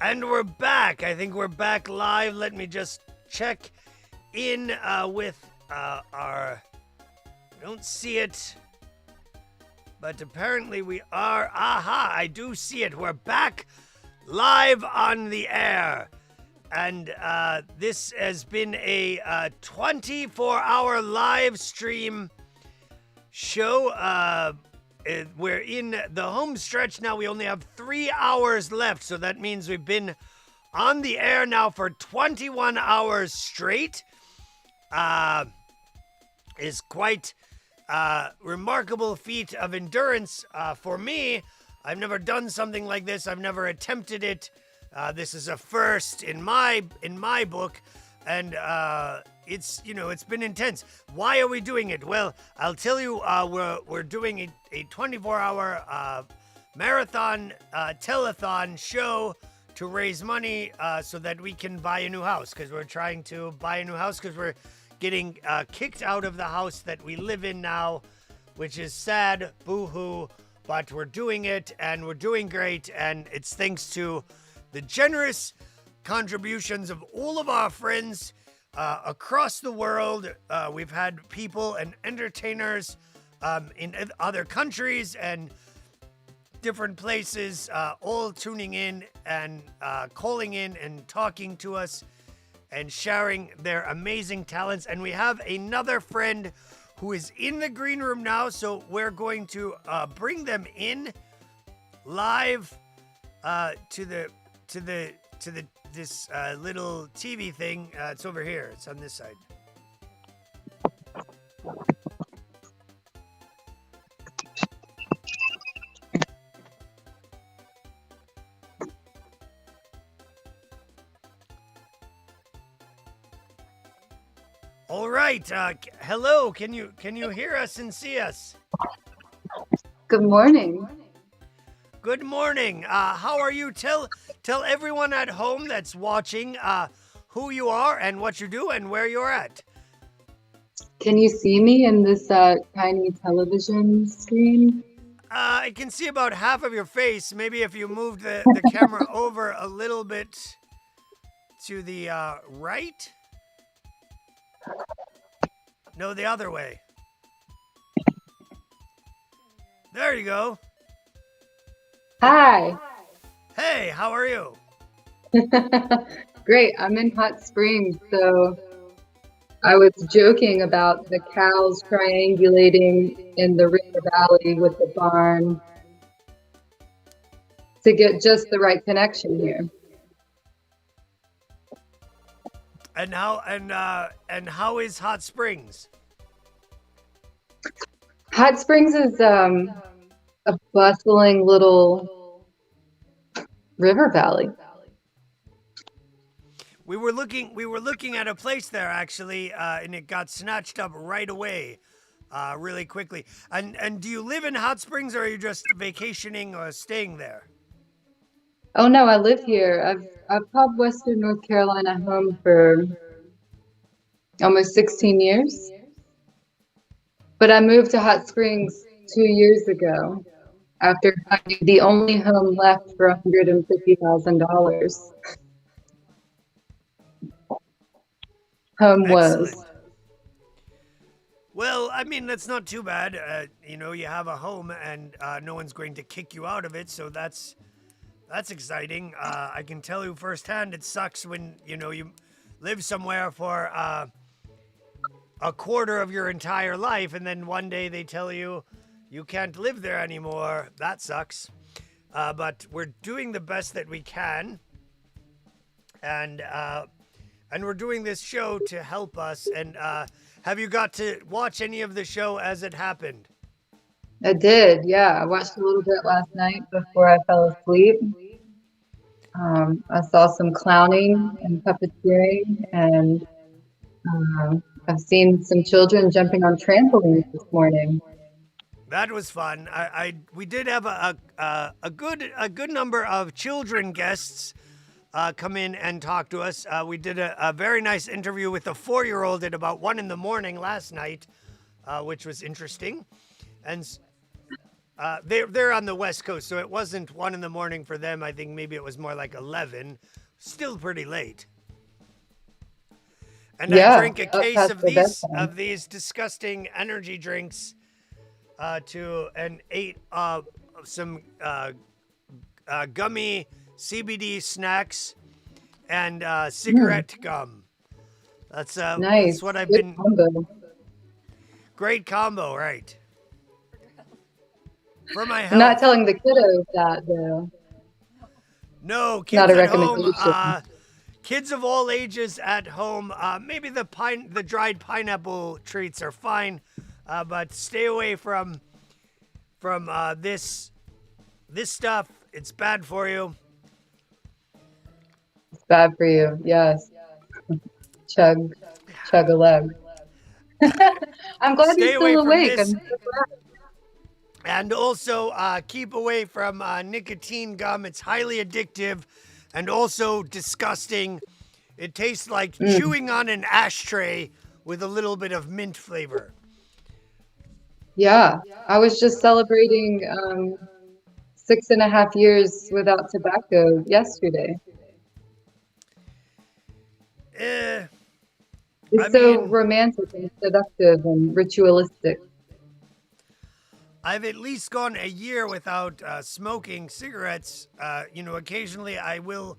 And we're back. I think we're back live. Let me just check in with our... I don't see it. But apparently we are... Aha, I do see it. We're back live on the air. And this has been a 24-hour live stream show. We're in the home stretch now. We only have 3 hours left. So that means we've been on the air now for 21 hours straight. Is quite remarkable feat of endurance for me. I've never done something like this. I've never attempted it. This is a first in my book, and it's been intense. Why are we doing it? Well, I'll tell you. We're doing a 24-hour marathon telethon show to raise money so that we can buy a new house, because we're trying to buy a new house because we're getting kicked out of the house that we live in now, which is sad, boo-hoo, but we're doing it and we're doing great, and it's thanks to the generous contributions of all of our friends across the world. We've had people and entertainers in other countries and different places all tuning in and calling in and talking to us and sharing their amazing talents. And we have another friend who is in the green room now, so we're going to bring them in live to this little TV thing. It's over here. It's on this side. All right. Hello. Can you hear us and see us? Good morning. Good morning. How are you? Tell everyone at home that's watching who you are and what you do and where you're at. Can you see me in this tiny television screen? I can see about half of your face. Maybe if you moved the camera over a little bit to the right. No, the other way. There you go. Hi. Hey, how are you? Great. I'm in Hot Springs, so I was joking about the cows triangulating in the river valley with the barn to get just the right connection here. And how is Hot Springs? Hot Springs is a bustling little river valley. We were looking at a place there actually, and it got snatched up right away, really quickly. And do you live in Hot Springs, or are you just vacationing or staying there? Oh no, I live here. I've called Western North Carolina home for almost 16 years. But I moved to Hot Springs 2 years ago after finding the only home left for $150,000. Home Excellent. was. Well, I mean, that's not too bad. You have a home, and no one's going to kick you out of it, so that's exciting. I can tell you firsthand, it sucks when you live somewhere for a quarter of your entire life, and then one day they tell you you can't live there anymore. That sucks. But we're doing the best that we can, and we're doing this show to help us. And have you got to watch any of the show as it happened? I did, yeah. I watched a little bit last night before I fell asleep. I saw some clowning and puppeteering, and I've seen some children jumping on trampolines this morning. That was fun. We did have a good number of children guests come in and talk to us. We did a very nice interview with a 4-year-old at about 1 a.m. last night, which was interesting. And They're on the West Coast, so it wasn't 1 in the morning for them. I think maybe it was more like 11. Still pretty late. And I Yeah, drank a up case past of their these bedtime. disgusting energy drinks to and ate some gummy CBD snacks and Mm, cigarette gum. That's what nice. I've Good been. combo. Great combo, right? For my I'm not health. telling the kiddos that though. No, Not kids a at home. recommendation. Kids of all ages at home. Maybe the dried pineapple treats are fine, but stay away from this stuff. It's bad for you. It's bad for you. Yes. Chug, chug a leg. I'm glad you're Stay away still from awake. this, and also keep away from nicotine gum. It's highly addictive, and also disgusting. It tastes like Mm, chewing on an ashtray with a little bit of mint flavor. yeah. I was just celebrating 6.5 years without tobacco yesterday. Eh, I It's so mean, romantic and seductive and ritualistic. I've at least gone a year without smoking cigarettes. Occasionally I will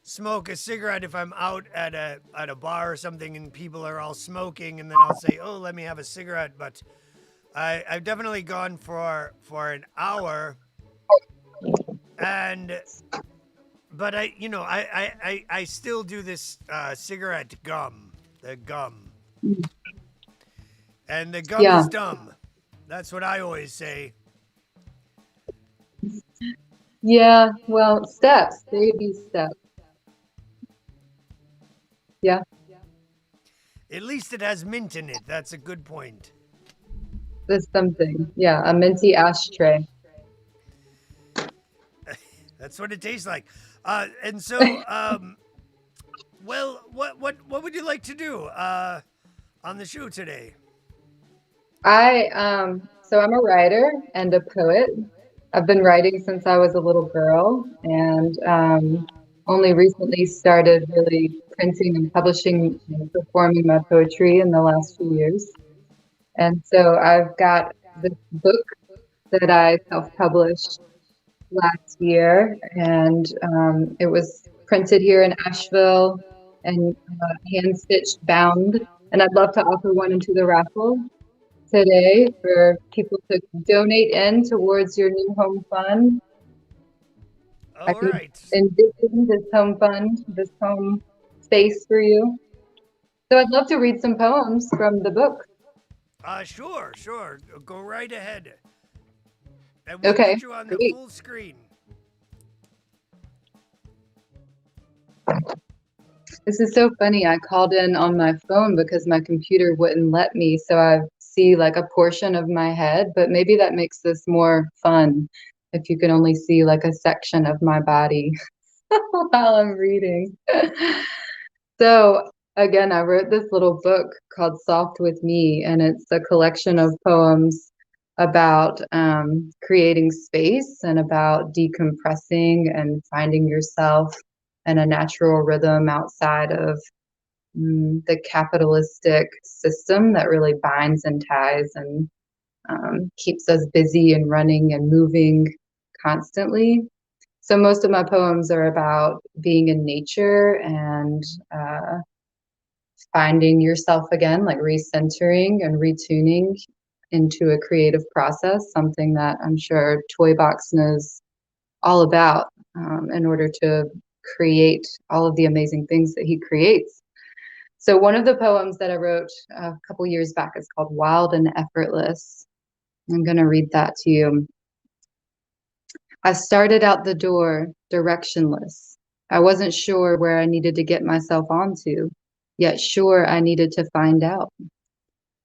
smoke a cigarette if I'm out at a bar or something and people are all smoking, and then I'll say, "Oh, let me have a cigarette." But I've definitely gone for an hour, and but I still do this cigarette gum, the gum, Mm, and the gum yeah. is dumb. That's what I always say. Yeah. Well, steps, baby steps. Yeah. At least it has mint in it. That's a good point. There's something. Yeah. A minty ashtray. That's what it tastes like. And so, well, what would you like to do on the show today? So I'm a writer and a poet. I've been writing since I was a little girl and only recently started really printing and publishing and performing my poetry in the last few years. And so I've got this book that I self-published last year, and it was printed here in Asheville and hand stitched bound. And I'd love to offer one into the raffle today for people to donate in towards your new home fund. I All can right. envision this home fund, this home space for you. So I'd love to read some poems from the book. Sure. Go right ahead, and we'll Okay, put you on the great. full screen. This is so funny. I called in on my phone because my computer wouldn't let me. So I see like a portion of my head, but maybe that makes this more fun if you can only see like a section of my body while I'm reading. So again, I wrote this little book called Soft with Me, and it's a collection of poems about creating space and about decompressing and finding yourself and a natural rhythm outside of the capitalistic system that really binds and ties and keeps us busy and running and moving constantly. So most of my poems are about being in nature and finding yourself again, like recentering and retuning into a creative process, something that I'm sure TOYBOX knows all about in order to create all of the amazing things that he creates. So one of the poems that I wrote a couple years back is called Wild and Effortless. I'm going to read that to you. I started out the door directionless. I wasn't sure where I needed to get myself onto, yet sure I needed to find out.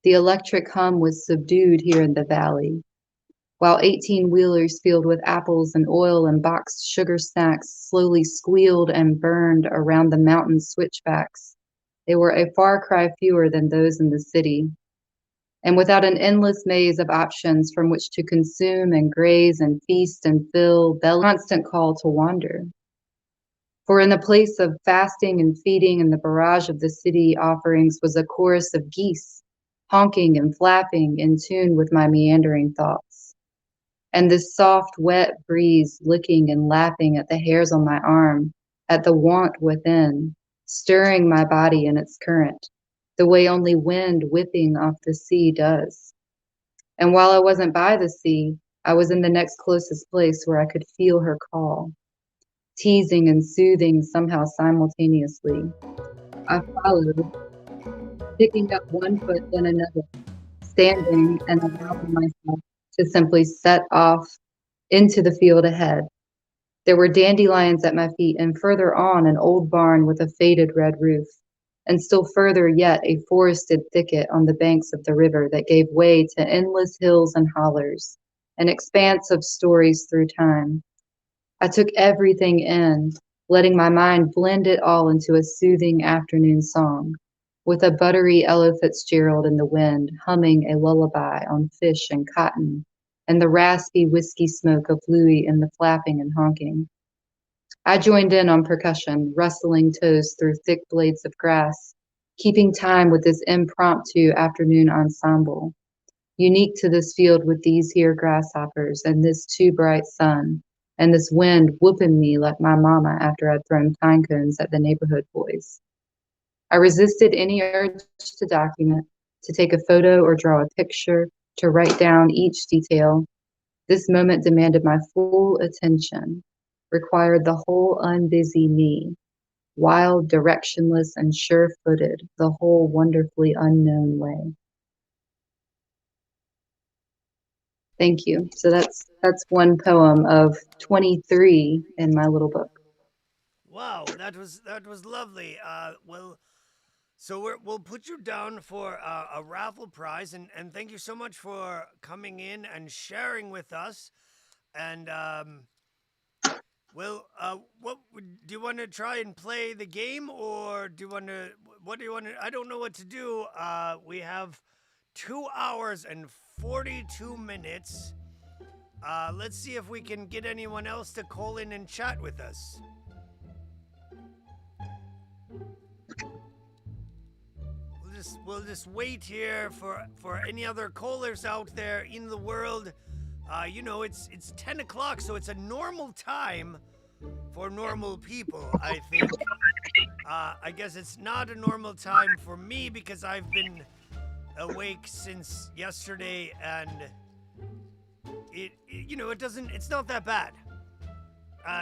The electric hum was subdued here in the valley, while 18-wheelers filled with apples and oil and boxed sugar snacks slowly squealed and burned around the mountain switchbacks. They were a far cry fewer than those in the city. and without an endless maze of options from which to consume and graze and feast and fill, belly constant call to wander. For in the place of fasting and feeding and the barrage of the city offerings was a chorus of geese, honking and flapping in tune with my meandering thoughts. And this soft, wet breeze licking and lapping at the hairs on my arm, at the want within, stirring my body in its current, the way only wind whipping off the sea does. And while I wasn't by the sea, I was in the next closest place where I could feel her call, teasing and soothing somehow simultaneously. I followed, picking up one foot then another, standing and allowing myself to simply set off into the field ahead. There were dandelions at my feet, and further on, an old barn with a faded red roof, and still further yet, a forested thicket on the banks of the river that gave way to endless hills and hollers, an expanse of stories through time. I took everything in, letting my mind blend it all into a soothing afternoon song, with a buttery Ella Fitzgerald in the wind, humming a lullaby on fish and cotton, and the raspy whiskey smoke of Louis in the flapping and honking. I joined in on percussion, rustling toes through thick blades of grass, keeping time with this impromptu afternoon ensemble, unique to this field with these here grasshoppers and this too bright sun, and this wind whooping me like my mama after I'd thrown pine cones at the neighborhood boys. I resisted any urge to document, to take a photo or draw a picture, to write down each detail. This moment demanded my full attention, required the whole unbusy me, wild, directionless, and sure-footed, the whole wonderfully unknown way. Thank you. So that's one poem of 23 in my little book. Wow, that was lovely. So we'll put you down for a raffle prize, and thank you so much for coming in and sharing with us. And do you want to try and play the game, or do you want to? What do you want to? I don't know what to do. We have 2 hours and 42 minutes. Let's see if we can get anyone else to call in and chat with us. We'll just wait here for any other callers out there in the world. It's 10 o'clock, so it's a normal time for normal people, I think. I guess it's not a normal time for me because I've been awake since yesterday, and it's not that bad.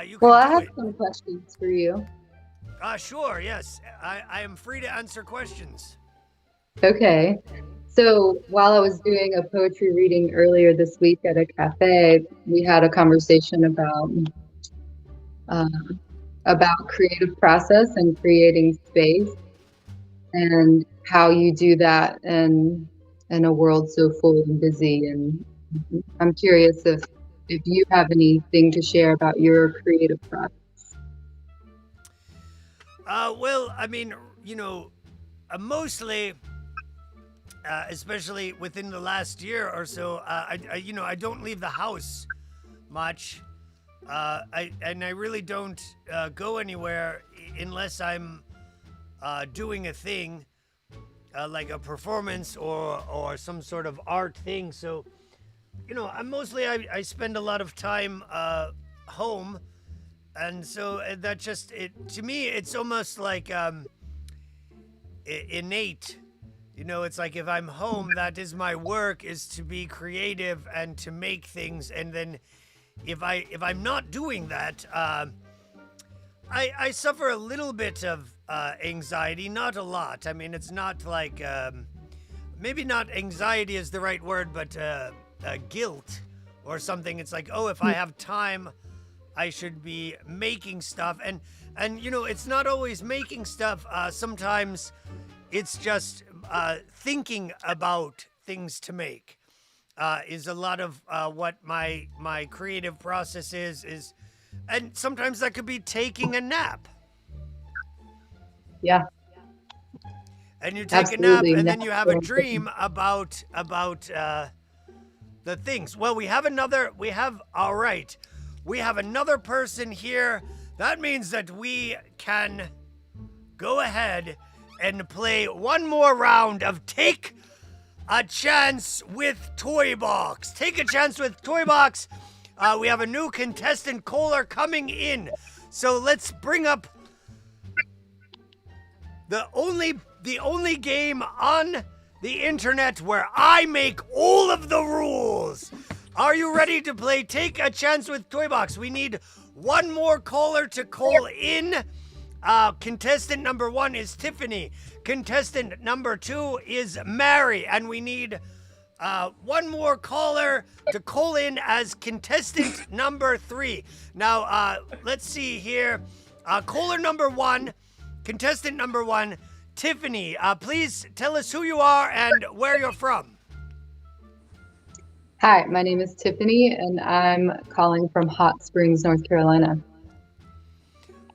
You can Well, I do have it. some questions for you. Sure, yes. I am free to answer questions. Okay. So while I was doing a poetry reading earlier this week at a cafe, we had a conversation uh, about creative process and creating space and how you do that in a world so full and busy. And I'm curious if you have anything to share about your creative process. Well, I mean, mostly, especially within the last year or so, I don't leave the house much. I really don't go anywhere unless I'm doing a thing, like a performance or some sort of art thing. So, I spend a lot of time home, and so that just to me it's almost like innate. It's like if I'm home, that is my work, is to be creative and to make things. And then if I'm not doing that, I suffer a little bit of anxiety, not a lot. I mean, it's not like maybe not anxiety is the right word, but guilt or something. It's like, oh, if I have time, I should be making stuff. And it's not always making stuff. Sometimes it's just thinking about things to make. Is a lot of what my creative process is, and sometimes that could be taking a nap. Yeah. and you take a nap, Absolutely. and Now then you have a dream about the things. Well, we have another person here. That means that we can go ahead and play one more round of Take a Chance with TOYBOX. Take a Chance with TOYBOX. We have a new contestant caller coming in. So let's bring up the only game on the internet where I make all of the rules. Are you ready to play Take a Chance with TOYBOX? We need one more caller to call in. Contestant number 1 is Tiffany. Contestant number 2 is Mary. And we need one more caller to call in as contestant number 3. Now, let's see here. Caller number 1, contestant number 1, Tiffany. Please tell us who you are and where you're from. Hi, my name is Tiffany, and I'm calling from Hot Springs, North Carolina.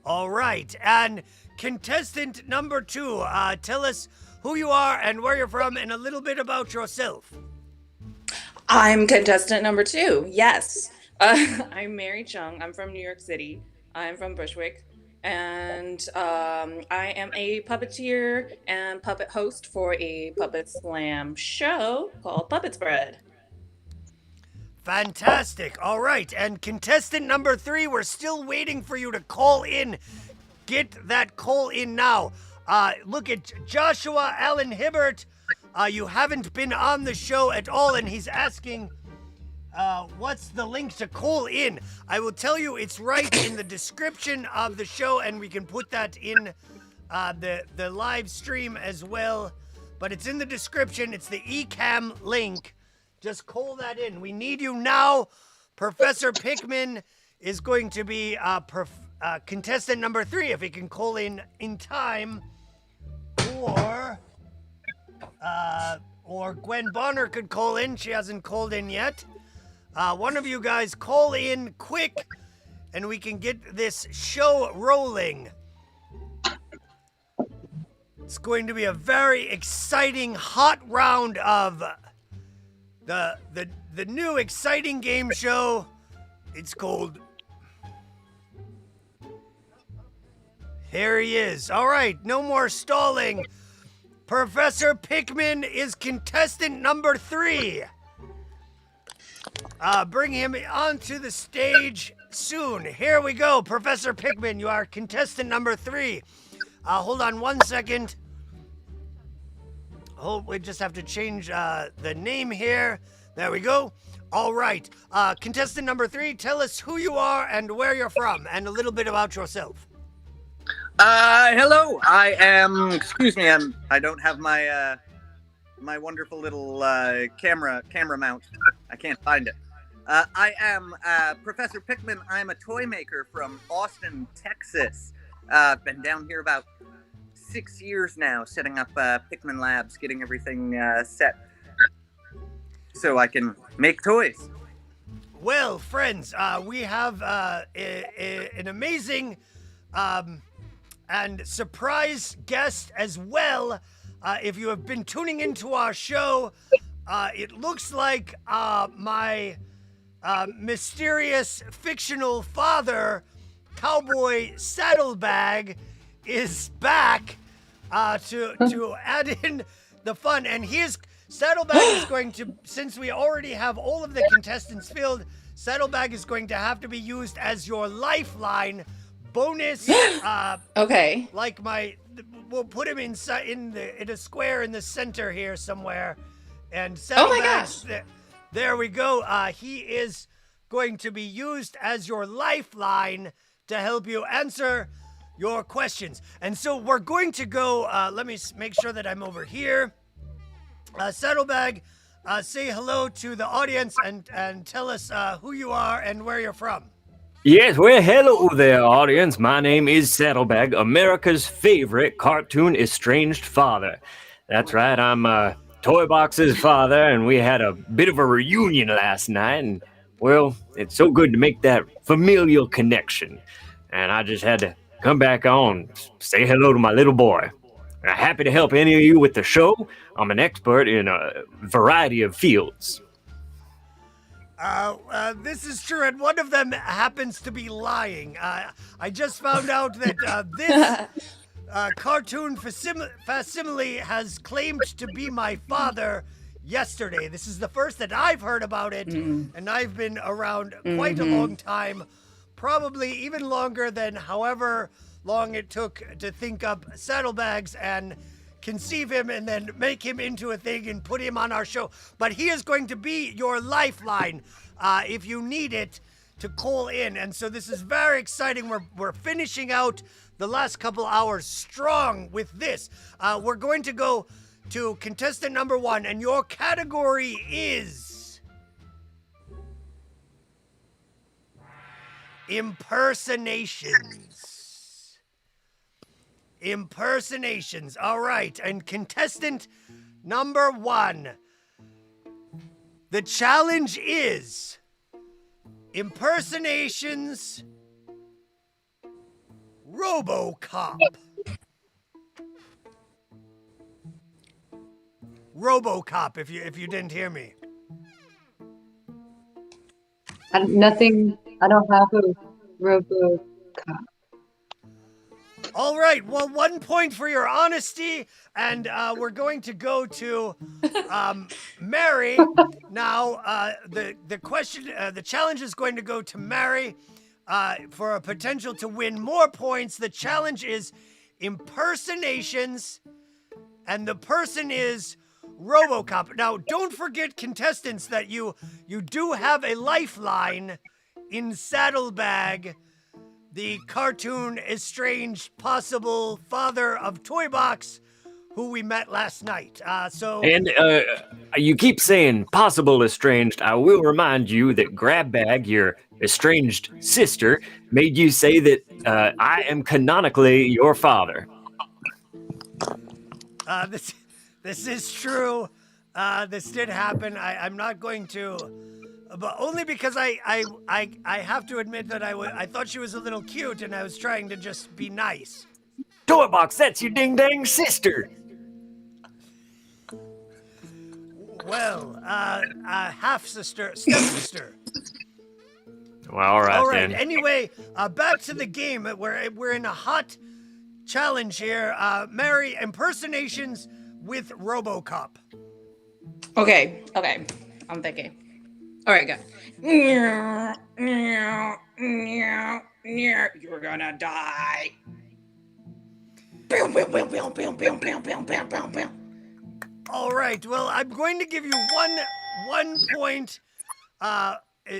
All right. And contestant number 2, tell us who you are and where you're from and a little bit about yourself. I'm contestant number 2. Yes. I'm Mary Chung. I'm from New York City. I'm from Bushwick. And I am a puppeteer and puppet host for a Puppet Slam show called Puppet Spread. Fantastic. All right. And contestant number 3, we're still waiting for you to call in. Get that call in now. Look at Joshua Allen Hibbert. You haven't been on the show at all, and he's asking, what's the link to call in? I will tell you it's right in the description of the show, and we can put that in the live stream as well. But it's in the description. It's the eCam link. Just call that in. We need you now. Professor Pickman is going to be contestant number 3 if he can call in time. Or Gwen Bonner could call in. She hasn't called in yet. One of you guys call in quick and we can get this show rolling. It's going to be a very exciting, hot round of the new exciting game show. It's called... Here he is. All right, no more stalling. Professor Pickman is contestant number 3. Bring him onto the stage soon. Here we go. Professor Pickman, you are contestant number 3. Hold on 1 second. Oh, we just have to change the name here. There we go. All right. Contestant number 3, tell us who you are and where you're from and a little bit about yourself. Hello. I am. Excuse me. I don't have my my wonderful little camera mount. I can't find it. I am Professor Pickman. I'm a toy maker from Austin, Texas. I've been down here about 6 years now, setting up Pickman Labs, getting everything set so I can make toys. Well, friends, we have an amazing and surprise guest as well. If you have been tuning into our show, it looks like my mysterious fictional father, Cowboy Saddlebag, is back to add in the fun. And Saddlebag is going to, since we already have all of the contestants filled, Saddlebag is going to have to be used as your lifeline bonus. Okay. Like we'll put him in a square in the center here somewhere. And Saddlebag, oh my gosh. There we go. He is going to be used as your lifeline to help you answer your questions. And so we're going to go, let me make sure that I'm over here. Saddlebag, say hello to the audience and tell us who you are and where you're from. Yes, well, hello there, audience. My name is Saddlebag, America's favorite cartoon estranged father. That's right, I'm TOYBOX's father, and we had a bit of a reunion last night, and, well, it's so good to make that familial connection. And I just had to come back on, say hello to my little boy. Happy to help any of you with the show. I'm an expert in a variety of fields. This is true, and one of them happens to be lying. I just found out that this cartoon facsimile has claimed to be my father yesterday. This is the first that I've heard about it, and I've been around quite a long time, probably even longer than however long it took to think up Saddlebags and conceive him and then make him into a thing and put him on our show. But he is going to be your lifeline if you need it to call in. And so this is very exciting. We're finishing out the last couple hours strong with this. We're going to go to contestant number 1, and your category is impersonations. Impersonations. All right. And contestant number 1. The challenge is impersonations RoboCop. RoboCop, if you didn't hear me. Nothing. I don't have a RoboCop. All right. Well, 1 point for your honesty, and we're going to go to Mary now. The question, the challenge is going to go to Mary for a potential to win more points. The challenge is impersonations, and the person is RoboCop. Now, don't forget, contestants, that you do have a lifeline in Saddlebag, the cartoon estranged possible father of TOYBOX, who we met last night. And you keep saying possible estranged. I will remind you that Grabbag, your estranged sister, made you say that I am canonically your father. This is true. This did happen. I'm not going to, but only because I have to admit that I thought she was a little cute, and I was trying to just be nice. TOYBOX, that's your ding-dang sister. Well, half-sister, step-sister. Well, all right then. Anyway, back to the game. We're in a hot challenge here. Mary, impersonations with RoboCop. Okay. I'm thinking. All right, go. You're gonna die. All right. Well, I'm going to give you one point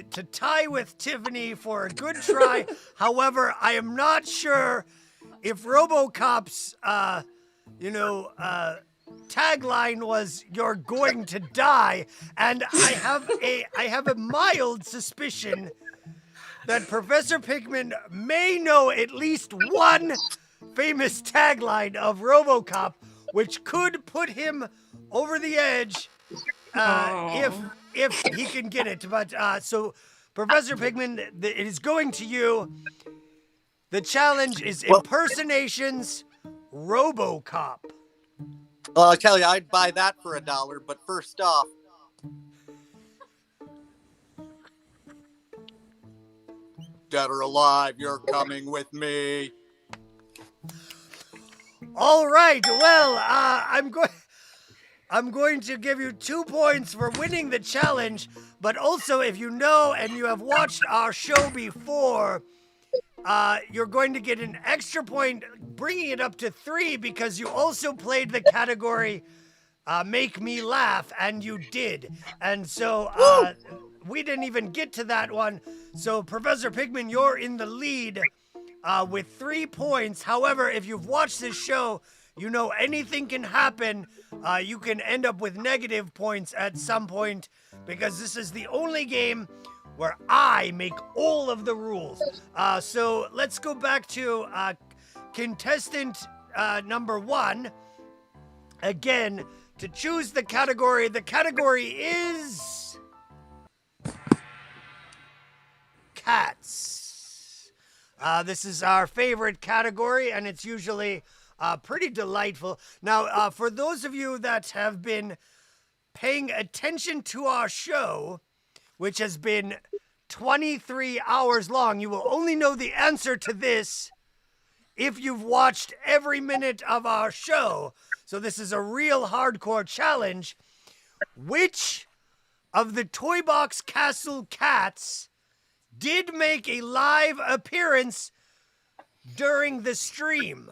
to tie with Tiffany for a good try. However, I am not sure if RoboCop's tagline was "You're going to die," and I have a mild suspicion that Professor Pickman may know at least one famous tagline of RoboCop, which could put him over the edge if he can get it. But so, Professor Pickman, it is going to you. The challenge is impersonations RoboCop. Well, I'll tell you, I'd buy that for $1, but first off, dead or alive, you're coming with me. All right. Well, I'm going to give you 2 points for winning the challenge, but also if you know and you have watched our show before, you're going to get an extra point, bringing it up to 3 because you also played the category Make Me Laugh, and you did. And so we didn't even get to that one. So, Professor Pickman, you're in the lead with 3 points. However, if you've watched this show, you know anything can happen. You can end up with negative points at some point because this is the only game where I make all of the rules. So let's go back to contestant number 1. Again, to choose the category is cats. This is our favorite category, and it's usually Pretty delightful. Now, for those of you that have been paying attention to our show, which has been 23 hours long, you will only know the answer to this if you've watched every minute of our show. So this is a real hardcore challenge. Which of the TOYBOX Castle cats did make a live appearance during the stream?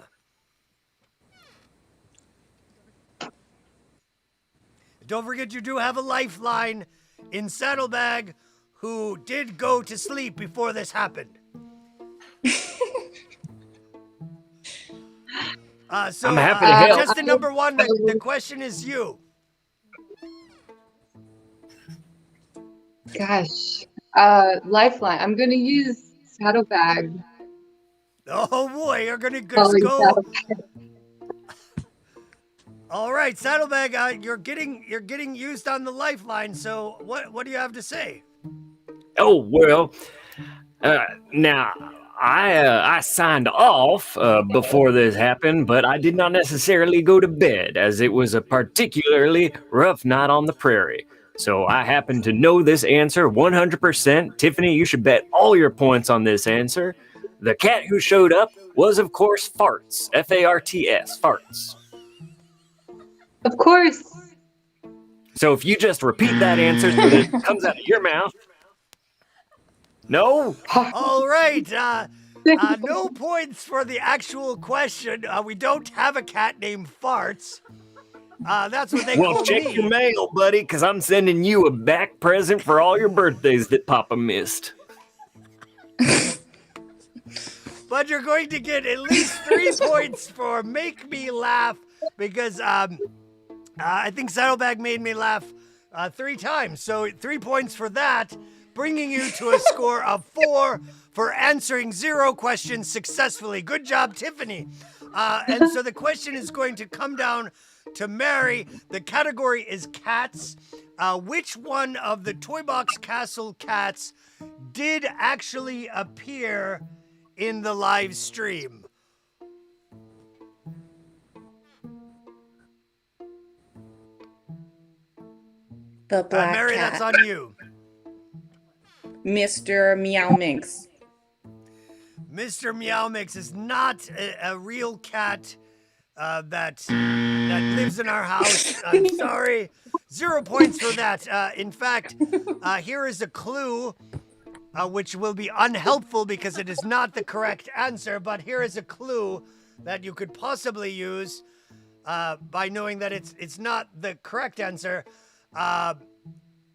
Don't forget you do have a lifeline in Saddlebag, who did go to sleep before this happened. So I'm happy to help. Just the number one, the question is you. Gosh. Lifeline. I'm gonna use Saddlebag. Oh boy, you're gonna Calling go. Saddlebag. All right, Saddlebag, you're getting used on the lifeline. So what do you have to say? Oh, well, now, I signed off before this happened, but I did not necessarily go to bed, as it was a particularly rough night on the prairie. So I happen to know this answer 100%. Tiffany, you should bet all your points on this answer. The cat who showed up was, of course, Farts. F-A-R-T-S, Farts. Of course. So if you just repeat that answer so that it comes out of your mouth. No? All right, no points for the actual question. We don't have a cat named Farts. That's what they Well, call check me. your mail, buddy, because I'm sending you a back present for all your birthdays that Papa missed. But you're going to get at least 3 points for Make Me Laugh, because I think Saddlebag made me laugh 3 times. So 3 points for that, bringing you to a score of 4 for answering 0 questions successfully. Good job, Tiffany. And so the question is going to come down to Mary. The category is cats. Which one of the TOYBOX Castle cats did actually appear in the live stream? The black Mary, cat. that's on you. Mr. Meow Minx. Mr. Meow Mix is not a real cat that lives in our house. I'm sorry. 0 points for that. In fact, here is a clue, which will be unhelpful because it is not the correct answer. But here is a clue that you could possibly use by knowing that it's not the correct answer.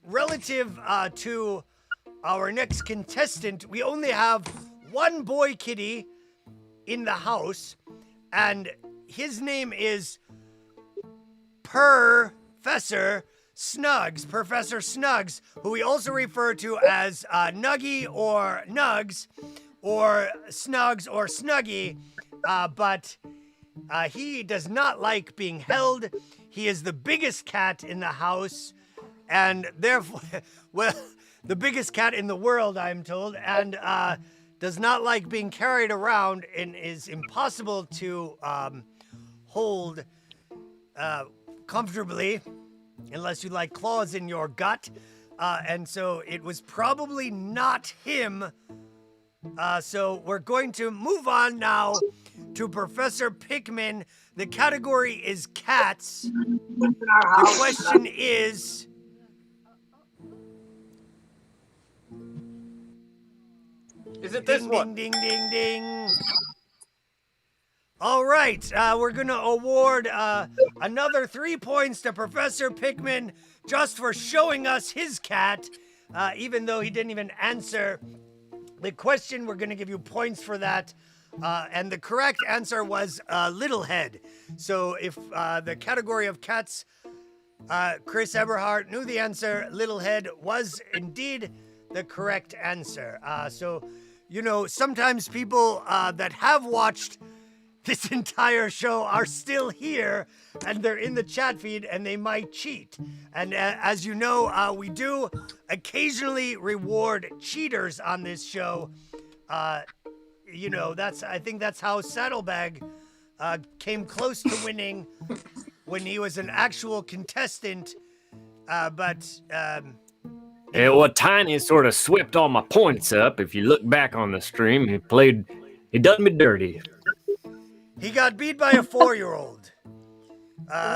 Relative to our next contestant, we only have one boy kitty in the house, and his name is Professor Snugs, who we also refer to as Nuggy or Nugs, or Snugs or Snuggy, but he does not like being held. He is the biggest cat in the house, and therefore, well, the biggest cat in the world, I'm told, and does not like being carried around and is impossible to hold comfortably unless you like claws in your gut. And so it was probably not him. So we're going to move on now to Professor Pickman. The category is cats. The question is... Is it this ding, one? Ding, ding, ding, ding. All right, we're going to award another 3 points to Professor Pickman just for showing us his cat, even though he didn't even answer the question. We're going to give you points for that. And the correct answer was Little Head. So if the category of cats, Chris Eberhardt knew the answer, Little Head was indeed the correct answer. So, you know, sometimes people that have watched this entire show are still here and they're in the chat feed and they might cheat. And as you know, we do occasionally reward cheaters on this show. You know, I think that's how Saddlebag came close to winning when he was an actual contestant, but Yeah, well, Tiny sort of swept all my points up. If you look back on the stream, he done me dirty. he got beat by a 4-year-old.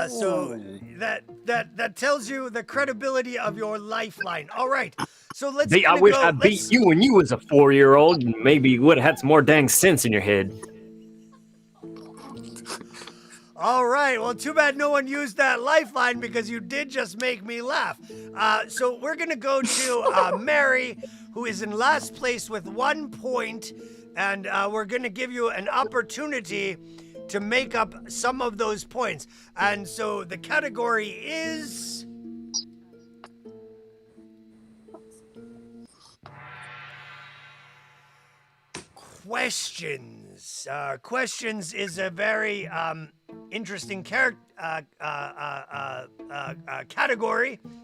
So that tells you the credibility of your lifeline. All right, so let's. I wish I beat you when you was a 4-year-old, and maybe you would have had some more dang sense in your head. All right, well, too bad no one used that lifeline because you did just make me laugh. So we're gonna go to Mary, who is in last place with 1 point, and we're gonna give you an opportunity to make up some of those points. And so the category is questions. Questions is a very interesting category,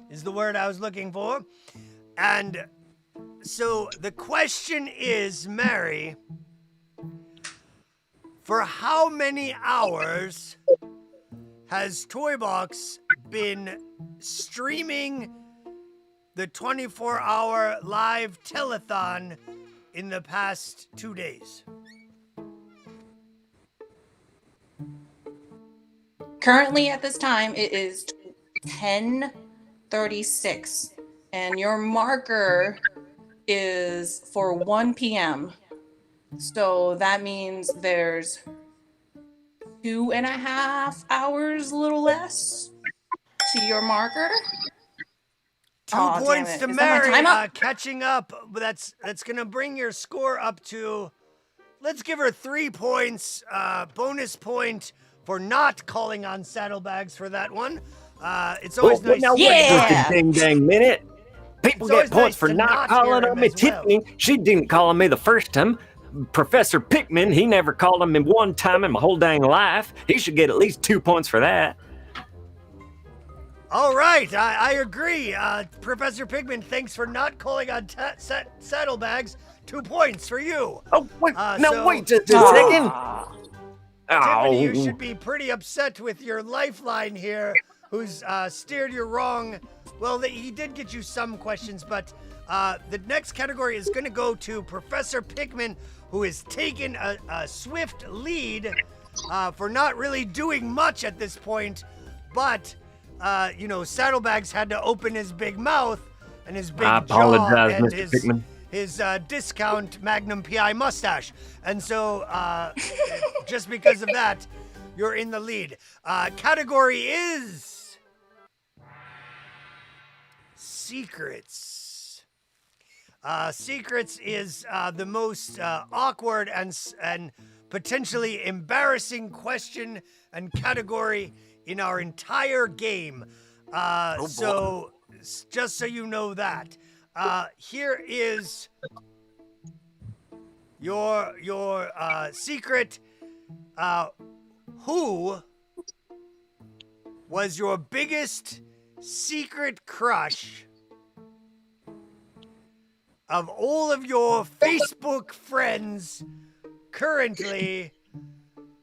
is the word I was looking for. And so the question is, Mary, for how many hours has TOYBOX been streaming the 24-hour live telethon in the past 2 days? Currently at this time, it is 10:36, and your marker is for 1 p.m. So that means there's 2.5 hours, a little less, to your marker. 2 Aw, damn points it. to Is that my Mary, time up? catching up. But that's gonna bring your score up to, let's give her 3 points. Bonus point for not calling on saddlebags for that one. It's always nice. Now Yeah. wait just a dang minute. People It's always get points nice for to not not calling hear on him me. as well. Tiffany, she didn't call on me the first time. Professor Pickman, he never called on me one time in my whole dang life. He should get at least 2 points for that. All right, I agree. Professor Pigman, thanks for not calling on saddlebags. 2 points for you. Oh, wait, so- wait just a second. Tiffany, you Oh, should be pretty upset with your lifeline here, who's steered you wrong. Well, he did get you some questions, but the next category is going to go to Professor Pickman, who has taken a swift lead for not really doing much at this point. But, Saddlebags had to open his big mouth and his big I jaw apologize, and Mr. Pickman. his discount Magnum PI mustache. And so, just because of that, you're in the lead. Category is secrets. Secrets is the most awkward and potentially embarrassing question and category in our entire game. So, just so you know that. Here is your secret. Who was your biggest secret crush of all of your Facebook friends currently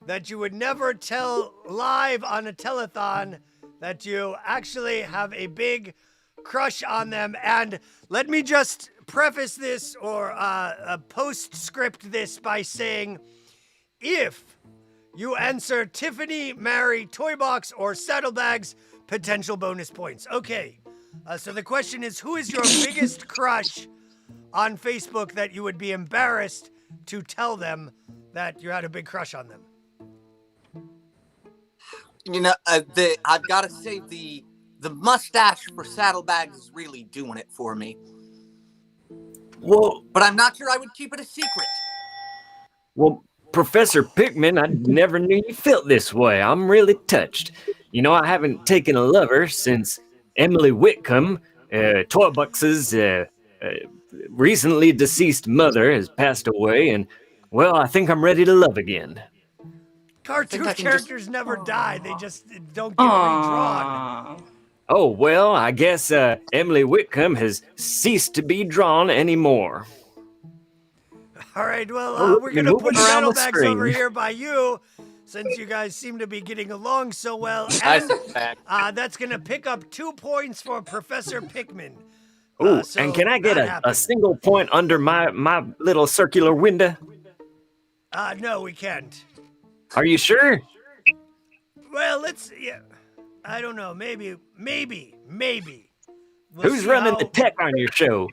that you would never tell live on a telethon that you actually have a big crush on them? And let me just preface this or postscript this by saying, if you answer Tiffany, Mary, TOYBOX, or Saddlebags, potential bonus points. Okay, so the question is, who is your biggest crush on Facebook that you would be embarrassed to tell them that you had a big crush on them? I've got to say the mustache for Saddlebags is really doing it for me. Well, But I'm not sure I would keep it a secret. Well, Professor Pickman, I never knew you felt this way. I'm really touched. I haven't taken a lover since Emily Whitcomb, TOYBOX's recently deceased mother, has passed away, and, well, I think I'm ready to love again. Cartoon I can characters never die. They just don't get redrawn. Aww. Oh, well, I guess Emily Whitcomb has ceased to be drawn anymore. All right, well, Oh, we're you're going to put moving around the Saddlebags over screen. here by you. since you guys seem to be getting along so well. I And sit back. that's going to pick up 2 points for Professor Pickman. Ooh, So and can I get that a happened. single point under my little circular window? No, we can't. Are you sure? Well, yeah. I don't know. Maybe. We'll Who's see running how- the tech on your show?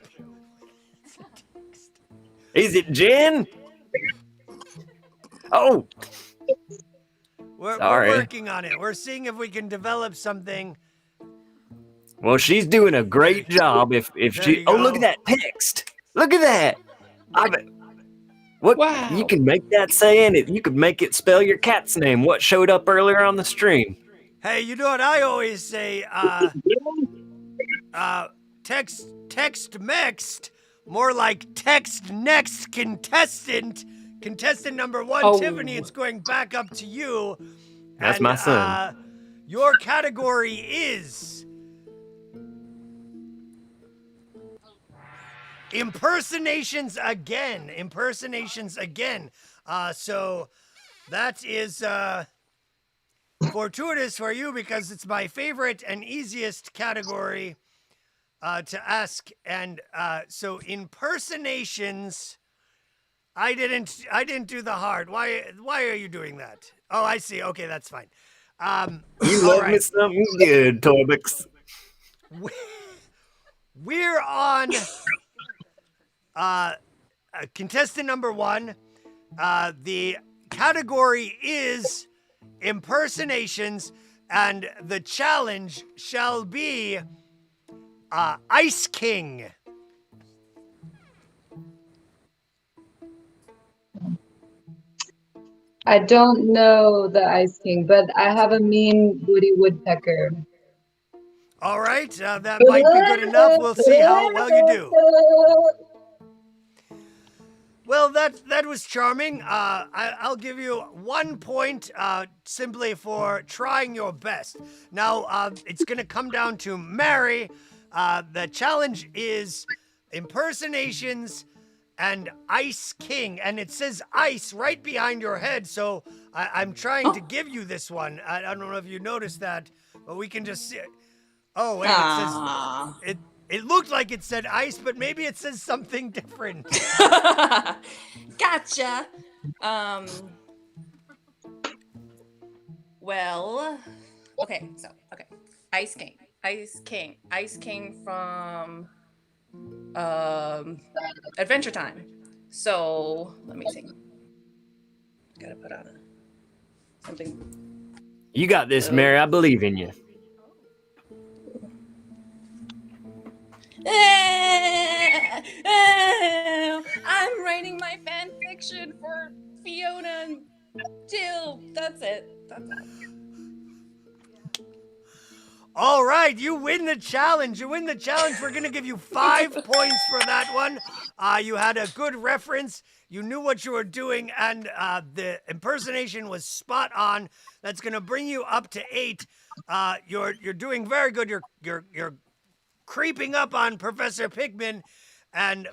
Is it Jen? Oh, We're sorry. working on it. We're seeing if we can develop something. Well, she's doing a great job. If There she, you oh, look go. at that text. Look at that. What? Wow. You can make that saying it. You could make it spell your cat's name. What showed up earlier on the stream? Hey, you know what I always say? Text next. More like text next contestant. Contestant number 1, Oh. Tiffany, it's going back up to you. That's And, my son. Your category is impersonations again. So that is fortuitous for you because it's my favorite and easiest category to ask. And so impersonations, I didn't do the hard. Why are you doing that? Oh, I see. Okay, that's fine. You all love me right. something good, TOYBOX. We're on contestant number 1. The category is impersonations, and the challenge shall be Ice King. I don't know the Ice King, but I have a mean Woody Woodpecker. All right, that might be good enough. We'll see how well you do. Well, that was charming. I'll give you 1 point simply for trying your best. Now, it's going to come down to Mary. The challenge is impersonations and Ice King. And it says ice right behind your head, so I'm trying to give you this one. I don't know if you noticed that, but we can just see it. Oh, wait, Ah. it says... It looked like it said ice, but maybe it says something different. Gotcha. Well, okay. Ice King from Adventure Time. So let me see. Gotta put on something. You got this, Mary. I believe in you. I'm writing my fan fiction for Fiona and Jill. That's it. That's all. All right, you win the challenge. We're going to give you 5 points for that one. You had a good reference. You knew what you were doing, and the impersonation was spot on. That's going to bring you up to 8. You're doing very good. You're creeping up on Professor Pickman,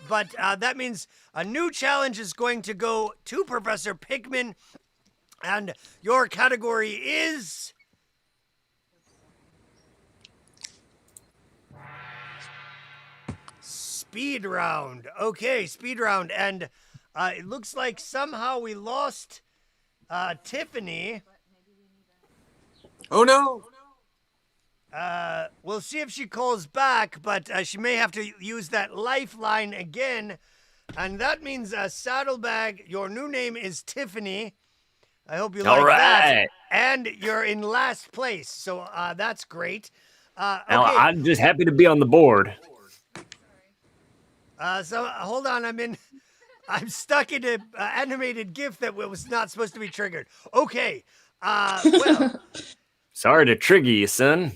but that means a new challenge is going to go to Professor Pickman, and your category is speed round. Okay, speed round, and it looks like somehow we lost Tiffany. Oh no. We'll see if she calls back, but she may have to use that lifeline again. And that means Saddlebag, your new name is Tiffany. I hope you like that. And you're in last place, so that's great. Okay. Now, I'm just happy to be on the board. So hold on, I'm stuck in an animated GIF that was not supposed to be triggered. Okay. Well. Sorry to trigger you, son.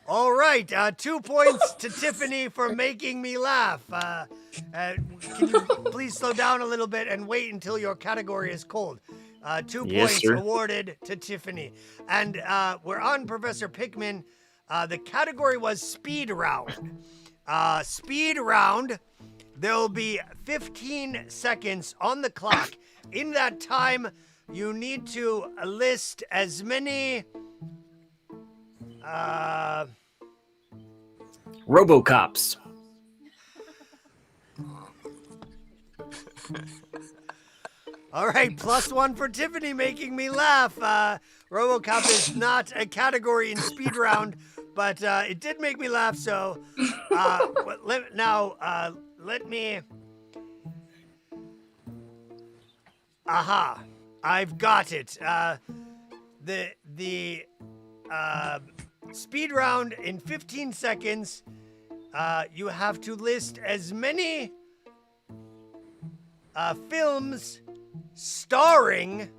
All right, 2 points to Tiffany for making me laugh. Can you please slow down a little bit and wait until your category is cold? 2 Yes, points sir. awarded to Tiffany. And we're on Professor Pickman. The category was speed round. Speed round. There will be 15 seconds on the clock. In that time, you need to list as many RoboCops. All right, +1 for Tiffany making me laugh. RoboCop is not a category in speed round, but it did make me laugh. So let me. Aha! I've got it. The speed round in 15 seconds. You have to list as many films starring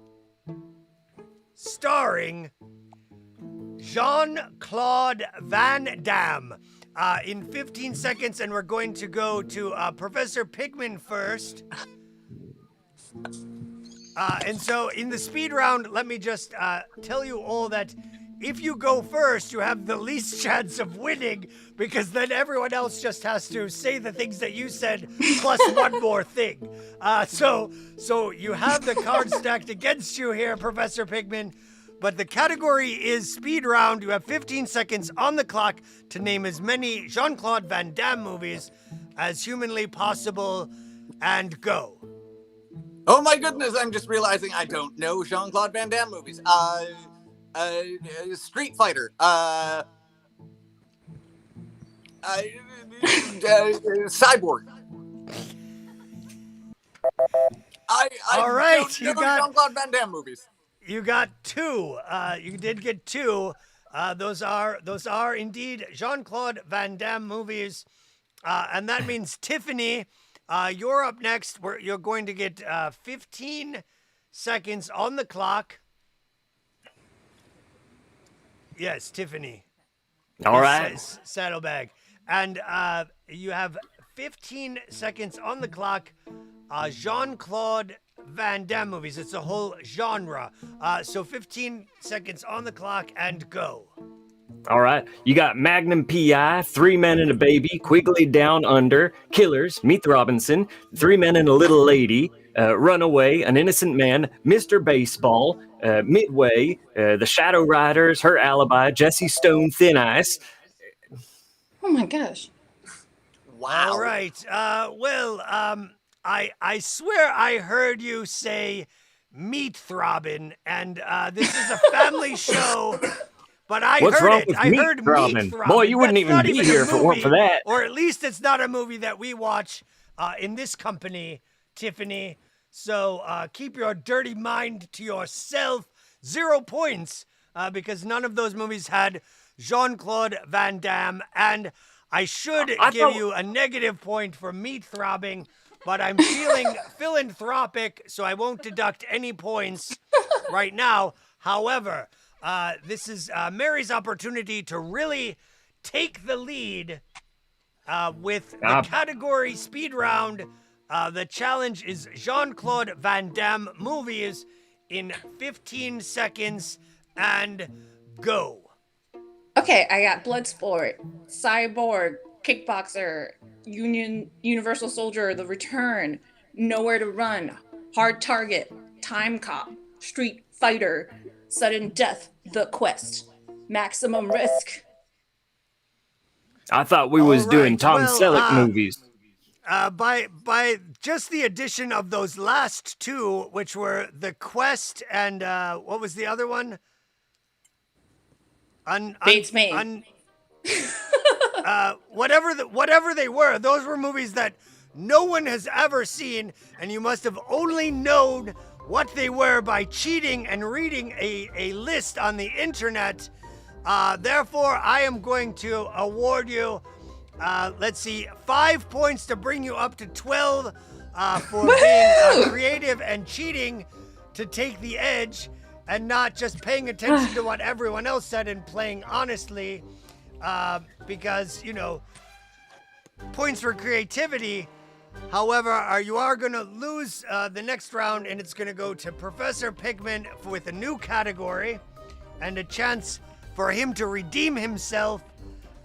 Jean-Claude Van Damme in 15 seconds, and we're going to go to Professor Pigman first. And so in the speed round, let me just tell you all that if you go first, you have the least chance of winning, because then everyone else just has to say the things that you said plus one more thing. So you have the cards stacked against you here, Professor Pigman. But the category is speed round. You have 15 seconds on the clock to name as many Jean-Claude Van Damme movies as humanly possible, and go. Oh my goodness, I'm just realizing I don't know Jean-Claude Van Damme movies. Street Fighter. Cyborg. I All right, don't you know got- Jean-Claude Van Damme movies. You got 2. You did get 2. Those are indeed Jean-Claude Van Damme movies. And that means, Tiffany, you're up next. You're going to get 15 seconds on the clock. Yes, Tiffany. All right. Saddlebag. And you have 15 seconds on the clock. Jean-Claude Van Damme movies. It's a whole genre. So 15 seconds on the clock, and go. All right. You got Magnum P.I., 3 Men and a Baby, Quigley Down Under, Killers, Meet Robinson, 3 Men and a Little Lady, Runaway, An Innocent Man, Mr. Baseball, Midway, The Shadow Riders, Her Alibi, Jesse Stone, Thin Ice. Oh my gosh. Wow. All right. I swear I heard you say Meat Throbbing, and this is a family show. But I What's heard wrong it. with I Meat heard Throbbing? Meat Throbbing. Boy, you wouldn't That's even not be a here if it weren't for movie, that. Or at least it's not a movie that we watch in this company, Tiffany. So keep your dirty mind to yourself. 0 points because none of those movies had Jean-Claude Van Damme. And I should give you a negative point for Meat Throbbing, but I'm feeling philanthropic, so I won't deduct any points right now. However, this is Mary's opportunity to really take the lead with the category speed round. The challenge is Jean-Claude Van Damme movies in 15 seconds, and go. Okay, I got Bloodsport, Cyborg, Kickboxer, Universal Soldier, The Return, Nowhere to Run, Hard Target, Time Cop, Street Fighter, Sudden Death, The Quest, Maximum Risk. I thought we was doing Tom Selleck movies. By just the addition of those last 2, which were The Quest and what was the other one? Bates Maine. Whatever they were, those were movies that no one has ever seen, and you must have only known what they were by cheating and reading a list on the internet. Therefore, I am going to award you, 5 points to bring you up to 12 for being creative and cheating to take the edge and not just paying attention to what everyone else said and playing honestly, because, points for creativity. However, you are going to lose the next round, and it's going to go to Professor Pigman with a new category and a chance for him to redeem himself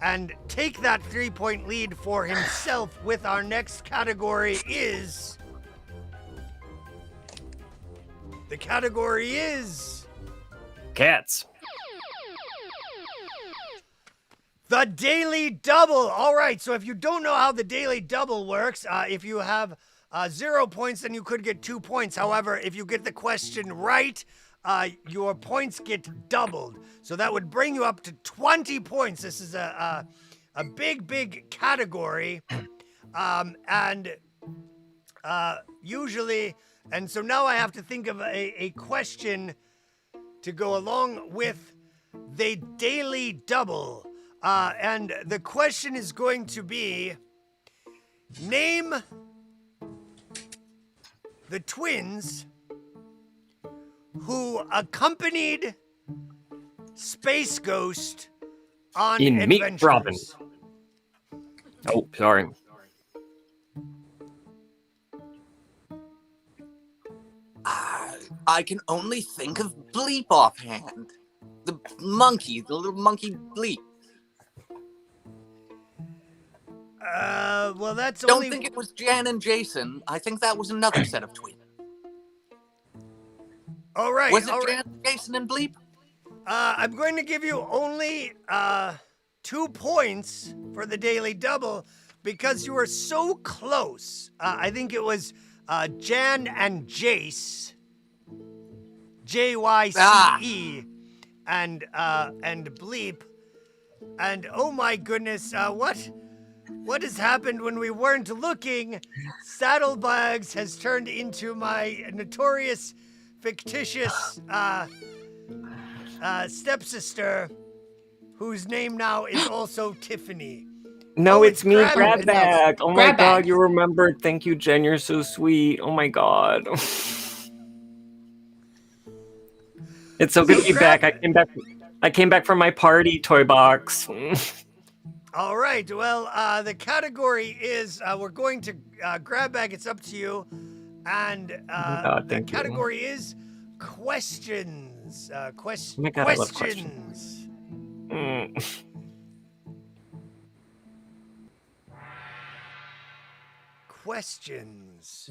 and take that 3-point lead for himself with our next category is... The category is... Cats. The Daily Double. All right, so if you don't know how the Daily Double works, if you have 0 points, then you could get 2 points. However, if you get the question right, your points get doubled. So that would bring you up to 20 points. This is a big category. Usually, and so now I have to think of a question to go along with the Daily Double. And the question is going to be, name the twins who accompanied Space Ghost on In Meet adventures. Robin. Oh, sorry. I can only think of Bleep offhand. The monkey, the little monkey Bleep. Well, that's Don't only... think it was Jan and Jason. I think that was another set of twins. All right. Was it all right. Jan, Jason, and Bleep? I'm going to give you only 2 points for the Daily Double because you were so close. I think it was Jan and Jace, Jyce, and Bleep. And oh my goodness, what has happened when we weren't looking? Saddlebags has turned into my notorious, fictitious stepsister, whose name now is also Tiffany. No, Oh, it's me, Grab Grabbag. Oh my Grab god, Bag. you remembered. Thank you, Jen. You're so sweet. Oh my god. It's so good to be back. I came back from my party, TOYBOX. All right, well, the category is, we're going to Grab Bag, it's up to you. And God, the thank you. category is questions. Oh my God, I love questions. Questions.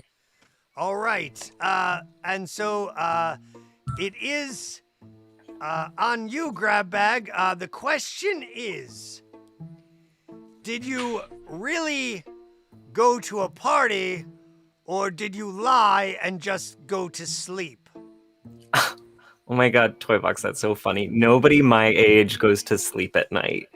All right. And so it is on you, Grab Bag. The question is, did you really go to a party or did you lie and just go to sleep? Oh my god, TOYBOX, that's so funny. Nobody my age goes to sleep at night.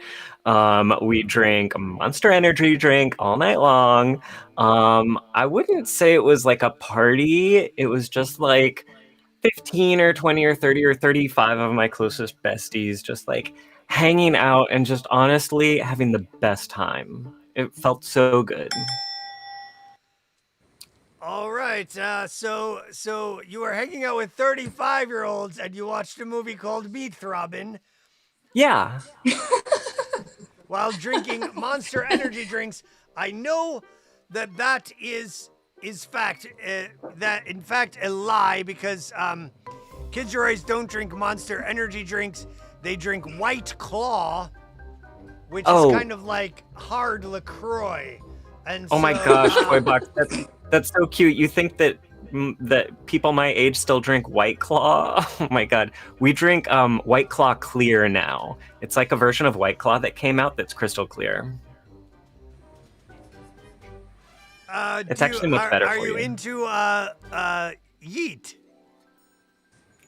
We drank Monster Energy drink all night long. I wouldn't say it was like a party. It was just like 15 or 20 or 30 or 35 of my closest besties just like hanging out and just honestly having the best time. It felt so good. All right. So you were hanging out with 35-year-olds and you watched a movie called Meat Throbbin' Yeah. while drinking Monster Energy drinks. I know that is fact. That in fact a lie because Kids Your Eyes don't drink Monster Energy drinks. They drink White Claw, which is kind of like hard LaCroix. And Oh my gosh, TOYBOX, that's so cute. You think that that people my age still drink White Claw? Oh my god, we drink White Claw Clear now. It's like a version of White Claw that came out that's crystal clear. It's actually much better Are for you you. into Yeet?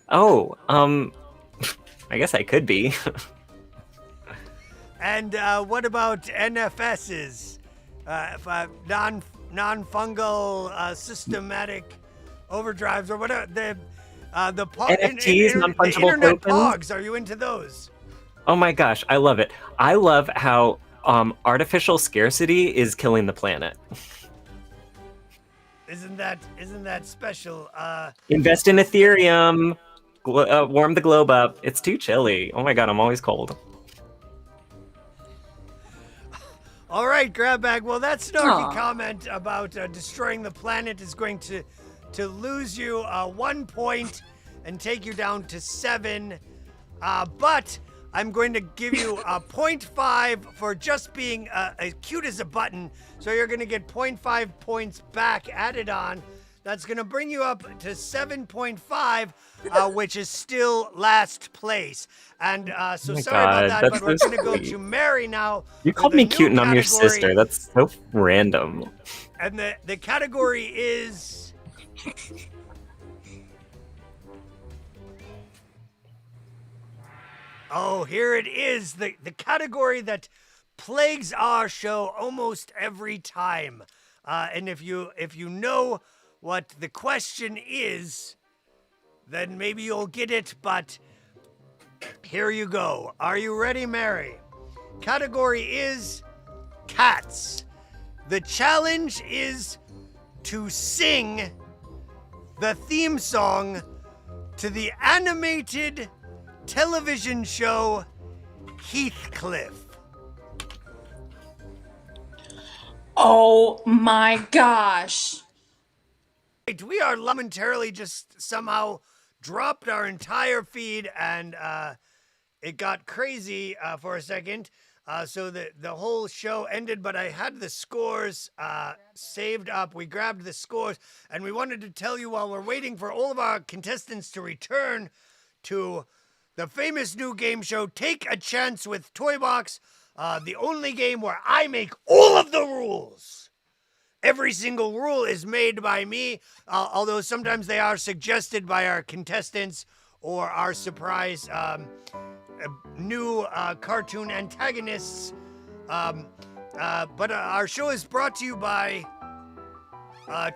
Oh, I guess I could be. And what about NFSs? Non-fungal systematic overdrives or whatever. The NFTs, non-fungible the internet tokens? pogs. Are you into those? Oh my gosh, I love it. I love how artificial scarcity is killing the planet. Isn't that special? Invest in Ethereum. Warm the globe up. It's too chilly. Oh my god, I'm always cold. All right, Grab Bag. Well, that snarky Aw. comment about destroying the planet is going to lose you 1 point and take you down to 7. But I'm going to give you a 0.5 for just being as cute as a button. So you're going to get 0.5 points back added on. That's going to bring you up to 7.5, which is still last place. And so my sorry about God, that, that's but we're so going to go sweet. to Mary now. You with called a me new cute and I'm your category. sister. That's so random. And the category is... Oh, here it is. The category that plagues our show almost every time. And if you know what the question is, then maybe you'll get it, but here you go. Are you ready, Mary? Category is cats. The challenge is to sing the theme song to the animated television show Heathcliff. Oh my gosh. We are momentarily just somehow dropped our entire feed and it got crazy for a second. So the whole show ended, but I had the scores saved up. We grabbed the scores and we wanted to tell you while we're waiting for all of our contestants to return to the famous new game show, Take a Chance with TOYBOX, the only game where I make all of the rules. Every single rule is made by me, although sometimes they are suggested by our contestants or our surprise new cartoon antagonists. But our show is brought to you by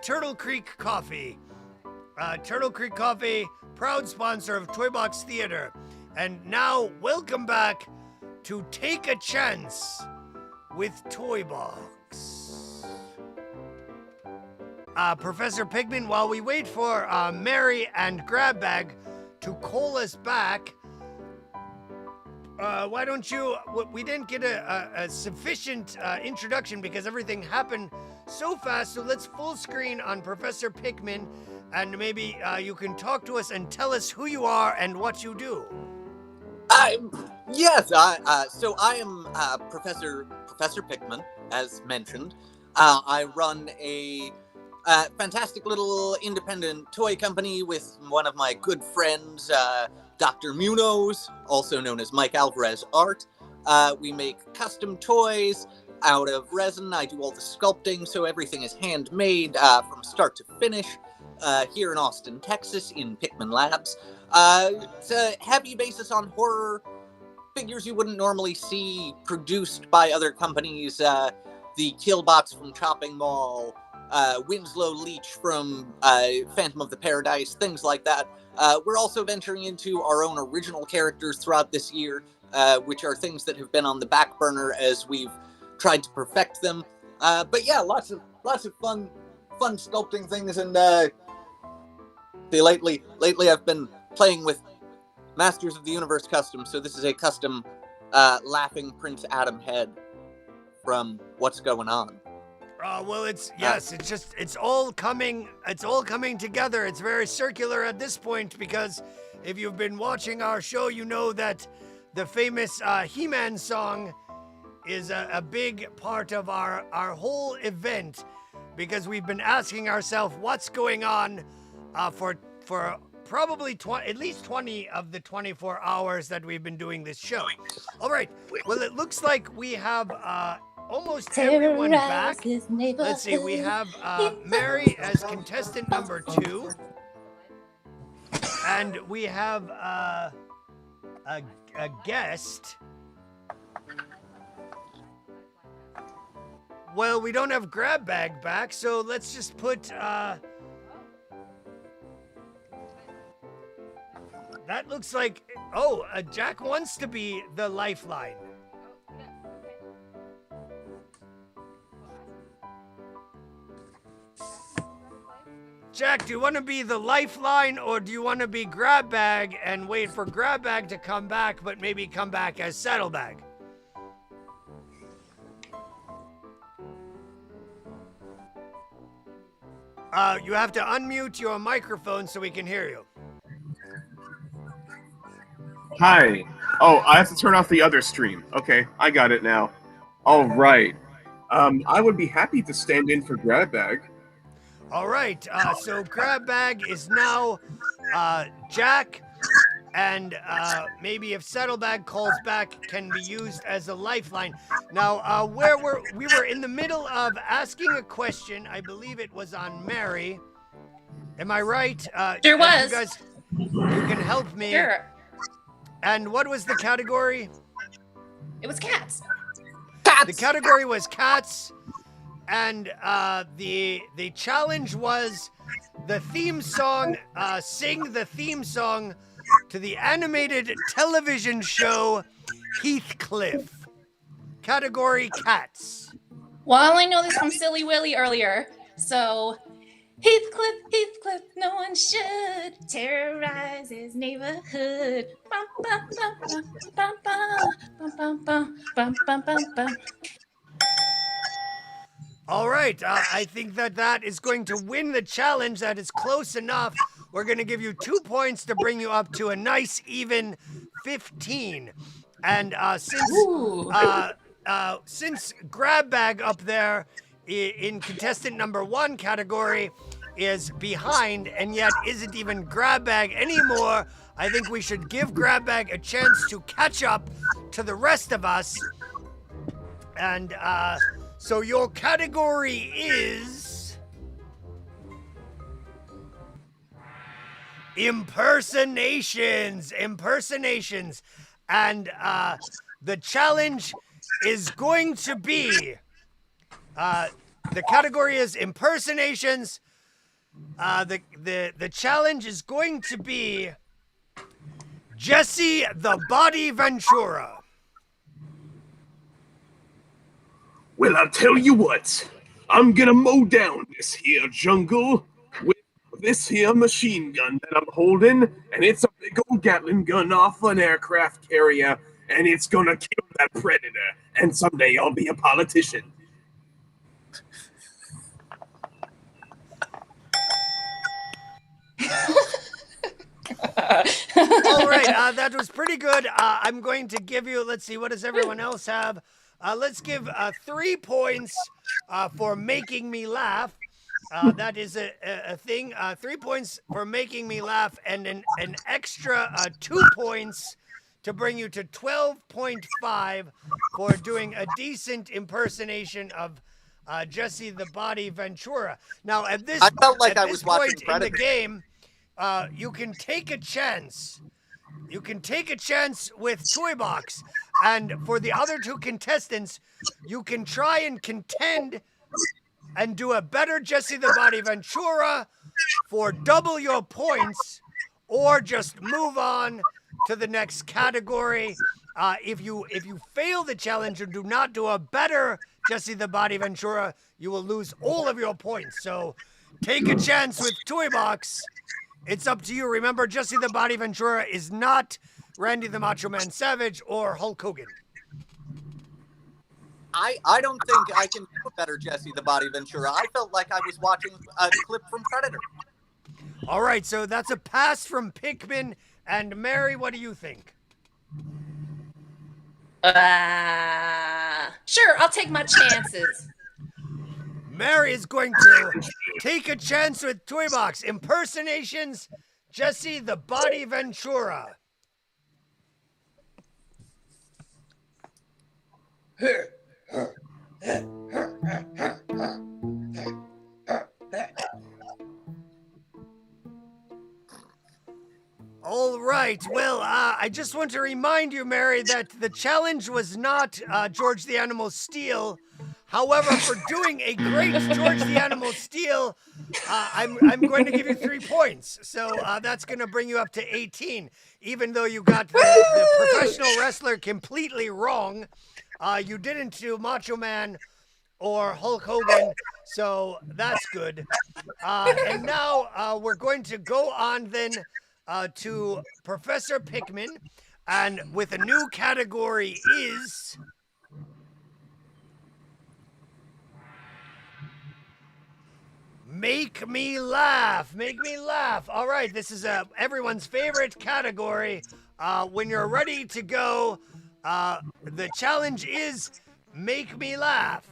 Turtle Creek Coffee. Turtle Creek Coffee, proud sponsor of TOYBOX Theater. And now, welcome back to Take a Chance with TOYBOX. Professor Pigman, while we wait for Mary and Grabbag to call us back, why don't you... We didn't get a sufficient introduction because everything happened so fast, so let's full screen on Professor Pigman, and maybe you can talk to us and tell us who you are and what you do. So I am Professor Pickman, as mentioned. I run a fantastic little independent toy company with one of my good friends, Dr. Munoz, also known as Mike Alvarez Art. We make custom toys out of resin. I do all the sculpting, so everything is handmade from start to finish here in Austin, Texas, in Pickman Labs. It's a heavy basis on horror figures you wouldn't normally see produced by other companies. The Killbots from Chopping Mall, Winslow Leach from Phantom of the Paradise, things like that. We're also venturing into our own original characters throughout this year, which are things that have been on the back burner as we've tried to perfect them. But yeah, lots of fun sculpting things, and lately I've been playing with Masters of the Universe custom, so this is a custom laughing Prince Adam head from What's Going On. Well, it's all coming together. It's very circular at this point because if you've been watching our show, you know that the famous He-Man song is a big part of our whole event because we've been asking ourselves what's going on for probably at least 20 of the 24 hours that we've been doing this show. All right. Well, it looks like we have almost everyone back. Let's see. We have Mary as contestant number 2. And we have a guest. Well, we don't have Grabbag back, so let's just put... That looks like... Oh, Jack wants to be the lifeline. Jack, do you want to be the lifeline or do you want to be Grabbag and wait for Grabbag to come back, but maybe come back as Saddlebag? You have to unmute your microphone so we can hear you. Hi, Oh, I have to turn off the other stream. Okay, I got it now. All right. I would be happy to stand in for Grab Bag. All right, so grab bag is now Jack, and maybe if Saddlebag calls back, can be used as a lifeline. Now, we were in the middle of asking a question. I believe it was on Mary. Am I right? Sure if was. You guys, you can help me. Sure. And what was the category? It was cats. The category was cats, and the challenge was the theme song. Sing the theme song to the animated television show Heathcliff. Category cats. Well, I know this from Silly Willy earlier. So, Heathcliff, Heathcliff, no one should terrorize his neighborhood. Bum, bum, bum, bum, bum, bum, bum, bum, bum, bum, bum. All right, I think that is going to win the challenge. That is close enough. We're going to give you 2 points to bring you up to a nice even 15. And since Grab Bag up there in contestant number 1 category is behind and yet isn't even Grab Bag anymore, I think we should give Grab Bag a chance to catch up to the rest of us. And so your category is impersonations. And the challenge is going to be the category is impersonations. The challenge is going to be Jesse the Body Ventura. Well, I'll tell you what. I'm gonna mow down this here jungle with this here machine gun that I'm holding, and it's a big old Gatling gun off an aircraft carrier, and it's gonna kill that predator, and someday I'll be a politician. All right, that was pretty good. I'm going to give you, let's see, what does everyone else have? Let's give 3 points for making me laugh. That is a thing. 3 points for making me laugh, and an extra 2 points to bring you to 12.5 for doing a decent impersonation of Jesse the Body Ventura. Now, at this, I felt like at I this was watching point in Predator. the game, you can take a chance. You can take a chance with TOYBOX. And for the other 2 contestants, you can try and contend and do a better Jesse the Body Ventura for double your points, or just move on to the next category. If you fail the challenge and do not do a better Jesse the Body Ventura, you will lose all of your points. So take a chance with TOYBOX. It's up to you. Remember, Jesse the Body Ventura is not Randy the Macho Man Savage or Hulk Hogan. I don't think I can do a better Jesse the Body Ventura. I felt like I was watching a clip from Predator. All right, so that's a pass from Pikmin. And Mary, what do you think? Sure, I'll take my chances. Mary is going to take a chance with TOYBOX. Impersonations, Jesse the Body Ventura. All right. Well, I just want to remind you, Mary, that the challenge was not George the Animal Steele. However, for doing a great George the Animal Steele, I'm going to give you 3 points. So that's going to bring you up to 18. Even though you got the professional wrestler completely wrong, you didn't do Macho Man or Hulk Hogan, so that's good. And now we're going to go on then to Professor Pikmin, and with a new category is Make Me Laugh. Make Me Laugh. All right, this is everyone's favorite category. when you're ready to go, the challenge is make me laugh.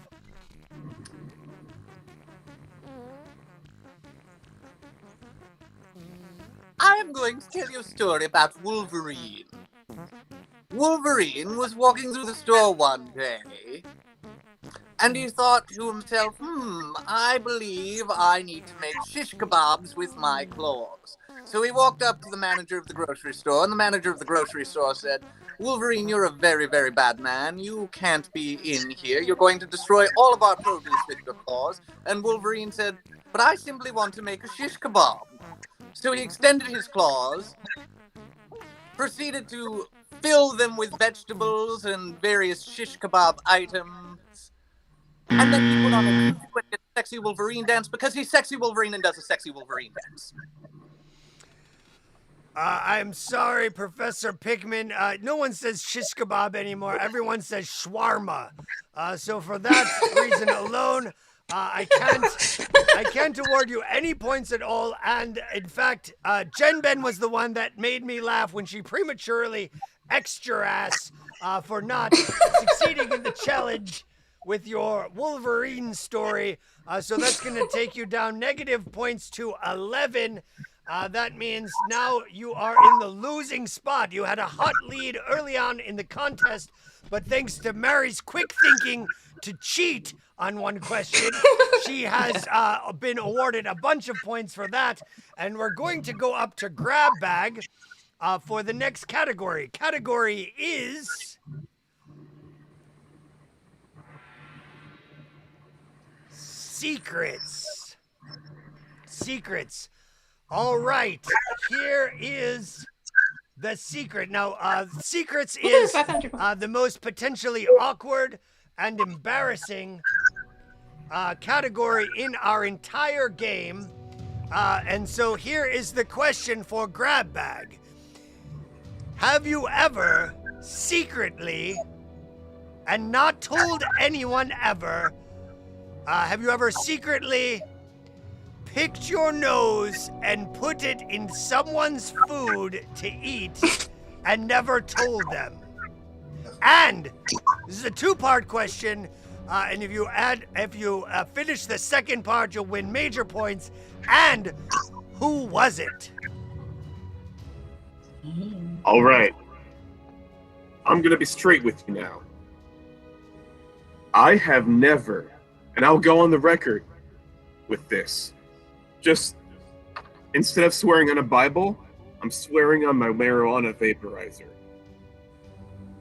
I am going to tell you a story about Wolverine. Wolverine was walking through the store one day, and he thought to himself, I believe I need to make shish kebabs with my claws. So he walked up to the manager of the grocery store, and the manager of the grocery store said, Wolverine, you're a very, very bad man. You can't be in here. You're going to destroy all of our produce with your claws. And Wolverine said, but I simply want to make a shish kebab. So he extended his claws, proceeded to fill them with vegetables and various shish kebab items, and then he put on a sexy Wolverine dance because he's sexy Wolverine and does a sexy Wolverine dance. I'm sorry, Professor Pickman. No one says shish kebab anymore. Everyone says shawarma. So for that reason alone, I can't award you any points at all. And in fact, Jen Ben was the one that made me laugh when she prematurely X'd your ass for not succeeding in the challenge with your Wolverine story. So that's going to take you down negative points to 11. That means now you are in the losing spot. You had a hot lead early on in the contest, but thanks to Mary's quick thinking to cheat on one question, she has been awarded a bunch of points for that. And we're going to go up to grab bag for the next category. Category is secrets. Secrets. All right, here is the secret. Now, secrets is the most potentially awkward and embarrassing category in our entire game. And so here is the question for grab bag. Have you ever secretly, and not told anyone ever, have you ever secretly picked your nose and put it in someone's food to eat and never told them? And this is a two-part question, and if you finish the second part, you'll win major points. And who was it? All right. I'm going to be straight with you now. I have never, and I'll go on the record with this, just instead of swearing on a Bible, I'm swearing on my marijuana vaporizer.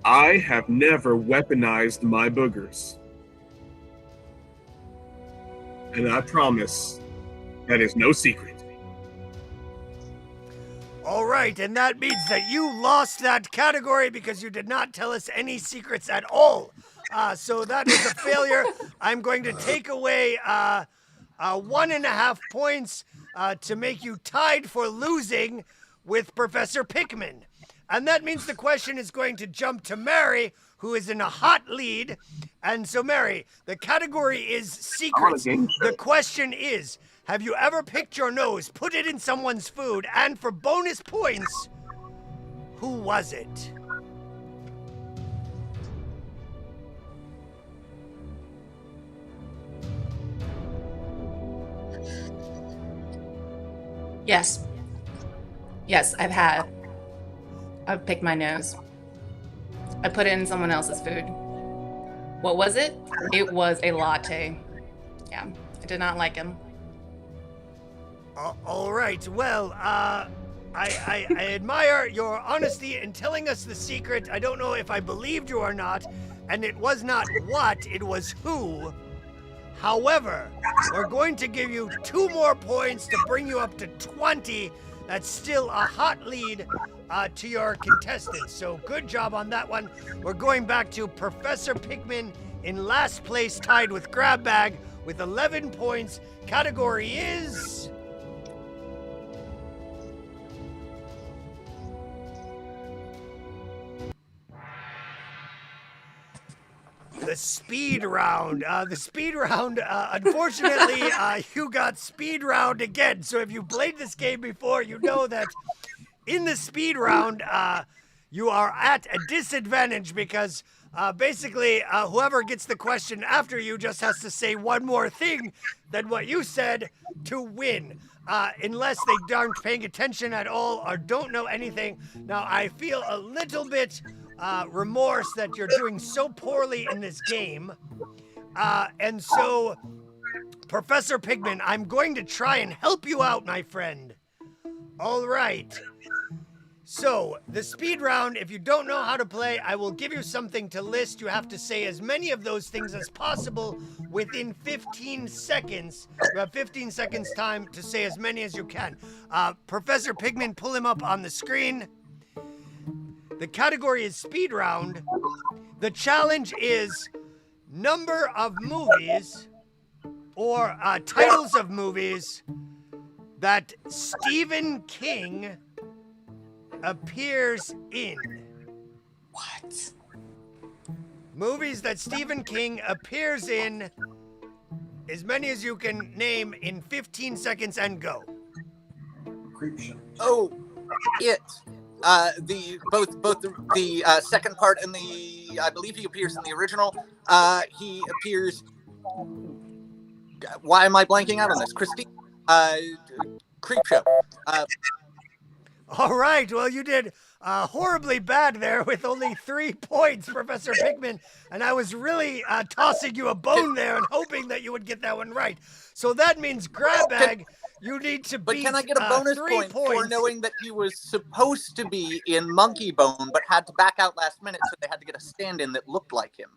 I have never weaponized my boogers. And I promise that is no secret. All right, and that means that you lost that category because you did not tell us any secrets at all. So that is a failure. I'm going to take away 1.5 points to make you tied for losing with Professor Pickman. And that means the question is going to jump to Mary, who is in a hot lead. And so, Mary, the category is secrets. The question is, have you ever picked your nose, put it in someone's food, and for bonus points, who was it? Yes. Yes, I've picked my nose. I put it in someone else's food. What was it? It was a latte. Yeah, I did not like him. All right, well, I admire your honesty in telling us the secret. I don't know if I believed you or not, and it was not what, it was who. However, we're going to give you 2 more points to bring you up to 20. That's still a hot lead to your contestants. So good job on that one. We're going back to Professor Pickman in last place, tied with Grab Bag with 11 points. Category is... the speed round. Unfortunately, you got speed round again. So if you played this game before, you know that in the speed round, you are at a disadvantage because basically whoever gets the question after you just has to say one more thing than what you said to win. Unless they aren't paying attention at all or don't know anything. Now, I feel a little bit remorse that you're doing so poorly in this game. And so, Professor Pigman, I'm going to try and help you out, my friend. All right. So, the speed round, if you don't know how to play, I will give you something to list. You have to say as many of those things as possible within 15 seconds. You have 15 seconds time to say as many as you can. Professor Pigman, pull him up on the screen. The category is speed round. The challenge is number of movies or titles of movies that Stephen King appears in. What? Movies that Stephen King appears in, as many as you can name in 15 seconds and go. Oh, it. Both the second part and the, I believe he appears in the original. He appears. Why am I blanking out on this? Christine. Creepshow. All right, well, you did horribly bad there with only 3 points, Professor Pigman, and I was really tossing you a bone there and hoping that you would get that one right. So that means grab bag, you need to beat But can I get a bonus 3 point points. for knowing that he was supposed to be in Monkey Bone, but had to back out last minute, so they had to get a stand-in that looked like him?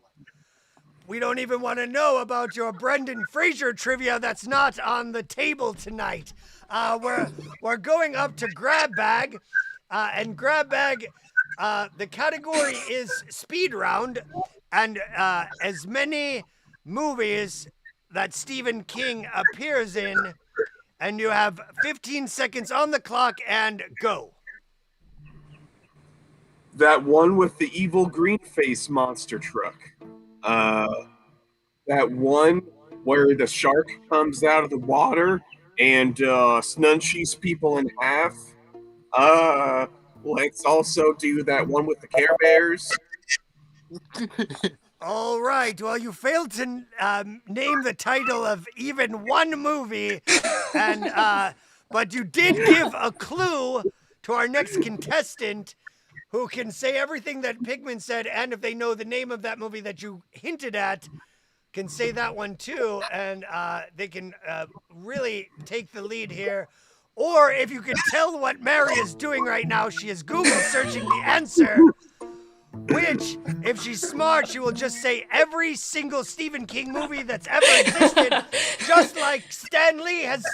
We don't even want to know about your Brendan Fraser trivia that's not on the table tonight. We're going up to grab bag, and grab bag, the category is speed round, and as many movies that Stephen King appears in, and you have 15 seconds on the clock and go. That one with the evil green face monster truck. That one where the shark comes out of the water and snunchies people in half. Let's also do that one with the Care Bears. All right. Well, you failed to name the title of even one movie, and but you did give a clue to our next contestant, who can say everything that Pigman said, and if they know the name of that movie that you hinted at, can say that one too, and they can really take the lead here. Or if you can tell what Mary is doing right now, she is Google searching the answer, which, if she's smart, she will just say every single Stephen King movie that's ever existed, just like Stan Lee has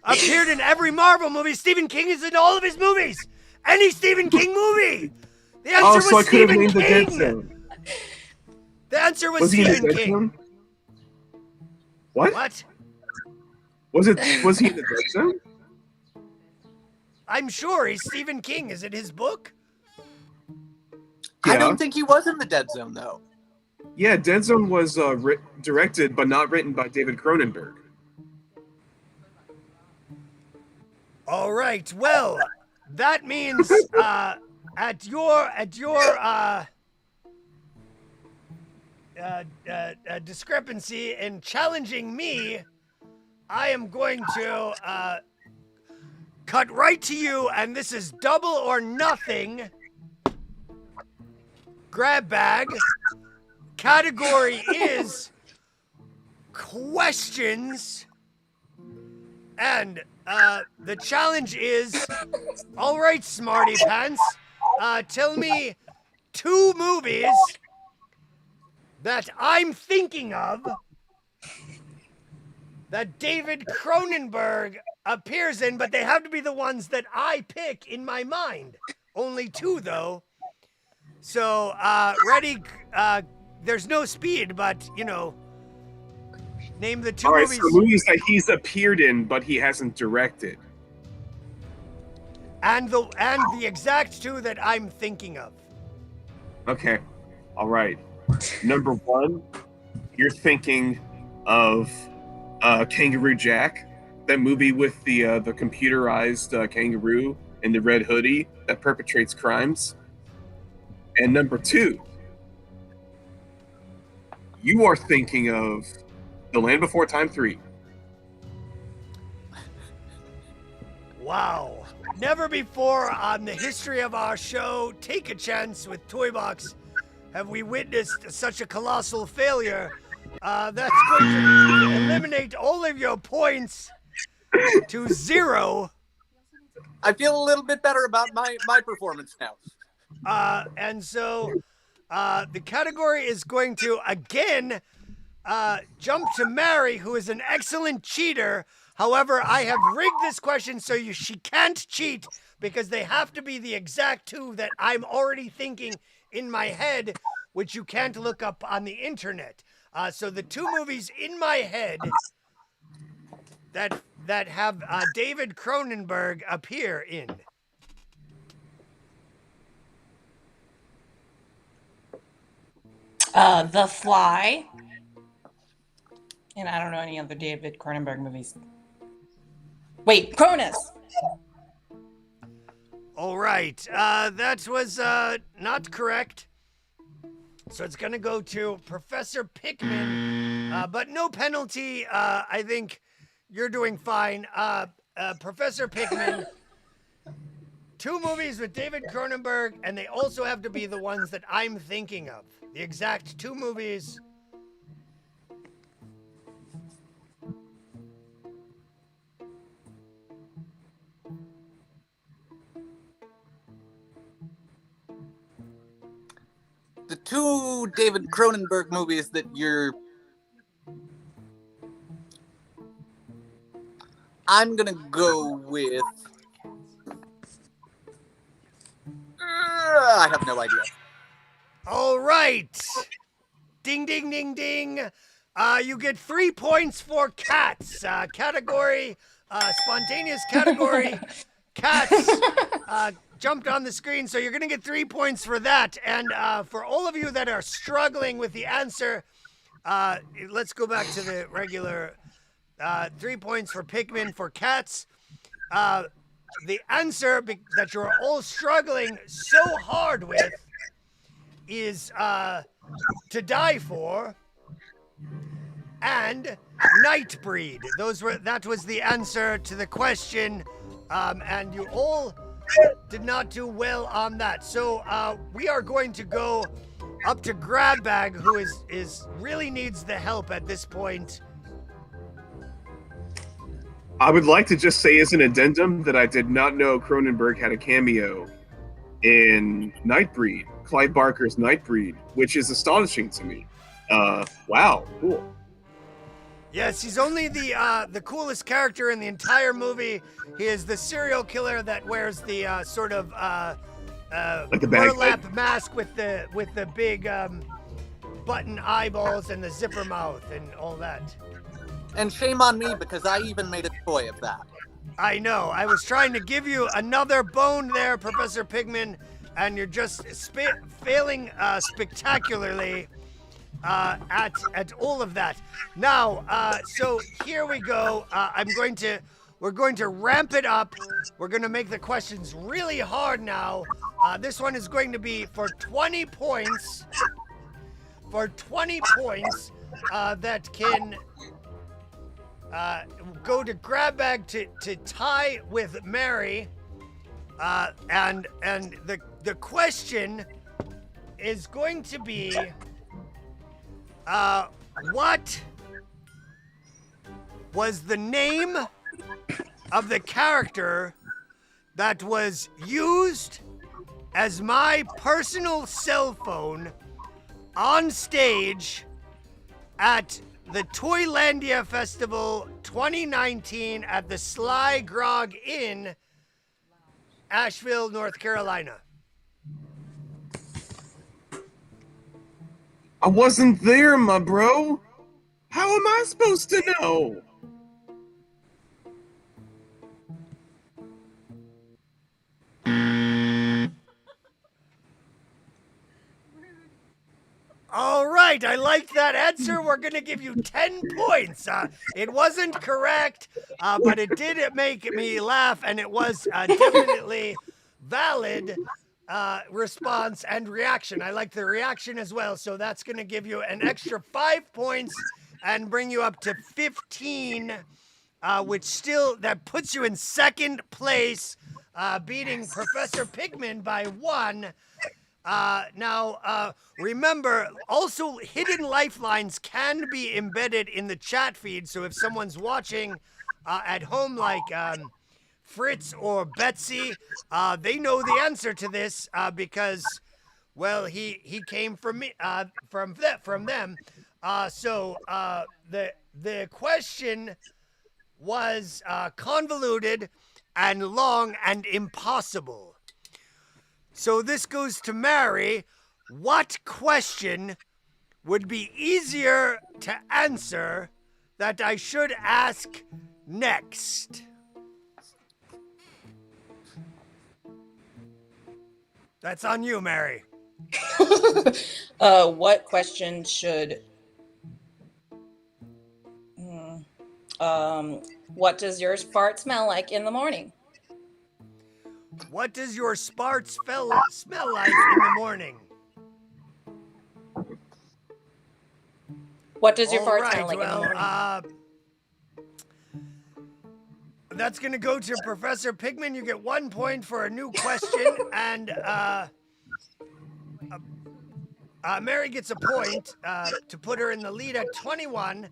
appeared in every Marvel movie. Stephen King is in all of his movies. Any Stephen King movie. The answer was Stephen King. The answer was Stephen King. What? What? Was he in the Dead Zone? I'm sure he's Stephen King. Is it his book? I don't think he was in the Dead Zone, though. Yeah, Dead Zone was directed but not written by David Cronenberg. All right. Well, that means at your discrepancy in challenging me, I am going to cut right to you, and this is double or nothing. Grab bag. Category is questions, and the challenge is, all right, smarty pants, tell me 2 movies that I'm thinking of that David Cronenberg appears in, but they have to be the ones that I pick in my mind. Only 2, though. So, ready? There's no speed, but, you know, name the 2 All right, movies. so movies that he's appeared in, but he hasn't directed. And the exact 2 that I'm thinking of. Okay, all right. Number 1, you're thinking of Kangaroo Jack, that movie with the computerized kangaroo in the red hoodie that perpetrates crimes. And number 2, you are thinking of The Land Before Time 3. Wow. Never before on the history of our show, Take a Chance with TOYBOX, have we witnessed such a colossal failure. That's going to eliminate all of your points to 0. I feel a little bit better about my performance now. And so the category is going to again jump to Mary, who is an excellent cheater. However, I have rigged this question so she can't cheat because they have to be the exact 2 that I'm already thinking in my head, which you can't look up on the internet. So the 2 movies in my head that have David Cronenberg appear in. The Fly. And I don't know any other David Cronenberg movies. Wait, Cronus. All right, that was not correct. So it's going to go to Professor Pickman, but no penalty. I think you're doing fine. Professor Pickman, 2 movies with David Cronenberg, and they also have to be the ones that I'm thinking of. The exact 2 movies. The 2 David Cronenberg movies that you're... I'm gonna go with... I have no idea. All right. Ding, ding, ding, ding. You get 3 points for Cats. Category, spontaneous category, Cats. Jumped on the screen, so you're going to get 3 points for that. And for all of you that are struggling with the answer, let's go back to the regular 3 points for Pikmin for Cats. The answer that you're all struggling so hard with is To Die For and Nightbreed. That was the answer to the question, and you all did not do well on that. So we are going to go up to Grabbag, who is really needs the help at this point. I would like to just say as an addendum that I did not know Cronenberg had a cameo in Nightbreed, Clive Barker's Nightbreed, which is astonishing to me. Wow, cool. Yes, he's only the coolest character in the entire movie. He is the serial killer that wears the sort of like the burlap mask with the big button eyeballs and the zipper mouth and all that. And shame on me because I even made a toy of that. I know. I was trying to give you another bone there, Professor Pigman, and you're just failing spectacularly at all of that. Now, so here we go. We're going to ramp it up. We're going to make the questions really hard now. This one is going to be for 20 points. For 20 points that can go to Grabbag to tie with Mary. And the question is going to be what was the name of the character that was used as my personal cell phone on stage at the Toylandia Festival 2019 at the Sly Grog Inn, Asheville, North Carolina? I wasn't there, my bro. How am I supposed to know? All right, I liked that answer. We're going to give you 10 points. It wasn't correct, but it did make me laugh, and it was definitely valid. response and reaction. I like the reaction as well, so that's going to give you an extra 5 points and bring you up to 15, which still that puts you in second place, beating Professor Pigman by 1. Now, remember, also hidden lifelines can be embedded in the chat feed, so if someone's watching at home like Fritz or Betsy, they know the answer to this because, well, he came from me, from them. So the question was convoluted and long and impossible. So this goes to Mary. What question would be easier to answer that I should ask next? That's on you, Mary. What question should... what does your fart smell like in the morning? What does your smell like in the morning? What does your All fart right, smell like in the morning? That's going to go to Professor Pigman. You get 1 point for a new question, and Mary gets a point to put her in the lead at 21,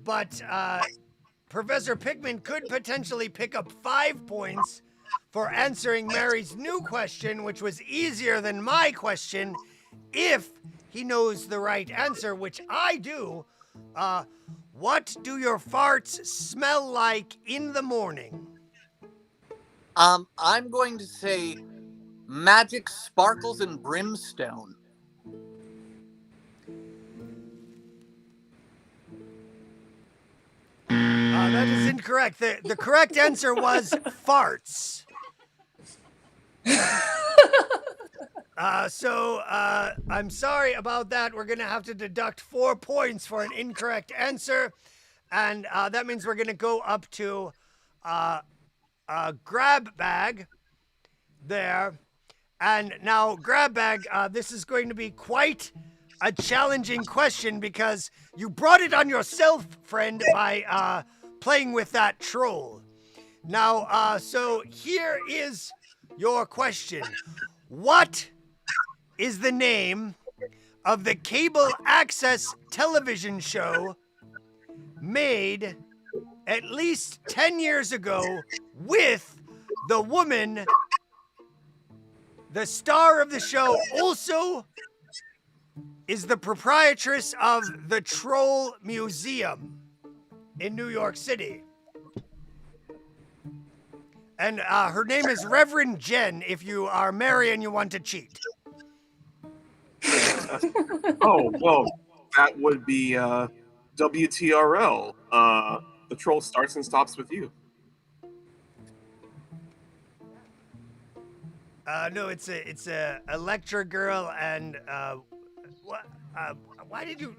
but Professor Pigman could potentially pick up 5 points for answering Mary's new question, which was easier than my question, if he knows the right answer, which I do. What do your farts smell like in the morning? I'm going to say magic sparkles and brimstone. That is incorrect. The correct answer was farts. So I'm sorry about that. We're going to have to deduct 4 points for an incorrect answer. And that means we're going to go up to grab bag there. And now, grab bag, this is going to be quite a challenging question because you brought it on yourself, friend, by playing with that troll. Now, so here is your question. What is the name of the cable access television show made at least 10 years ago with the woman, the star of the show, also is the proprietress of the Troll Museum in New York City? And her name is Reverend Jen, if you are Mary and you want to cheat. Oh, well, that would be WTRL. The troll starts and stops with you. No, it's a Electra girl, and what? Why did you?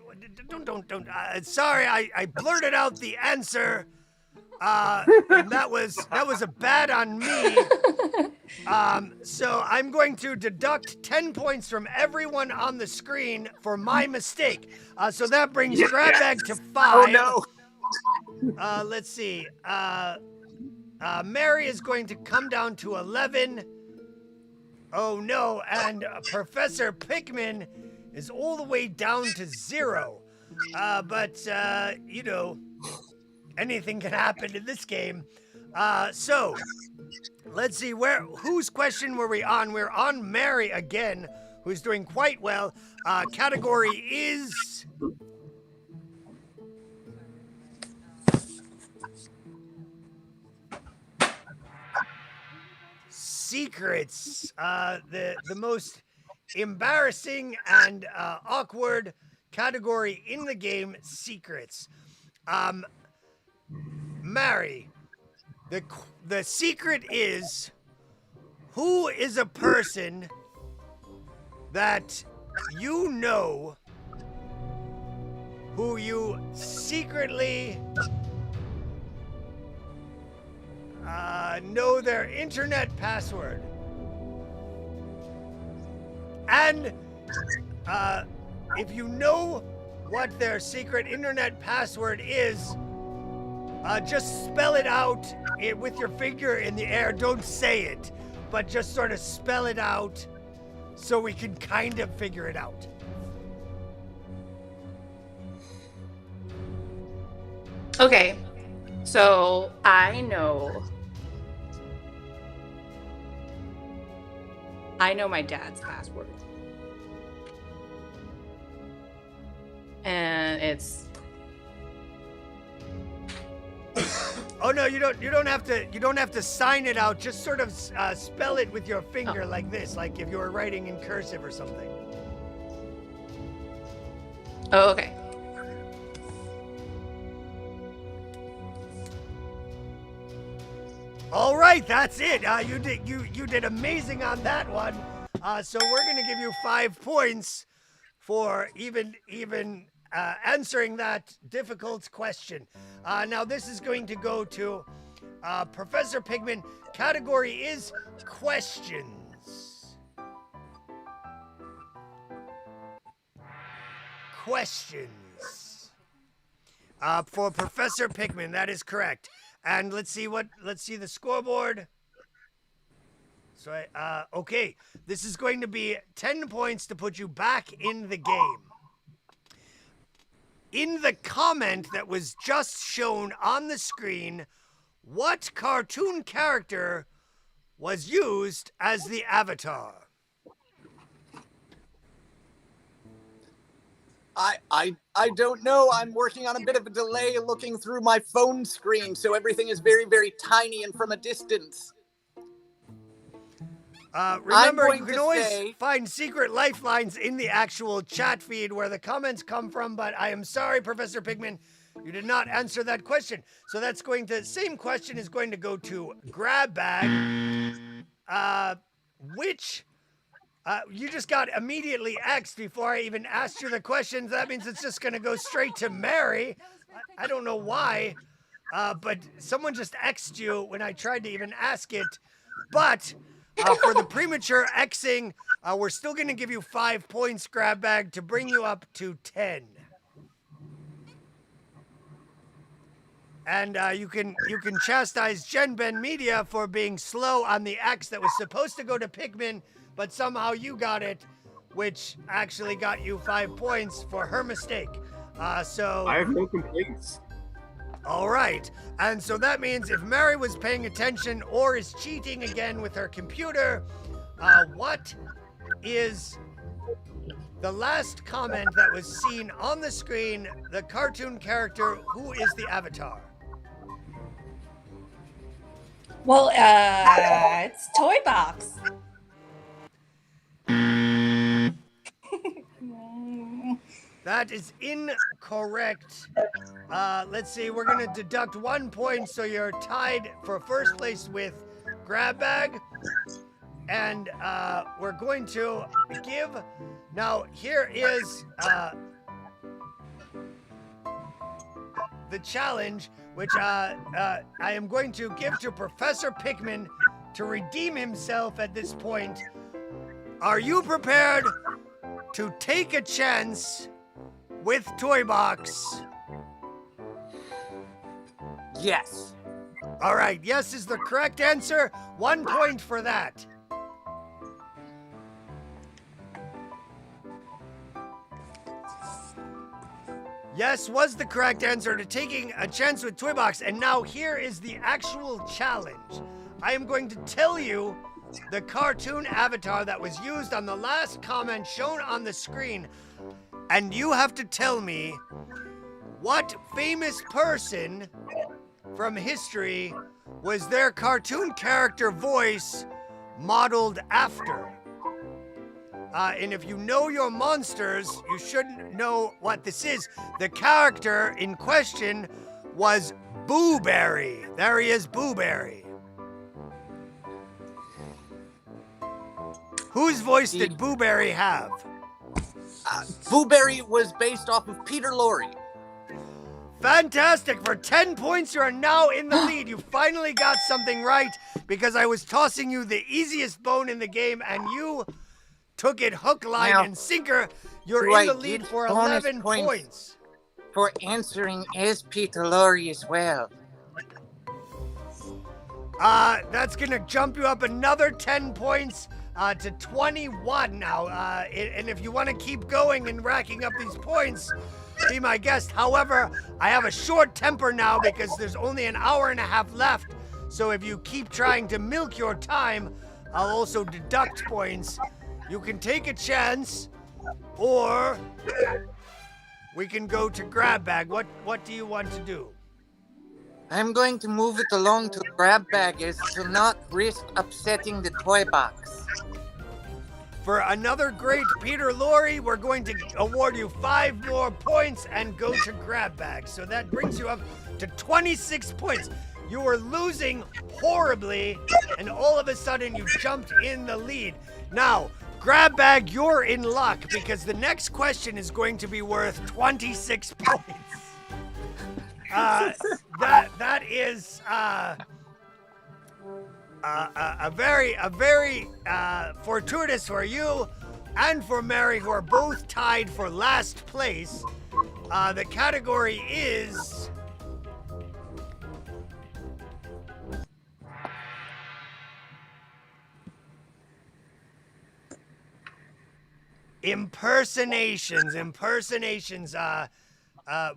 Don't. Sorry, I blurted out the answer. And that was a bad on me. So I'm going to deduct 10 points from everyone on the screen for my mistake. So that brings grab bag to 5. Oh no! Let's see. Mary is going to come down to 11. Oh no, and Professor Pickman is all the way down to 0. But you know, anything can happen in this game. So let's see, whose question were we on? We're on Mary again, who's doing quite well. Category is secrets. The most embarrassing and awkward category in the game, secrets. Mary, the secret is, who is a person that you know who you secretly know their internet password? And if you know what their secret internet password is, just spell it out with your finger in the air. Don't say it, but just sort of spell it out so we can kind of figure it out. Okay, so I know my dad's password. And it's Oh no, you don't have to sign it out. Just sort of spell it with your finger like this, like if you were writing in cursive or something. Oh, okay. All right, that's it. You did amazing on that one. So we're gonna give you 5 points for even answering that difficult question. Now this is going to go to Professor Pigman. Category is questions. Questions. For Professor Pigman, that is correct. And let's see the scoreboard. So okay, this is going to be 10 points to put you back in the game. In the comment that was just shown on the screen, what cartoon character was used as the avatar? I don't know. I'm working on a bit of a delay looking through my phone screen, so everything is very, very tiny and from a distance. Remember, you can always find secret lifelines in the actual chat feed where the comments come from, but I am sorry, Professor Pigman, you did not answer that question. So that's same question is going to go to Grab Bag, which you just got immediately X'd before I even asked you the questions. That means it's just going to go straight to Mary. I don't know why, but someone just X'd you when I tried to even ask it. But for the premature Xing, we're still going to give you 5 points, Grab Bag, to bring you up to 10. And you can chastise Gen Ben Media for being slow on the X that was supposed to go to Pigman, but somehow you got it, which actually got you 5 points for her mistake. So I have no complaints. all right, and so that means if Mary was paying attention or is cheating again with her computer, what is the last comment that was seen on the screen? The cartoon character, who is the avatar? Well, it's TOYBOX. That is incorrect. Let's see, we're gonna deduct 1 point, so you're tied for first place with Grab Bag. And we're going to give, now here is the challenge, which I am going to give to Professor Pigman to redeem himself at this point. Are you prepared to take a chance with TOYBOX? Yes. All right, yes is the correct answer. 1 point for that. Yes was the correct answer to taking a chance with TOYBOX. And now here is the actual challenge. I am going to tell you the cartoon avatar that was used on the last comment shown on the screen. And you have to tell me what famous person from history was their cartoon character voice modeled after. And if you know your monsters, you should know what this is. The character in question was Boo Berry. There he is, Boo Berry. Whose voice did Boo Berry have? Boo Berry was based off of Peter Lorre. Fantastic. For 10 points, you are now in the lead. You finally got something right because I was tossing you the easiest bone in the game and you took it hook, line, Now, and sinker. You're do in I the lead get for bonus 11 points? points. For answering as Peter Lorre as well. That's gonna jump you up another 10 points to 21 now. And if you want to keep going and racking up these points, be my guest. However, I have a short temper now because there's only an hour and a half left. So if you keep trying to milk your time, I'll also deduct points. You can take a chance, or we can go to grab bag. What do you want to do? I'm going to move it along to grab bag as to not risk upsetting the toy box. For another great Peter Lorre, we're going to award you 5 more points and go to grab bag. So that brings you up to 26 points. You were losing horribly, and all of a sudden you jumped in the lead. Now, grab bag, you're in luck because the next question is going to be worth 26 points. That is a very fortuitous for you and for Mary, who are both tied for last place. The category is impersonations.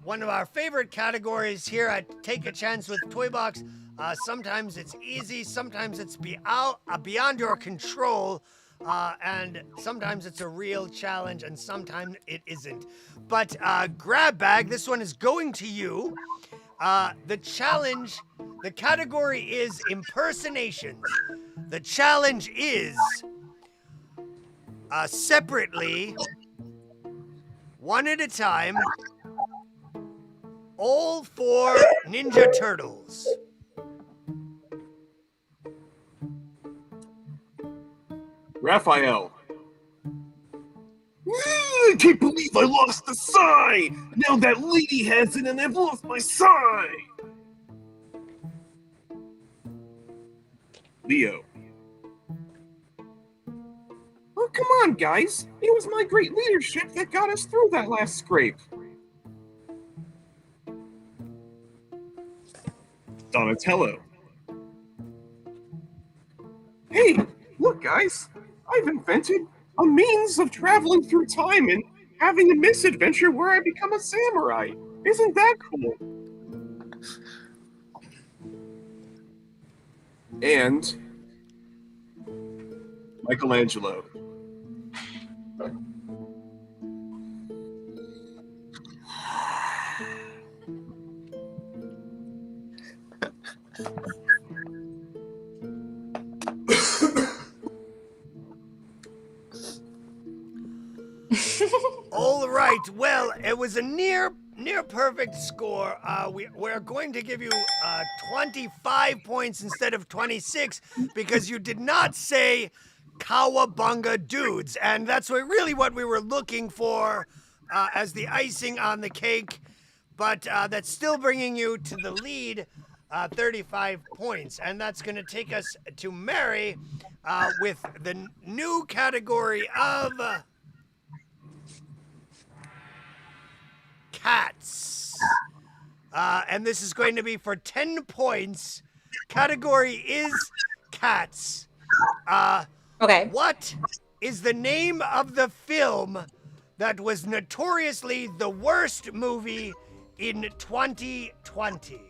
One of our favorite categories here at Take a Chance with TOYBOX. Sometimes it's easy, sometimes it's beyond your control, and sometimes it's a real challenge, and sometimes it isn't. But grab bag, this one is going to you. The category is impersonations. The challenge is separately, one at a time, all 4 Ninja Turtles. Raphael. I can't believe I lost the sign! Now that lady has it and I've lost my sign! Leo. Oh, come on, guys. It was my great leadership that got us through that last scrape. Donatello. Hey, look, guys. I've invented a means of traveling through time and having a misadventure where I become a samurai. Isn't that cool? And Michelangelo. All right. Well, it was a near perfect score. We're going to give you 25 points instead of 26 because you did not say Cowabunga dudes, and that's really what we were looking for as the icing on the cake. But that's still bringing you to the lead, 35 points, and that's going to take us to Mary with the new category of cats. And this is going to be for 10 points. Category is cats. Okay. What is the name of the film that was notoriously the worst movie in 2020?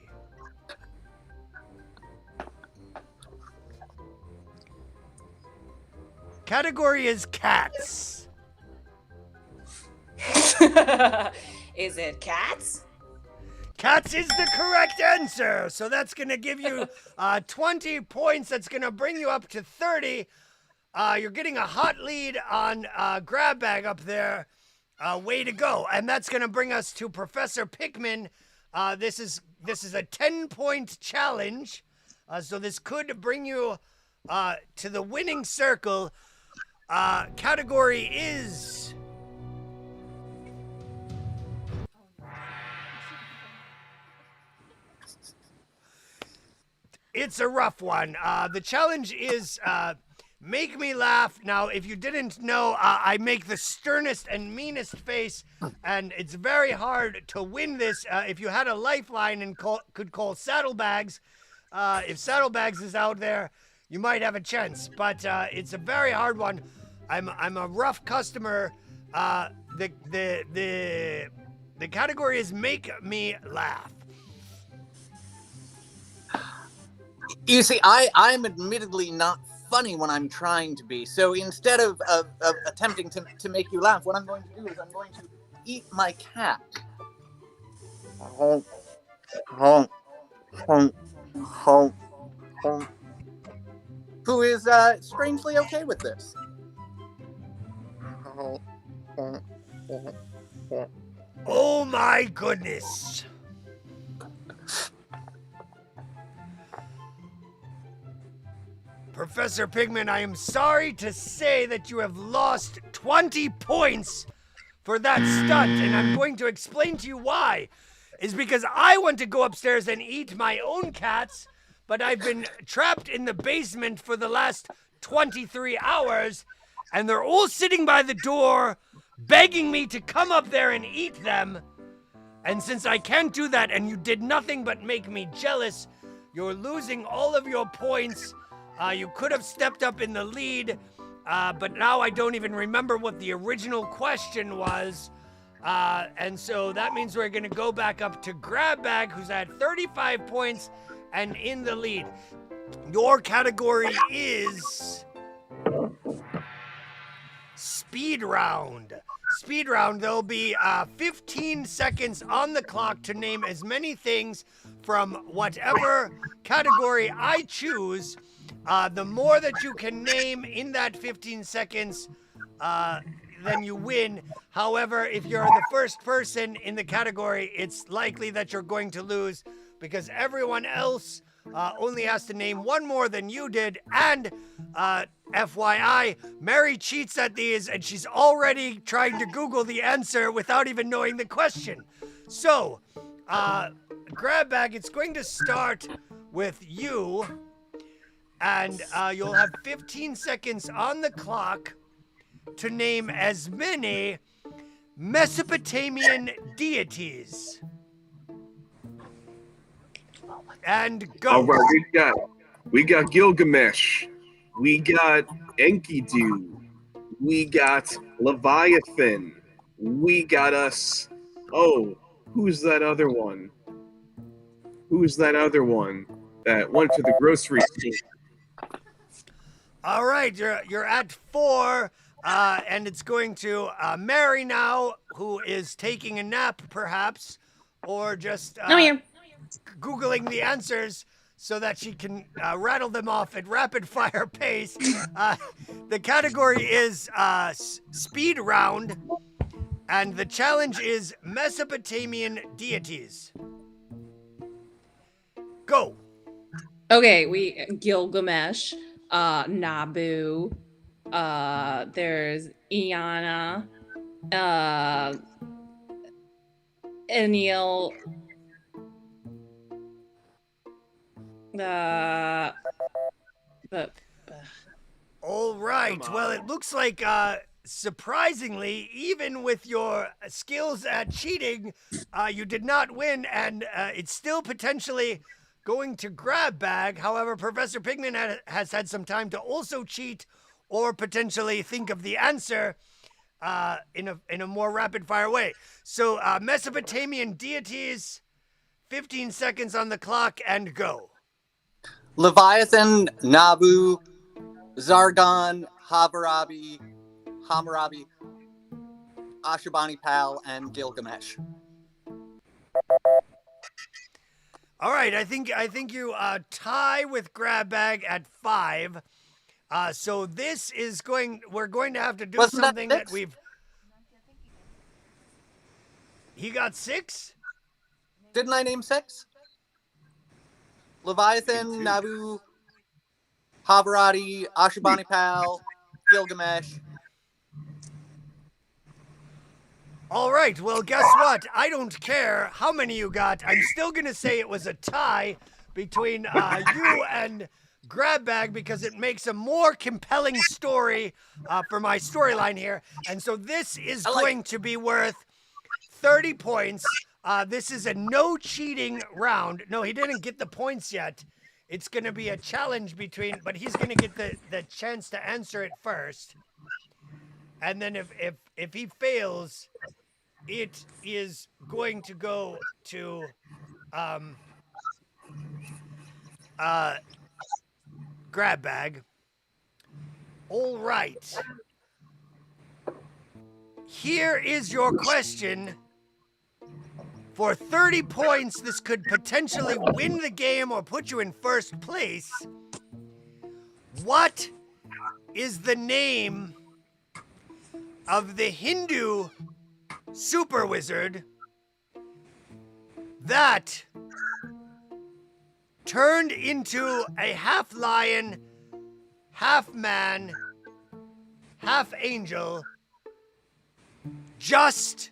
Category is cats. Is it cats? Cats is the correct answer. So that's going to give you 20 points. That's going to bring you up to 30. You're getting a hot lead on grab bag up there. Way to go. And that's going to bring us to Professor Pickman. This is a 10-point challenge. So this could bring you to the winning circle. Category is... It's a rough one. The challenge is Make me laugh. Now, if you didn't know, I make the sternest and meanest face, and it's very hard to win this. If you had a lifeline and could call Saddlebags, if Saddlebags is out there, you might have a chance. But it's a very hard one. I'm a rough customer. The category is make me laugh. You see, I'm admittedly not funny when I'm trying to be. So instead of attempting to make you laugh, what I'm going to do is I'm going to eat my cat. Who is strangely okay with this. Oh my goodness. Professor Pigman, I am sorry to say that you have lost 20 points for that stunt, and I'm going to explain to you why. Is because I want to go upstairs and eat my own cats, but I've been trapped in the basement for the last 23 hours, and they're all sitting by the door begging me to come up there and eat them. And since I can't do that and you did nothing but make me jealous, you're losing all of your points. You could have stepped up in the lead, but now I don't even remember what the original question was. And so that means we're going to go back up to Grabbag, who's at 35 points and in the lead. Your category is Speed Round. Speed Round, there'll be 15 seconds on the clock to name as many things from whatever category I choose. The more that you can name in that 15 seconds, then you win. However, if you're the first person in the category, it's likely that you're going to lose because everyone else only has to name one more than you did. And FYI, Mary cheats at these and she's already trying to Google the answer without even knowing the question. So, Grabbag, it's going to start with you. And you'll have 15 seconds on the clock to name as many Mesopotamian deities. And go. All right, we got Gilgamesh, we got Enkidu, we got Leviathan, we got us. Oh, who's that other one? Who's that other one that went to the grocery store? All right, you're at 4, and it's going to Mary now, who is taking a nap, perhaps, or just Googling the answers so that she can rattle them off at rapid fire pace. The category is Speed Round, and the challenge is Mesopotamian deities. Go. Okay, we Gilgamesh, Nabu, there's Iana, Enil, All right. Well, it looks like, surprisingly, even with your skills at cheating, you did not win, and it's still potentially going to Grabbag. However, Professor Pigman has had some time to also cheat or potentially think of the answer in a more rapid-fire way. So, Mesopotamian deities, 15 seconds on the clock, and go. Leviathan, Nabu, Zargon, Hammurabi, Ashurbanipal, and Gilgamesh. All right, I think you tie with Grabbag at 5. So this is we're going to have to do Wasn't something that we've. He got 6? Didn't I name 6? Leviathan, Nabu, Hammurabi, Ashurbanipal, Gilgamesh. All right, well, guess what? I don't care how many you got. I'm still going to say it was a tie between you and grab bag because it makes a more compelling story for my storyline here. And so this is going to be worth 30 points. This is a no cheating round. No, he didn't get the points yet. It's going to be a challenge but he's going to get the chance to answer it first. And then if he fails, it is going to go to grab bag. All right. Here is your question. For 30 points, this could potentially win the game or put you in first place. What is the name of the Hindu super wizard that turned into a half lion, half man, half angel just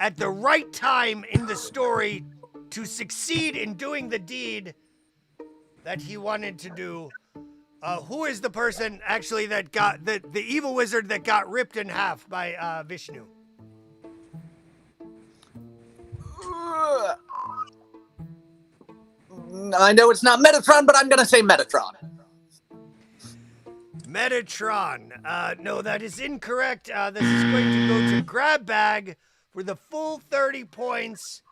at the right time in the story to succeed in doing the deed that he wanted to do? Who is the person actually that got the evil wizard that got ripped in half by Vishnu? I know it's not Metatron, but I'm gonna say Metatron. Metatron. No, that is incorrect. This is going to go to grab bag for the full 30 points.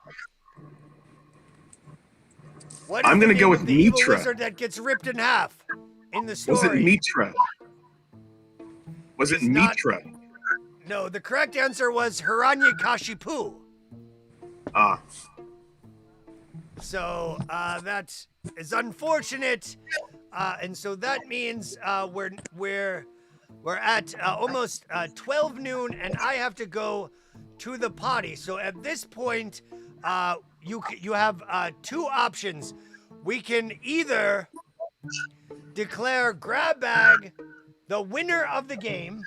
What is I'm gonna the go name with of the evil Mitra. wizard that gets ripped in half in the story? Was it Mitra? Was it It's not- Mitra? No, the correct answer was Hiranyakashipu. Ah. So that is unfortunate, and so that means we're at almost 12 noon, and I have to go to the potty. So at this point, you have two options. We can either declare grab bag the winner of the game,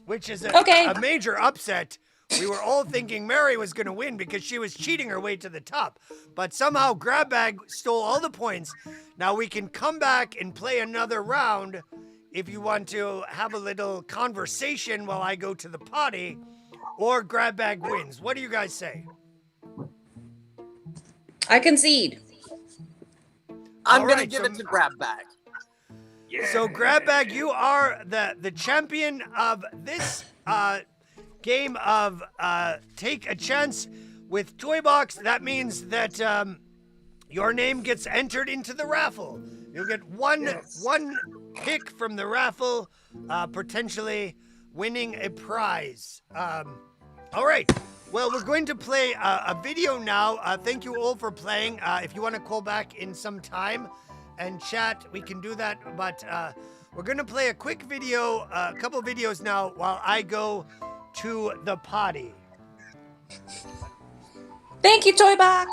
which is a major upset. We were all thinking Mary was going to win because she was cheating her way to the top. But somehow grab bag stole all the points. Now we can come back and play another round if you want to have a little conversation while I go to the potty, or grab bag wins. What do you guys say? I concede. I'm All gonna right, give so- it to Grab Bag. Yeah. So grab bag, you are the champion of this game of take a chance with TOYBOX. That means that your name gets entered into the raffle. You'll get one pick from the raffle, potentially winning a prize. All right. Well, we're going to play a video now. Thank you all for playing. If you want to call back in some time and chat, we can do that. But we're going to play a quick video, a couple videos now while I go to the potty. Thank you, TOYBOX.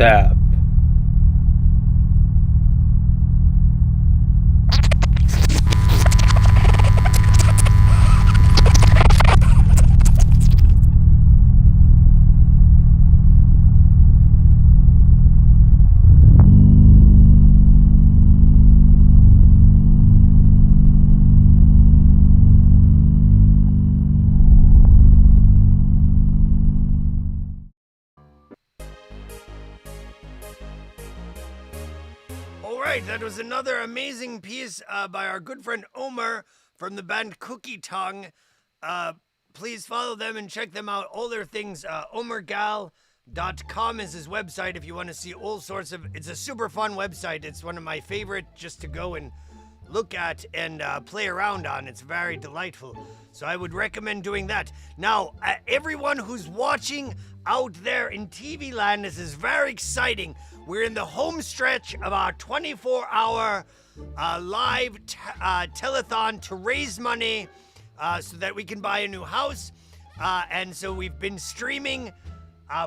Sap. All right, that was another amazing piece by our good friend Omer from the band Cookie Tongue. Please follow them and check them out. All their things, omergal.com is his website if you want to see all sorts of... It's a super fun website. It's one of my favorite just to go and look at and play around on. It's very delightful. So I would recommend doing that. Now, everyone who's watching out there in TV land, this is very exciting. We're in the home stretch of our 24-hour live telethon to raise money so that we can buy a new house. And so we've been streaming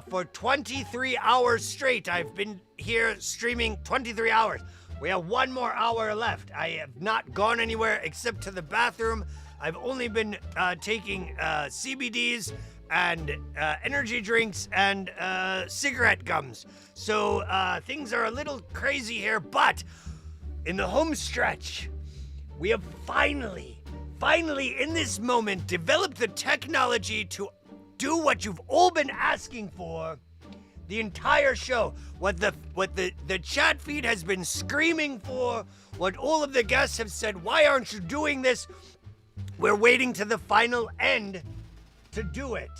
for 23 hours straight. I've been here streaming 23 hours. We have one more hour left. I have not gone anywhere except to the bathroom. I've only been taking CBDs and energy drinks and cigarette gums. So things are a little crazy here, but in the home stretch, we have finally in this moment developed the technology to do what you've all been asking for the entire show. What the chat feed has been screaming for, what all of the guests have said, why aren't you doing this? We're waiting to the final end to do it.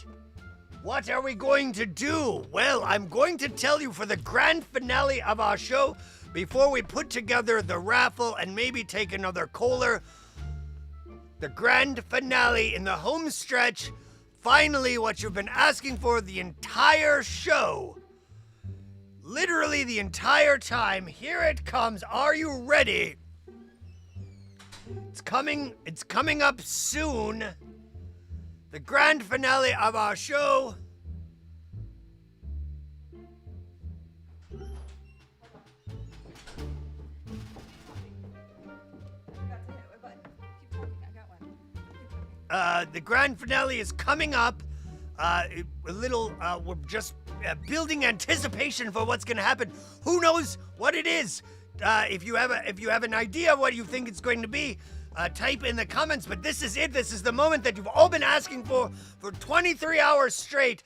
What are we going to do? Well, I'm going to tell you for the grand finale of our show, before we put together the raffle and maybe take another caller, the grand finale in the home stretch, finally what you've been asking for the entire show. Literally the entire time. Here it comes. Are you ready? It's coming up soon. The grand finale of our show. The grand finale is coming up. We're just building anticipation for what's gonna happen. Who knows what it is? If you have an idea of what you think it's going to be, type in the comments. But this is it. This is the moment that you've all been asking for 23 hours straight.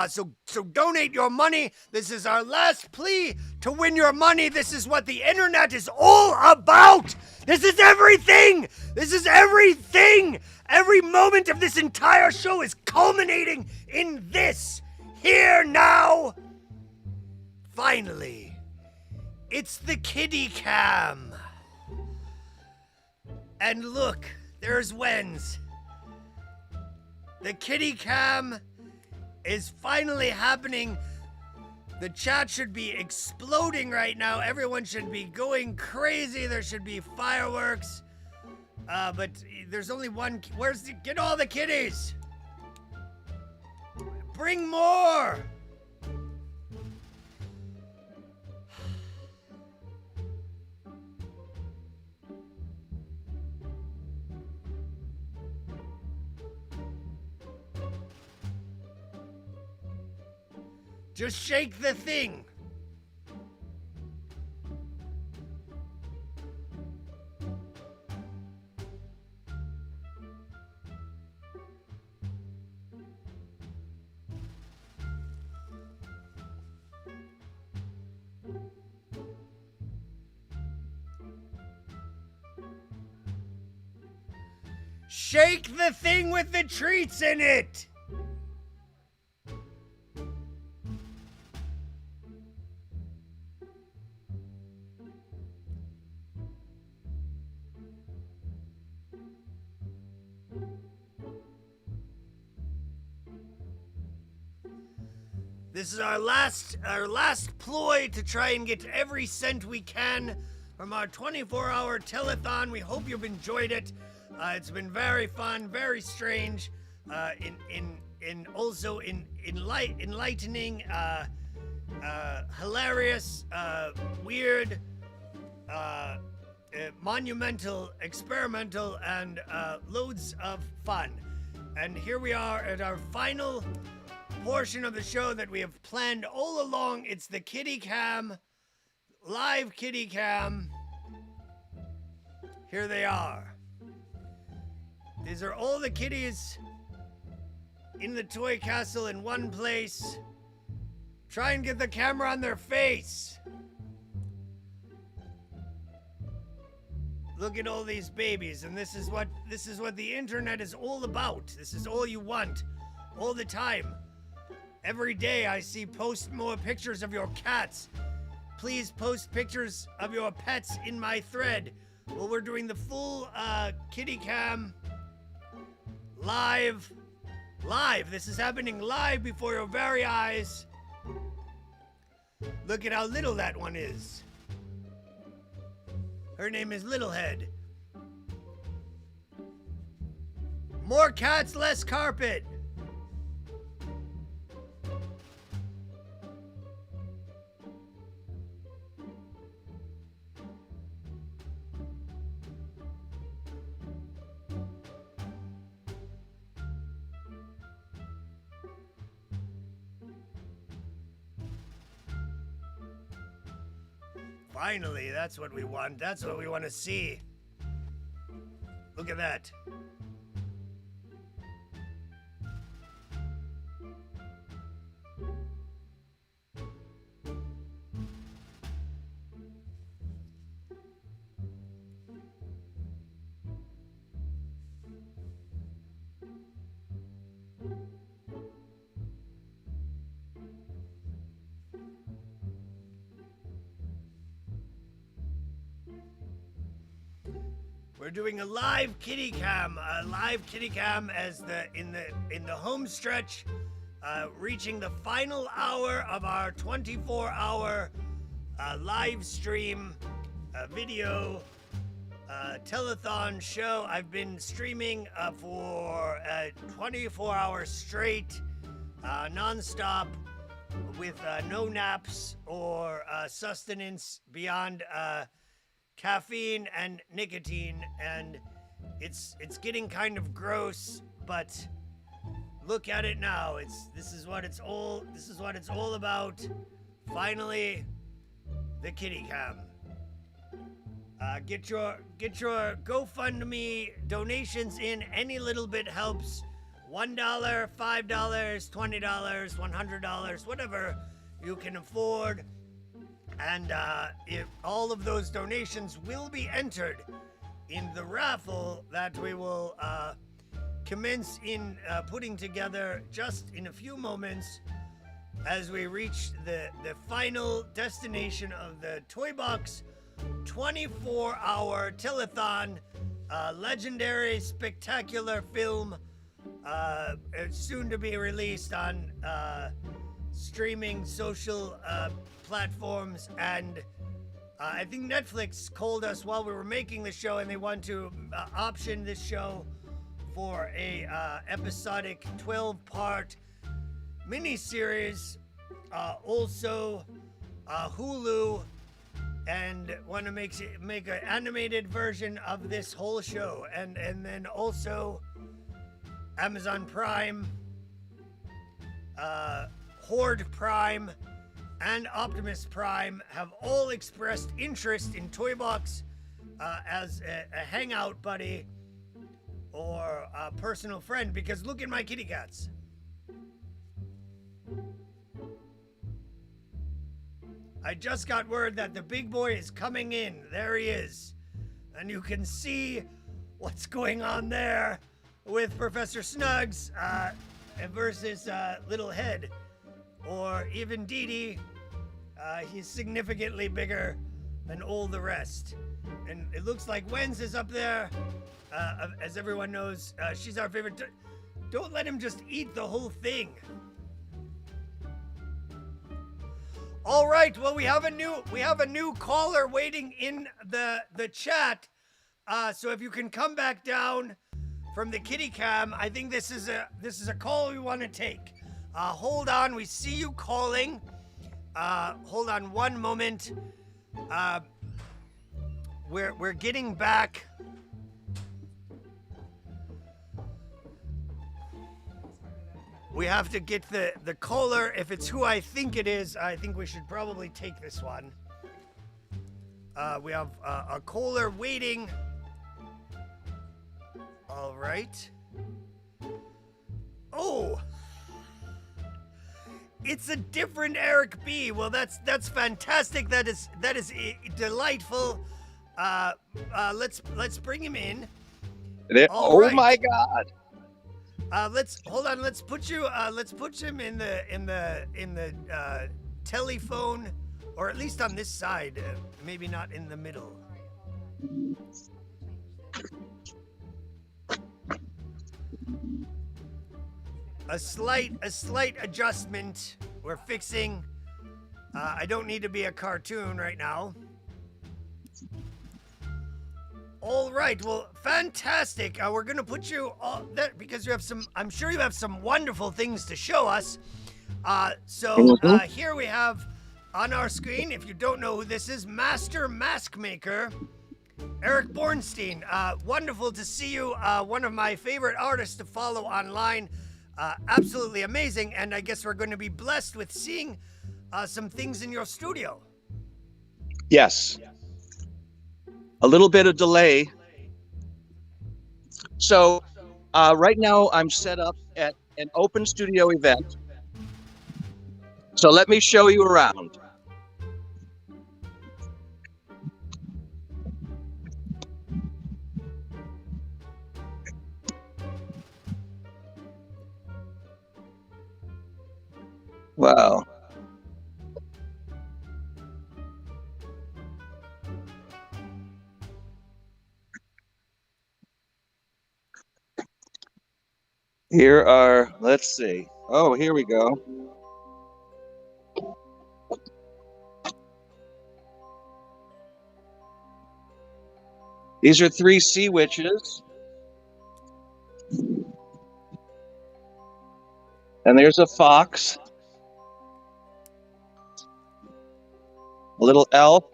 So donate your money. This is our last plea to win your money. This is what the internet is all about. This is everything. This is everything. Every moment of this entire show is culminating in this. Here now. Finally. It's the kitty cam. And look, there's Wenz. The kitty cam is finally happening. The chat should be exploding right now. Everyone should be going crazy. There should be fireworks. But there's only one. Get all the kitties. Bring more. Just shake the thing. Shake the thing with the treats in it. This is our last ploy to try and get every cent we can from our 24-hour telethon. We hope you've enjoyed it. It's been very fun, very strange, also enlightening, hilarious, weird, monumental, experimental, and loads of fun. And here we are at our final portion of the show that we have planned all along. It's the kitty cam, live kitty cam. Here they are. These are all the kitties in the toy castle in one place. Try and get the camera on their face. Look at all these babies, and this is what the internet is all about. This is all you want, all the time. Every day I see post more pictures of your cats. Please post pictures of your pets in my thread. Well, we're doing the full kitty cam live. This is happening live before your very eyes. Look at how little that one is. Her name is Littlehead. More cats, less carpet. Finally, that's what we want. That's what we want to see. Look at that. We're doing a live kitty cam as in the home stretch, reaching the final hour of our 24-hour live stream video telethon show. I've been streaming for 24 hours straight, nonstop, with no naps or sustenance beyond caffeine and nicotine, and it's getting kind of gross, but look at it now. This is what it's all about. Finally, the kitty cam. Get your GoFundMe donations in. Any little bit helps. $1, $5, $20, $100, whatever you can afford. And if all of those donations will be entered in the raffle that we will commence in putting together just in a few moments as we reach the final destination of the TOYBOX 24-hour telethon, legendary, spectacular film, soon to be released on streaming social platforms, and I think Netflix called us while we were making the show, and they want to option this show for a episodic 12-part miniseries. Also, Hulu, and want to make an animated version of this whole show, and then also Amazon Prime, Horde Prime, and Optimus Prime have all expressed interest in TOYBOX as a hangout buddy or a personal friend, because look at my kitty cats. I just got word that the big boy is coming in. There he is. And you can see what's going on there with Professor Snugs versus Little Head. Or even Dee Dee. He's significantly bigger than all the rest. And it looks like Wenz is up there. As everyone knows, she's our favorite. Don't let him just eat the whole thing. All right, well, we have a new caller waiting in the chat. So if you can come back down from the kitty cam, I think this is a call we want to take. Hold on, we see you calling. Hold on one moment. We're getting back. We have to get the caller. If it's who I think it is, I think we should probably take this one. We have a caller waiting. All right. Oh, it's a different Eric B. Well, that's fantastic. That is delightful. Let's bring him in. Oh right. my God! Let's hold on. Let's put him in the telephone, or at least on this side. Maybe not in the middle. A slight adjustment. We're fixing. I don't need to be a cartoon right now. All right, well, fantastic. We're gonna put you all that because you have some. I'm sure you have some wonderful things to show us. Here we have on our screen. If you don't know who this is, Master Mask Maker, Eric Bornstein. Wonderful to see you. One of my favorite artists to follow online. Absolutely amazing, and I guess we're going to be blessed with seeing some things in your studio. Yes. A little bit of delay. So right now I'm set up at an open studio event. So let me show you around. Wow. Here are, let's see. Oh, here we go. These are 3 sea witches. And there's a fox. A little elf.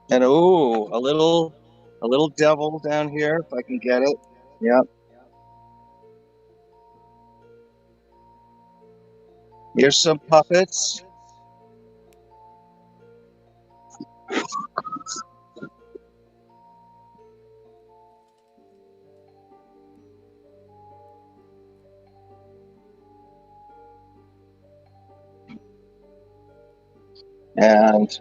And ooh, a little devil down here, if I can get it. Yep. Here's some puppets. And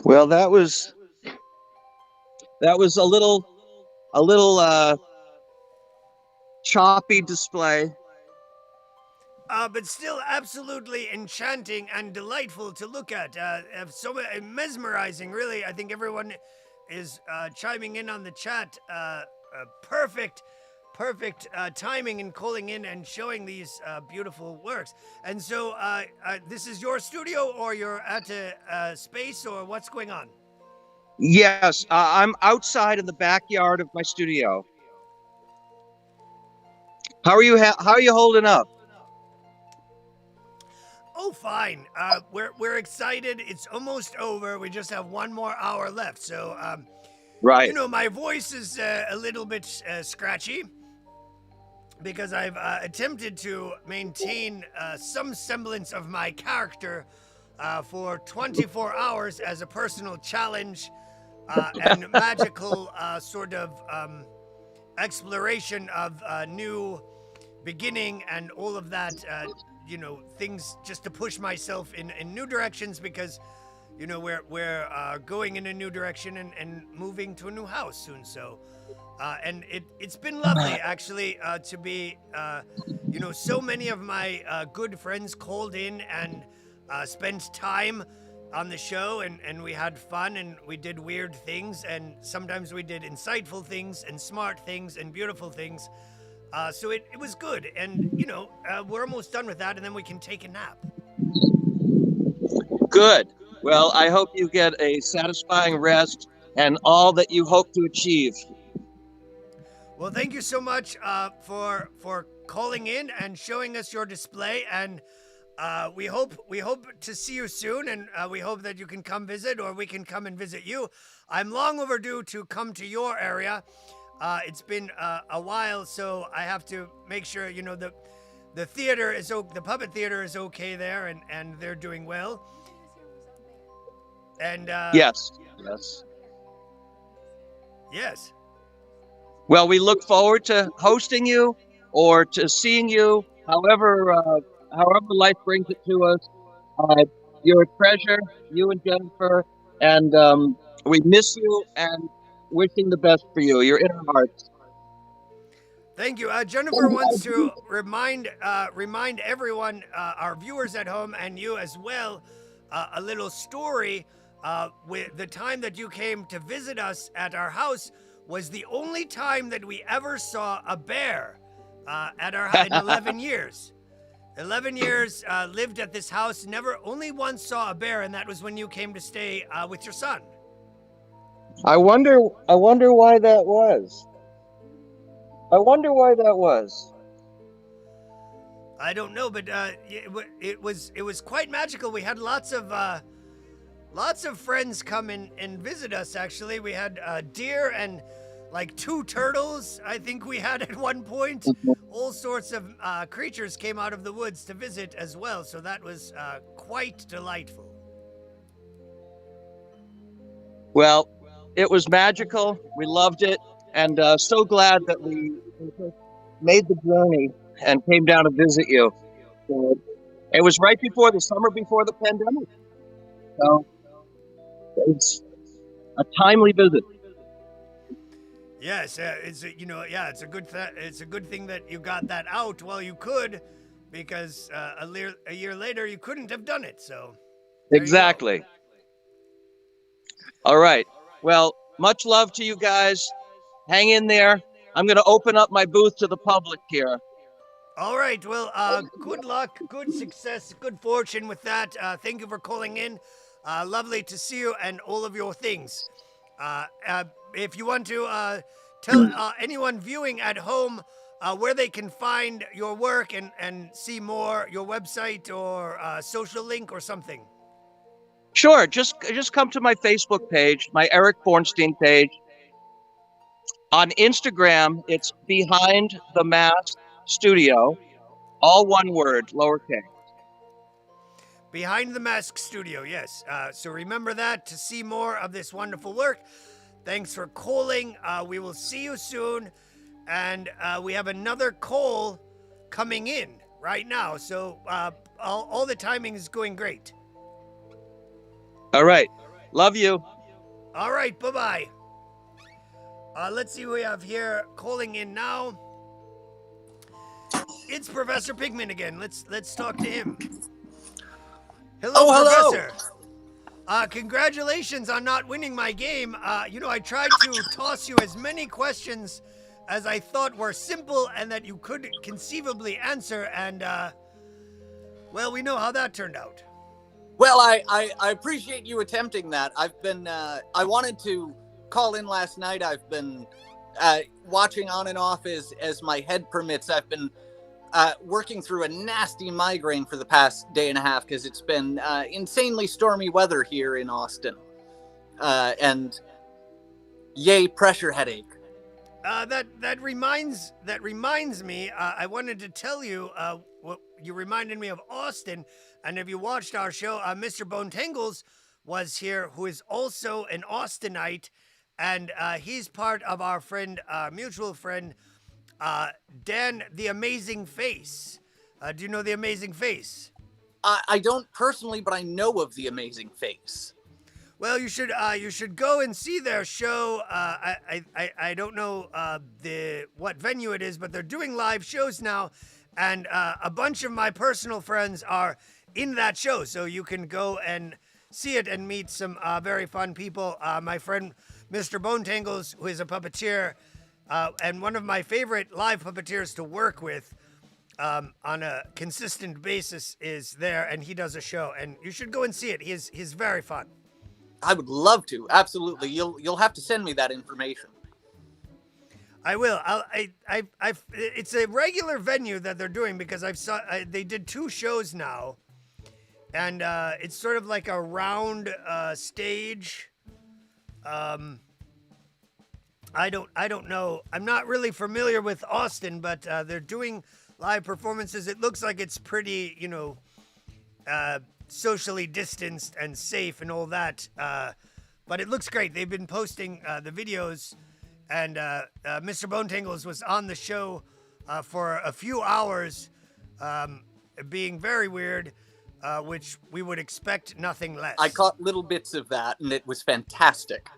well, that was a little choppy display. But still absolutely enchanting and delightful to look at. So mesmerizing, really. I think everyone is chiming in on the chat. Perfect timing in calling in and showing these beautiful works. And so, this is your studio, or you're at a space, or what's going on? Yes, I'm outside in the backyard of my studio. How are you? How are you holding up? Oh, fine. We're excited. It's almost over. We just have 1 more hour left. So, Right. you know, my voice is a little bit scratchy because I've attempted to maintain some semblance of my character for 24 hours as a personal challenge and magical sort of exploration of new beginning and all of that, you know, things just to push myself in new directions, because, you know, we're going in a new direction and moving to a new house soon. So, and it's been lovely, actually, to be, you know, so many of my good friends called in and spent time on the show, and we had fun, and we did weird things, and sometimes we did insightful things and smart things and beautiful things. So it was good, and, you know, we're almost done with that, and then we can take a nap. Good. Well, I hope you get a satisfying rest and all that you hope to achieve. Well, thank you so much for calling in and showing us your display, and we hope to see you soon, and we hope that you can come visit, or we can come and visit you. I'm long overdue to come to your area. It's been a while, so I have to make sure, you know, the theater is the puppet theater is okay there, and they're doing well. And Yes. Well, we look forward to hosting you or to seeing you, however life brings it to us. You're a treasure, you and Jennifer, and we miss you and wishing the best for you. You're in our hearts. Thank you. Jennifer wants to remind everyone, our viewers at home, and you as well, a little story. With the time that you came to visit us at our house was the only time that we ever saw a bear at our house in 11 years. 11 years lived at this house, only once saw a bear, and that was when you came to stay with your son. I wonder why that was. I don't know, but it was quite magical. We had lots of lots of friends come in and visit us. Actually, we had deer and like 2 turtles. I think we had at one point. All sorts of creatures came out of the woods to visit as well. So that was quite delightful. Well, it was magical. We loved it, and so glad that we made the journey and came down to visit you. So, it was right before the summer before the pandemic, so it's a timely visit. Yes, it's it's a good thing that you got that out while you could, because a year later you couldn't have done it. So there you go. Exactly. All right. Well, much love to you guys. Hang in there. I'm going to open up my booth to the public here. All right. Well, good luck, good success, good fortune with that. Thank you for calling in. Lovely to see you and all of your things. If you want to tell anyone viewing at home where they can find your work and see more, your website or social link or something. Sure. Just come to my Facebook page, my Eric Bornstein page. On Instagram, it's Behind the Mask Studio, all one word, lowercase. Behind the Mask Studio, yes. So remember that to see more of this wonderful work. Thanks for calling. We will see you soon. And we have another call coming in right now. So all the timing is going great. All right. Love you. All right. Bye-bye. Let's see who we have here calling in now. It's Professor Pigman again. Let's talk to him. Hello, Professor. Congratulations on not winning my game. I tried to toss you as many questions as I thought were simple and that you could conceivably answer, and well, we know how that turned out. Well, I appreciate you attempting that. I've been I wanted to call in last night. I've been watching on and off as my head permits. I've been working through a nasty migraine for the past day and a half because it's been insanely stormy weather here in Austin. And yay, pressure headache. That reminds me. I wanted to tell you what you reminded me of Austin. And if you watched our show, Mr. Bonetangles was here, who is also an Austinite, and he's part of our mutual friend, Dan the Amazing Face. Do you know the Amazing Face? I don't personally, but I know of the Amazing Face. Well, you should go and see their show. I don't know what venue it is, but they're doing live shows now, and a bunch of my personal friends are in that show, so you can go and see it and meet some very fun people. My friend Mr. Bonetangles, who is a puppeteer, and one of my favorite live puppeteers to work with on a consistent basis, is there, and he does a show, and you should go and see it. He's very fun. I would love to. Absolutely. You'll have to send me that information. I will. It's a regular venue that they're doing because they did 2 shows now, and it's sort of like a round stage. I don't know. I'm not really familiar with Austin, but they're doing live performances. It looks like it's pretty, socially distanced and safe and all that. But it looks great. They've been posting the videos, and Mr. Bonetangles was on the show for a few hours, being very weird, which we would expect nothing less. I caught little bits of that, and it was fantastic.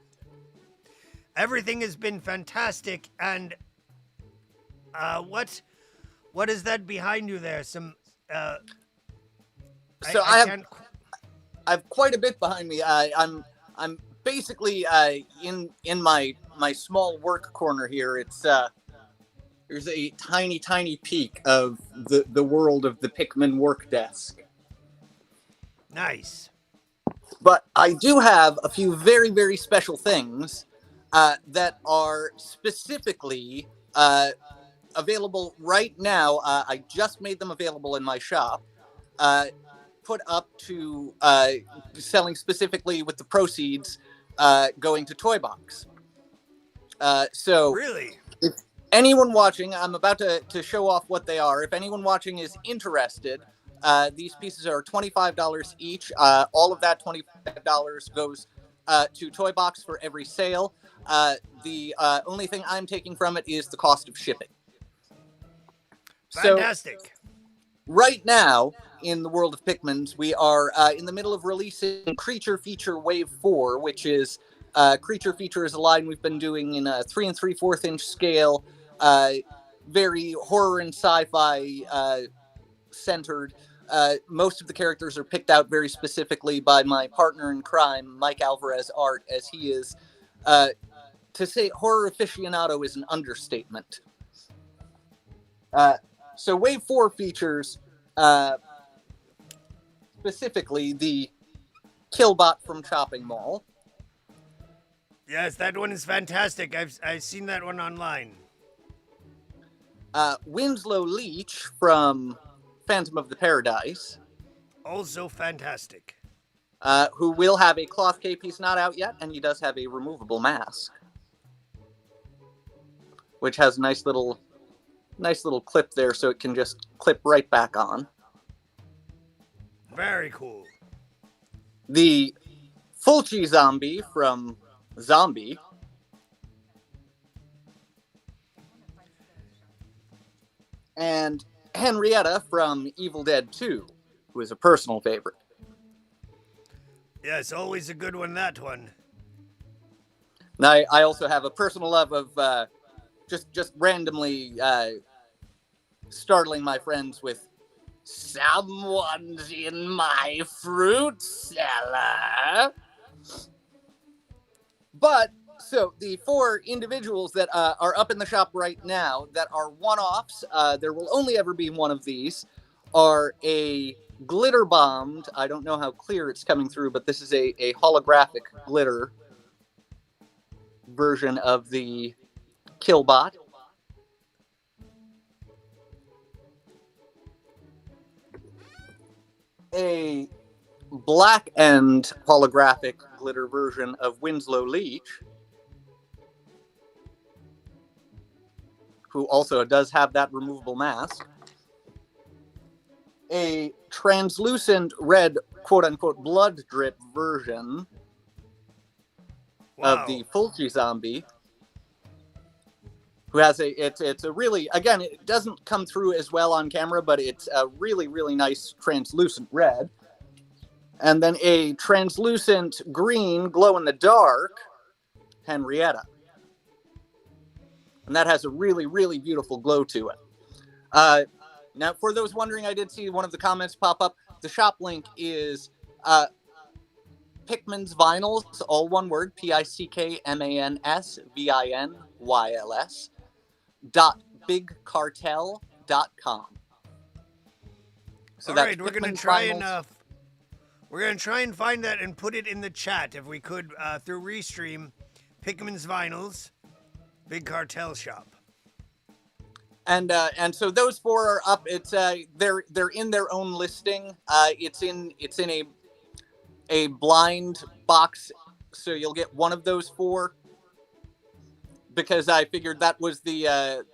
Everything has been fantastic, and what is that behind you there? Some So I have quite a bit behind me. I'm basically in my small work corner here. It's there's a tiny peek of the world of the Pikmin work desk. Nice. But I do have a few very, very special things that are specifically available right now. I just made them available in my shop. put up to selling specifically with the proceeds going to TOYBOX. So Really? if anyone watching, I'm about to show off what they are. If anyone watching is interested, these pieces are $25 each. All of that $25 goes to TOYBOX for every sale. The only thing I'm taking from it is the cost of shipping. Fantastic. So, right now, in the world of Pikmins, we are in the middle of releasing Creature Feature Wave 4, which is Creature Feature is a line we've been doing in a 3 3/4 inch scale, very horror and sci-fi centered. Most of the characters are picked out very specifically by my partner in crime, Mike Alvarez Art, as he is, to say horror aficionado is an understatement. So Wave 4 features specifically the Killbot from Chopping Mall. Yes, that one is fantastic. I've seen that one online. Winslow Leach from Phantom of the Paradise. Also fantastic. Who will have a cloth cape. He's not out yet, and he does have a removable mask, which has a nice little clip there, so it can just clip right back on. Very cool. The Fulci zombie from Zombie. And Henrietta from Evil Dead 2, who is a personal favorite. Yes, always a good one, that one. And I also have a personal love of just randomly startling my friends with "Someone's in my fruit cellar." But so the 4 individuals that are up in the shop right now that are one-offs, there will only ever be one of these, are a glitter bombed. I don't know how clear it's coming through, but this is a holographic glitter version of the Killbot. A black and holographic glitter version of Winslow Leach, who also does have that removable mask. A translucent red, quote-unquote, blood drip version of the Fulci zombie, who has it's a really, again, it doesn't come through as well on camera, but it's a really, really nice translucent red. And then a translucent green, glow-in-the-dark Henrietta. And that has a really, really beautiful glow to it. Now, for those wondering, I did see one of the comments pop up. The shop link is Pikmins Vinyls, all one word, PICKMANSVINYLS, .bigcartel.com. So all that's right, we're gonna Pikmins try Vinyls. we're gonna try and find that and put it in the chat if we could through Restream. Pikmin's Vinyls, Big Cartel Shop. And so those 4 are up. It's they're in their own listing. It's in a blind box, so you'll get one of those 4. Because I figured that was the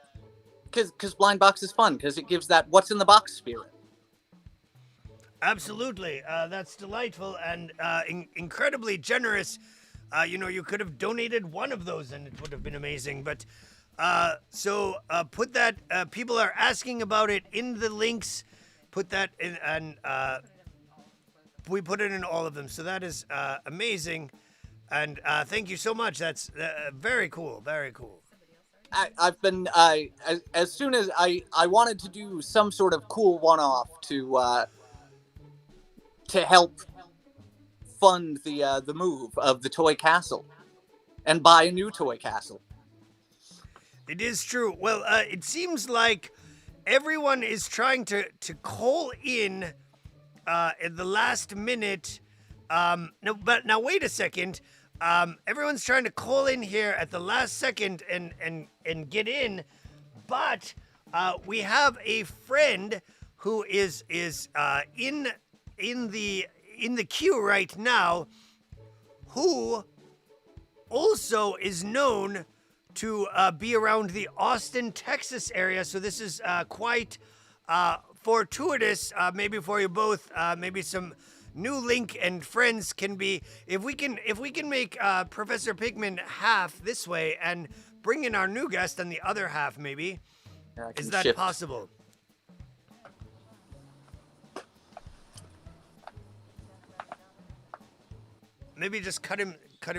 because blind box is fun because it gives that what's in the box spirit. Absolutely, that's delightful and incredibly generous. You could have donated one of those and it would have been amazing. But so put that. People are asking about it in the links. Put that in, and we put it in all of them. So that is amazing, and thank you so much. That's very cool. Very cool. I've been as soon as I wanted to do some sort of cool one-off to help fund the move of the toy castle and buy a new toy castle. It is true. Well, it seems like everyone is trying to call in at the last minute. Now wait a second. Everyone's trying to call in here at the last second and get in, but we have a friend who is in the queue right now who also is known to be around the Austin, Texas area. So this is quite fortuitous, maybe for you both. Maybe some new link and friends can be. If we can make Professor Pigman half this way and bring in our new guest on the other half, maybe. I can Is that shift. possible? Maybe just cut him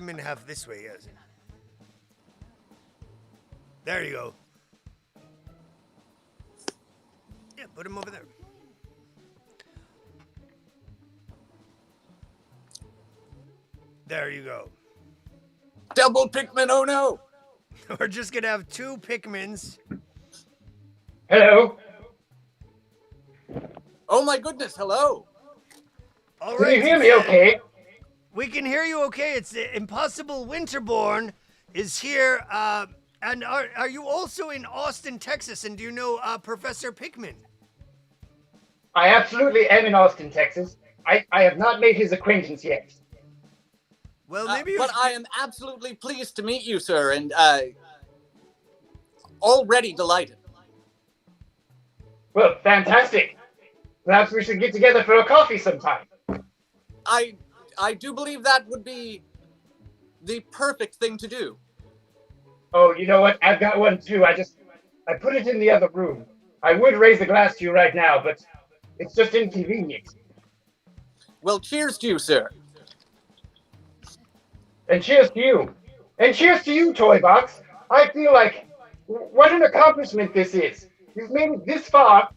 in half this way, yes. There you go. Yeah, put him over there. There you go. Double Pikmin, oh no! We're just gonna have two Pikmins. Hello. Oh my goodness, hello! All Can right. you hear me okay? We can hear you okay. It's the Impossible Winterborn is here. And are you also in Austin, Texas? And do you know Professor Pikmin? I absolutely am in Austin, Texas. I have not made his acquaintance yet. Well, maybe But I am absolutely pleased to meet you, sir, and already delighted. Well, fantastic. Perhaps we should get together for a coffee sometime. I do believe that would be the perfect thing to do. Oh, you know what? I've got one too. I put it in the other room. I would raise a glass to you right now, but it's just inconvenient. Well, cheers to you, sir. And cheers to you. And cheers to you, TOYBOX. I feel like, what an accomplishment this is. You've made it this far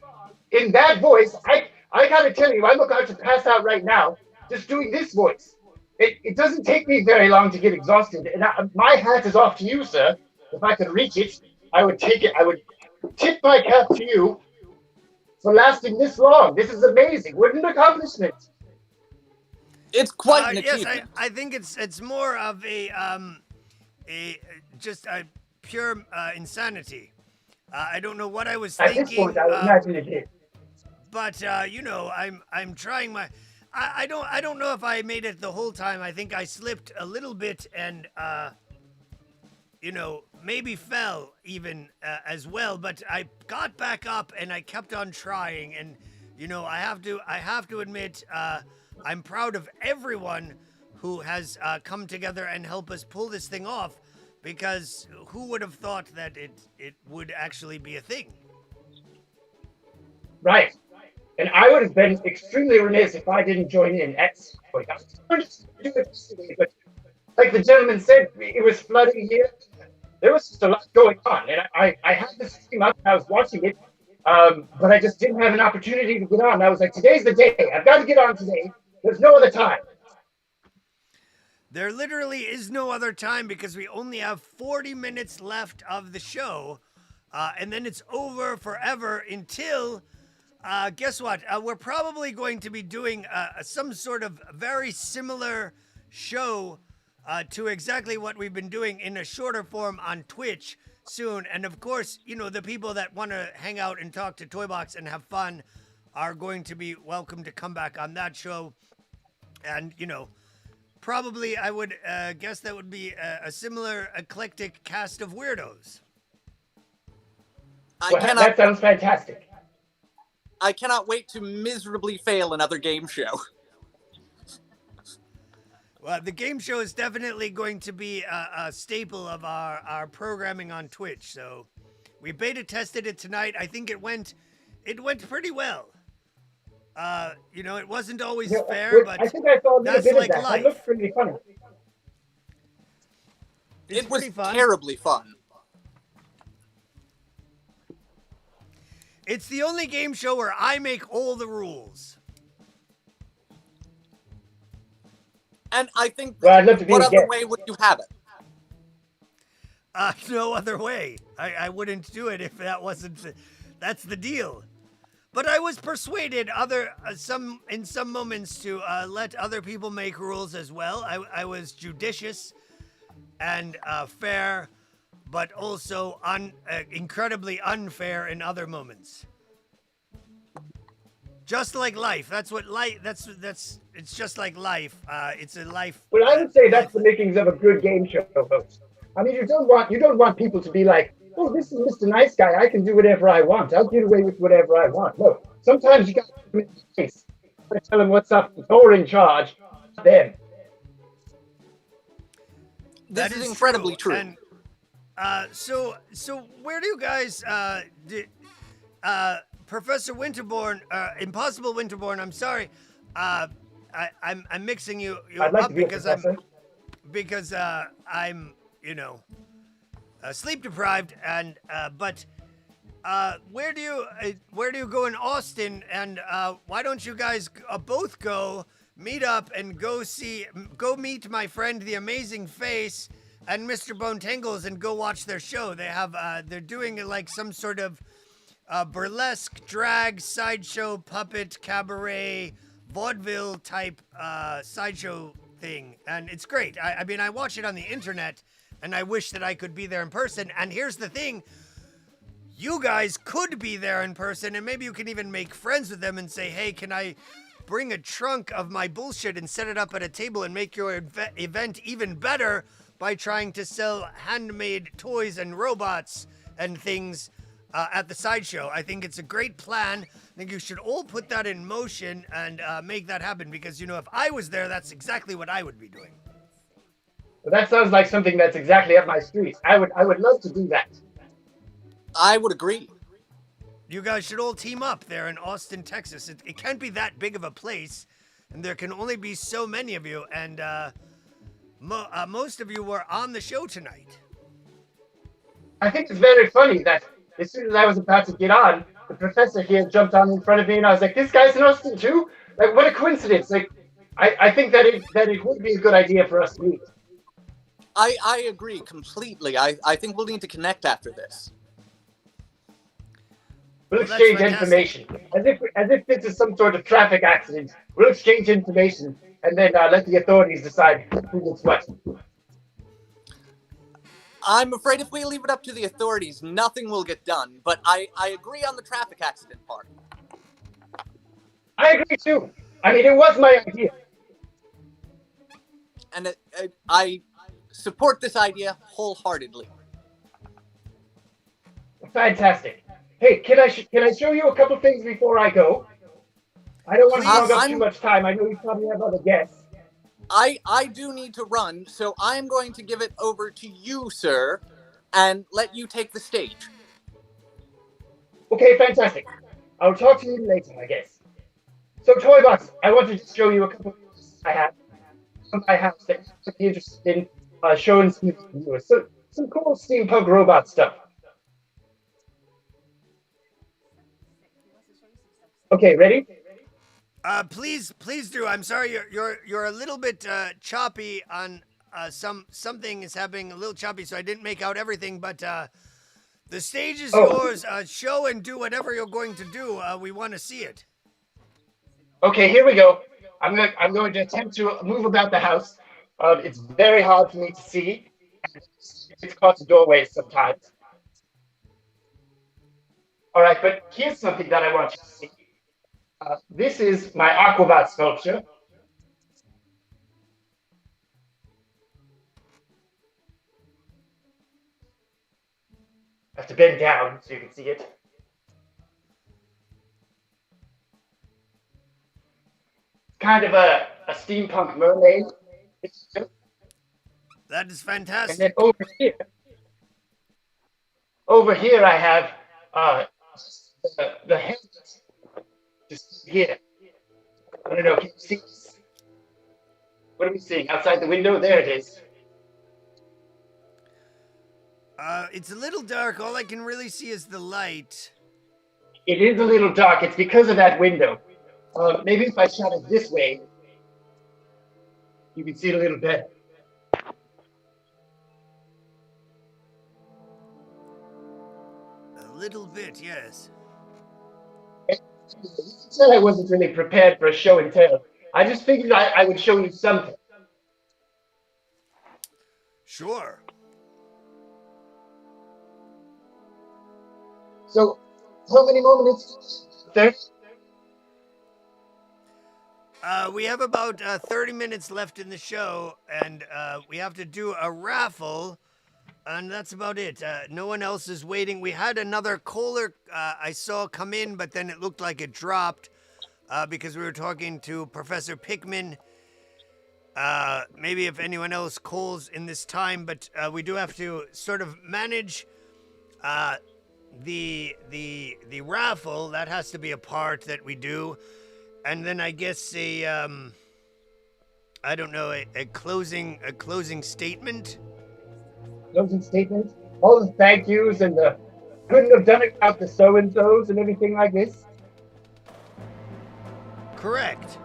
in that voice. I gotta tell you, I'm about to pass out right now just doing this voice. It doesn't take me very long to get exhausted. And my hat is off to you, sir. If I could reach it, I would take it. I would tip my cap to you for lasting this long. This is amazing. What an accomplishment. It's quite an yes, achievement. I think it's more of a just a pure insanity. I don't know what I was At thinking. this point, I would imagine it is. But you know, I'm trying my. I don't know if I made it the whole time. I think I slipped a little bit and you know, maybe fell even as well. But I got back up and I kept on trying. And you know, I have to admit, I'm proud of everyone who has come together and helped us pull this thing off. Because who would have thought that it would actually be a thing? Right. And I would have been extremely remiss if I didn't join in. I was going to do it yesterday, but like the gentleman said, it was flooding here. There was just a lot going on, and I had this stream up and I was watching it, but I just didn't have an opportunity to get on. I was like, today's the day. I've got to get on today. There's no other time. There literally is no other time because we only have 40 minutes left of the show, and then it's over forever until... guess what? We're probably going to be doing some sort of very similar show to exactly what we've been doing in a shorter form on Twitch soon. And of course, you know, the people that want to hang out and talk to TOYBOX and have fun are going to be welcome to come back on that show. And, you know, probably I would guess that would be a similar eclectic cast of weirdos. That sounds fantastic. I cannot wait to miserably fail another game show. Well, the game show is definitely going to be a staple of our programming on Twitch. So we beta tested it tonight. I think it went pretty well. You know, it wasn't always fair, but I think I saw a little that's bit like of that. life. That looked pretty funny. It was pretty fun. terribly fun. It's the only game show where I make all the rules. And I think, Well, I'd love to be what a other guest. way would you have it? No other way. I wouldn't do it if that wasn't. That's the deal. But I was persuaded in some moments to let other people make rules as well. I was judicious and fair, but also incredibly unfair in other moments. Just like life. That's what life. That's. It's just like life. It's a life. Well, I would say that's life. the makings of a good game show host. I mean, you don't want people to be like, oh, this is Mr. Nice Guy. I can do whatever I want. I'll get away with whatever I want. No, sometimes you got to put them in place. You got to tell them what's up. You're in charge. Not them. This That is incredibly true. And so where do you guys Professor Winterborn, Impossible Winterborn, I'm sorry. I'm mixing you I'd like up to be a because professor. I'm sleep deprived and but where do you go in Austin, and why don't you guys both go meet up and go meet my friend the Amazing Face and Mr. Bone Tangles and go watch their show. They're doing like some sort of burlesque, drag, sideshow, puppet, cabaret, vaudeville type sideshow thing, and it's great. I mean, I watch it on the internet, and I wish that I could be there in person. And here's the thing. You guys could be there in person, and maybe you can even make friends with them and say, hey, can I bring a trunk of my bullshit and set it up at a table and make your event even better by trying to sell handmade toys and robots and things at the sideshow. I think it's a great plan. I think you should all put that in motion and make that happen, because, if I was there, that's exactly what I would be doing. Well, that sounds like something that's exactly up my street. I would love to do that. I would agree. You guys should all team up there in Austin, Texas. It can't be that big of a place, and there can only be so many of you, and most of you were on the show tonight. I think it's very funny that as soon as I was about to get on, the professor here jumped on in front of me, and I was like, "This guy's in Austin too? Like, what a coincidence!" Like, I think that it would be a good idea for us to meet. I agree completely. I think we'll need to connect after this. We'll Well, that's exchange fantastic. information as if this is some sort of traffic accident. We'll exchange information and then let the authorities decide who gets what. I'm afraid if we leave it up to the authorities, nothing will get done. But I agree on the traffic accident part. I agree too. I mean, it was my idea. And I support this idea wholeheartedly. Fantastic. Hey, can I show you a couple things before I go? I don't want to hog up too much time. I know you probably have other guests. I do need to run, so I'm going to give it over to you, sir, and let you take the stage. Okay, fantastic. I'll talk to you later, I guess. So, TOYBOX, I wanted to show you a couple of things I have from my house that you might be interested in showing some viewers. So, some cool steampunk robot stuff. Okay, ready? Please do. I'm sorry, you're a little bit choppy on something is happening a little choppy, so I didn't make out everything. But the stage is yours. Show and do whatever you're going to do. We want to see it. Okay, here we go. I'm going to attempt to move about the house. It's very hard for me to see. It's caught the doorways sometimes. All right, but here's something that I want you to see. This is my Aquabot sculpture. I have to bend down so you can see it. Kind of a steampunk mermaid. That is And fantastic. then over here I have the head. Just here. I don't know. Can you see this? What are we seeing outside the window? There it is. It's a little dark. All I can really see is the light. It is a little dark. It's because of that window. Maybe if I shot it this way, you can see it a little better. A little bit, yes. You said I wasn't really prepared for a show and tell. I just figured I would show you something. Sure. So, how many more minutes? 30? We have about 30 minutes left in the show, and we have to do a raffle, and that's about it. No one else is waiting. We had another caller I saw come in, but then it looked like it dropped because we were talking to Professor Pickman. Maybe if anyone else calls in this time, but we do have to sort of manage the raffle. That has to be a part that we do. And then I guess I don't know, a closing statement. Closing statement. All the thank yous and the couldn't have done it without the so and so's and everything like this. Correct.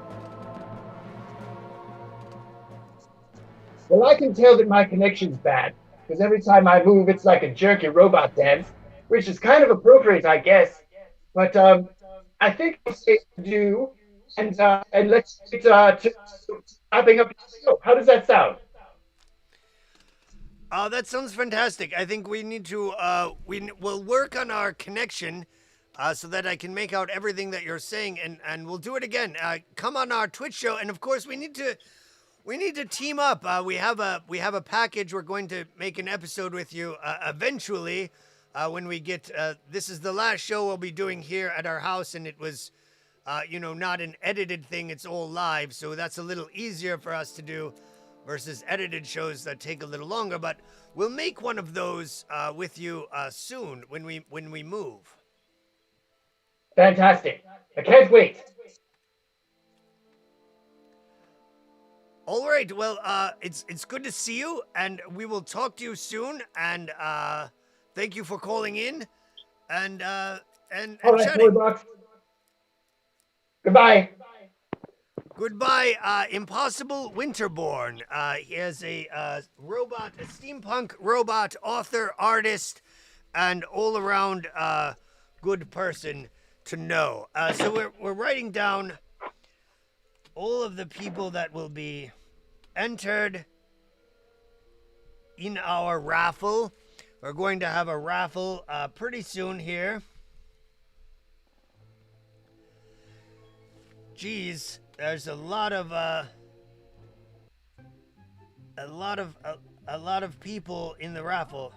Well, I can tell that my connection's bad because every time I move, it's like a jerky robot dance, which is kind of appropriate, I guess. But I think I'll say do. And let's get to wrapping up the show. How does that sound? That sounds fantastic. I think we need to we'll work on our connection so that I can make out everything that you're saying, and we'll do it again. Come on our Twitch show, and of course we need to team up. We have a package. We're going to make an episode with you eventually when we get. This is the last show we'll be doing here at our house, and it was. Not an edited thing, it's all live, so that's a little easier for us to do versus edited shows that take a little longer, but we'll make one of those with you soon when we move. Fantastic. I can't wait. All right, well, it's good to see you, and we will talk to you soon, and thank you for calling in, and All right, chatting. TOYBOX. Goodbye. Goodbye, Impossible Winterborn. He is a robot, a steampunk robot, author, artist, and all-around good person to know. So we're writing down all of the people that will be entered in our raffle. We're going to have a raffle pretty soon here. Geez, there's a lot of people in the raffle.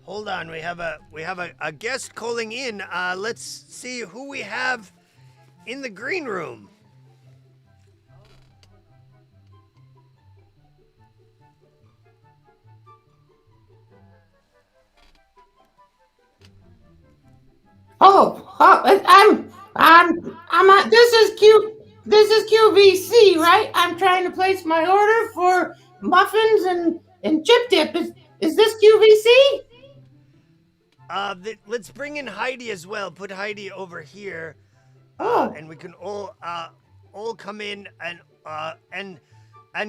Hold on, we have a guest calling in. Let's see who we have in the green room. This is QVC, right? I'm trying to place my order for muffins and chip dip. Is this QVC? Let's bring in Heidi as well. Put Heidi over here, and we can all come in and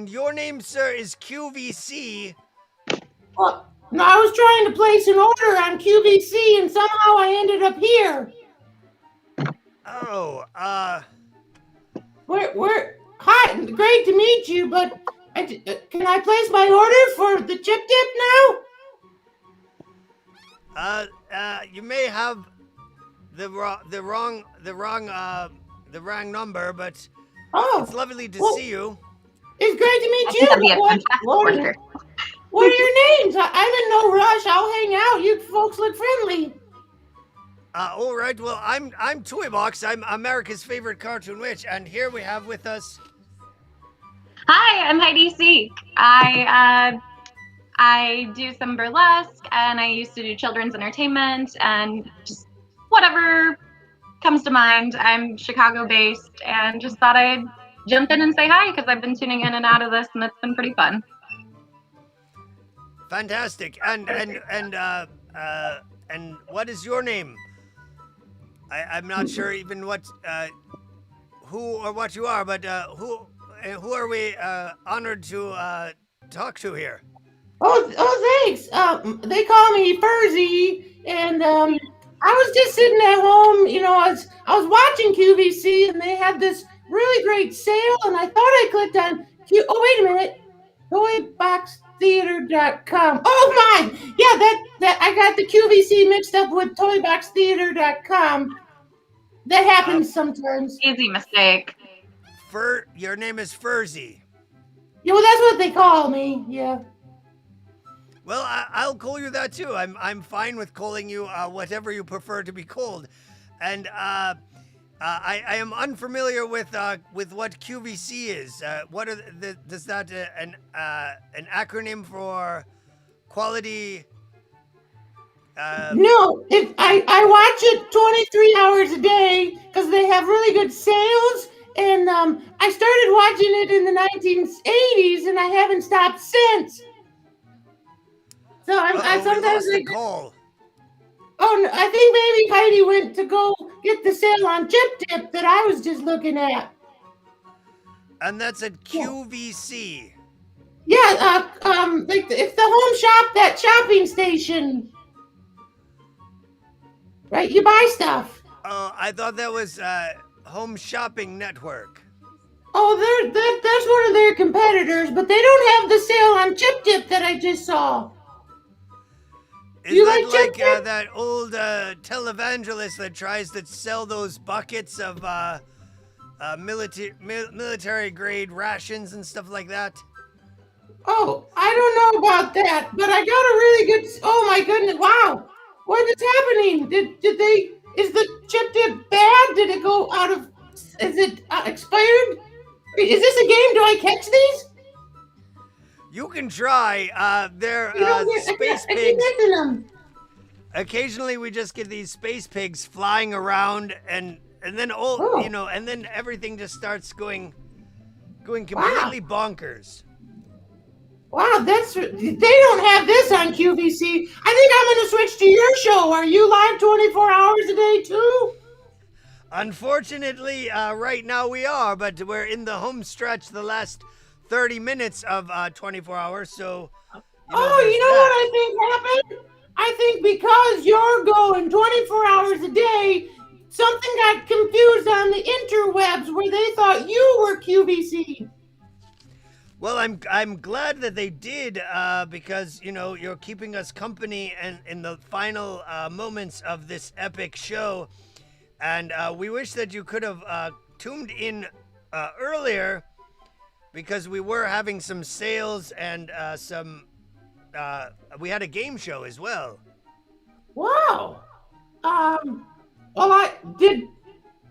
your name, sir, is QVC. Well, no, I was trying to place an order on QVC, and somehow I ended up here. Oh, Hi, great to meet you, but can I place my order for the chip dip now? You may have the wrong number, but it's lovely to see you. It's great to meet you. That'd be a fantastic order. What are your names? I'm in no rush. I'll hang out. You folks look friendly. All right. Well, I'm TOYBOX. I'm America's favorite cartoon witch, and here we have with us. Hi, I'm Heidi C. I do some burlesque, and I used to do children's entertainment, and just whatever comes to mind. I'm Chicago-based, and just thought I'd jump in and say hi because I've been tuning in and out of this, and it's been pretty fun. Fantastic. And what is your name? I'm not sure even what who or what you are, but who are we honored to talk to here? Oh, thanks. They call me Furzy, and I was just sitting at home. I was watching QVC, and they had this really great sale, and I thought I clicked on Q. Oh, wait a minute. TOYBOXtheater.com. Oh my! Yeah, that I got the QVC mixed up with TOYBOXtheater.com. That happens sometimes. Easy mistake. Your name is Furzy. Yeah, well, that's what they call me. Yeah. Well, I'll call you that too. I'm fine with calling you whatever you prefer to be called, and I am unfamiliar with what QVC is. What are does that an acronym for quality? No, I watch it 23 hours a day because they have really good sales. And I started watching it in the 1980s, and I haven't stopped since. So I sometimes we lost the call. Oh, no, I think maybe Heidi went to go get the sale on Chip Dip that I was just looking at. And that's at QVC. Yeah, like it's the home shop, that shopping station. Right, you buy stuff. Oh, I thought that was Home Shopping Network. Oh, that's one of their competitors, but they don't have the sale on Chip Dip that I just saw. Is you that like that old televangelist that tries to sell those buckets of military grade rations and stuff like that? Oh, I don't know about that, but I got a really good. Oh my goodness! Wow, what is happening? Did they? Is the Chip Dip bad? Did it go out of? Is it expired? Is this a game? Do I catch these? You can try. They're space pigs. Occasionally, we just get these space pigs flying around, and then and then everything just starts going completely bonkers. Wow, they don't have this on QVC. I think I'm going to switch to your show. Are you live 24 hours a day too? Unfortunately, right now we are, but we're in the home stretch the last 30 minutes of 24 hours, so... you know what I think happened? I think because you're going 24 hours a day, something got confused on the interwebs where they thought you were QVC. Well, I'm glad that they did, because, you're keeping us company and in the final moments of this epic show. And we wish that you could have tuned in earlier, because we were having some sales and we had a game show as well. Wow. What did you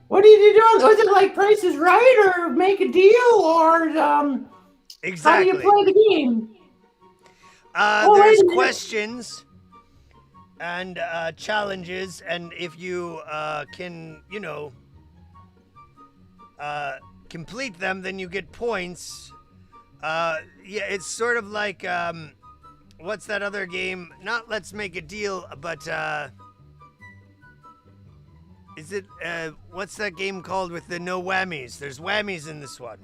do? Was it like Price is Right or Make a Deal or exactly. How do you play the game? There's questions and challenges, and if you can, complete them, then you get points. It's sort of like what's that other game? Not Let's Make a Deal, but is it what's that game called with the no whammies? There's whammies in this one.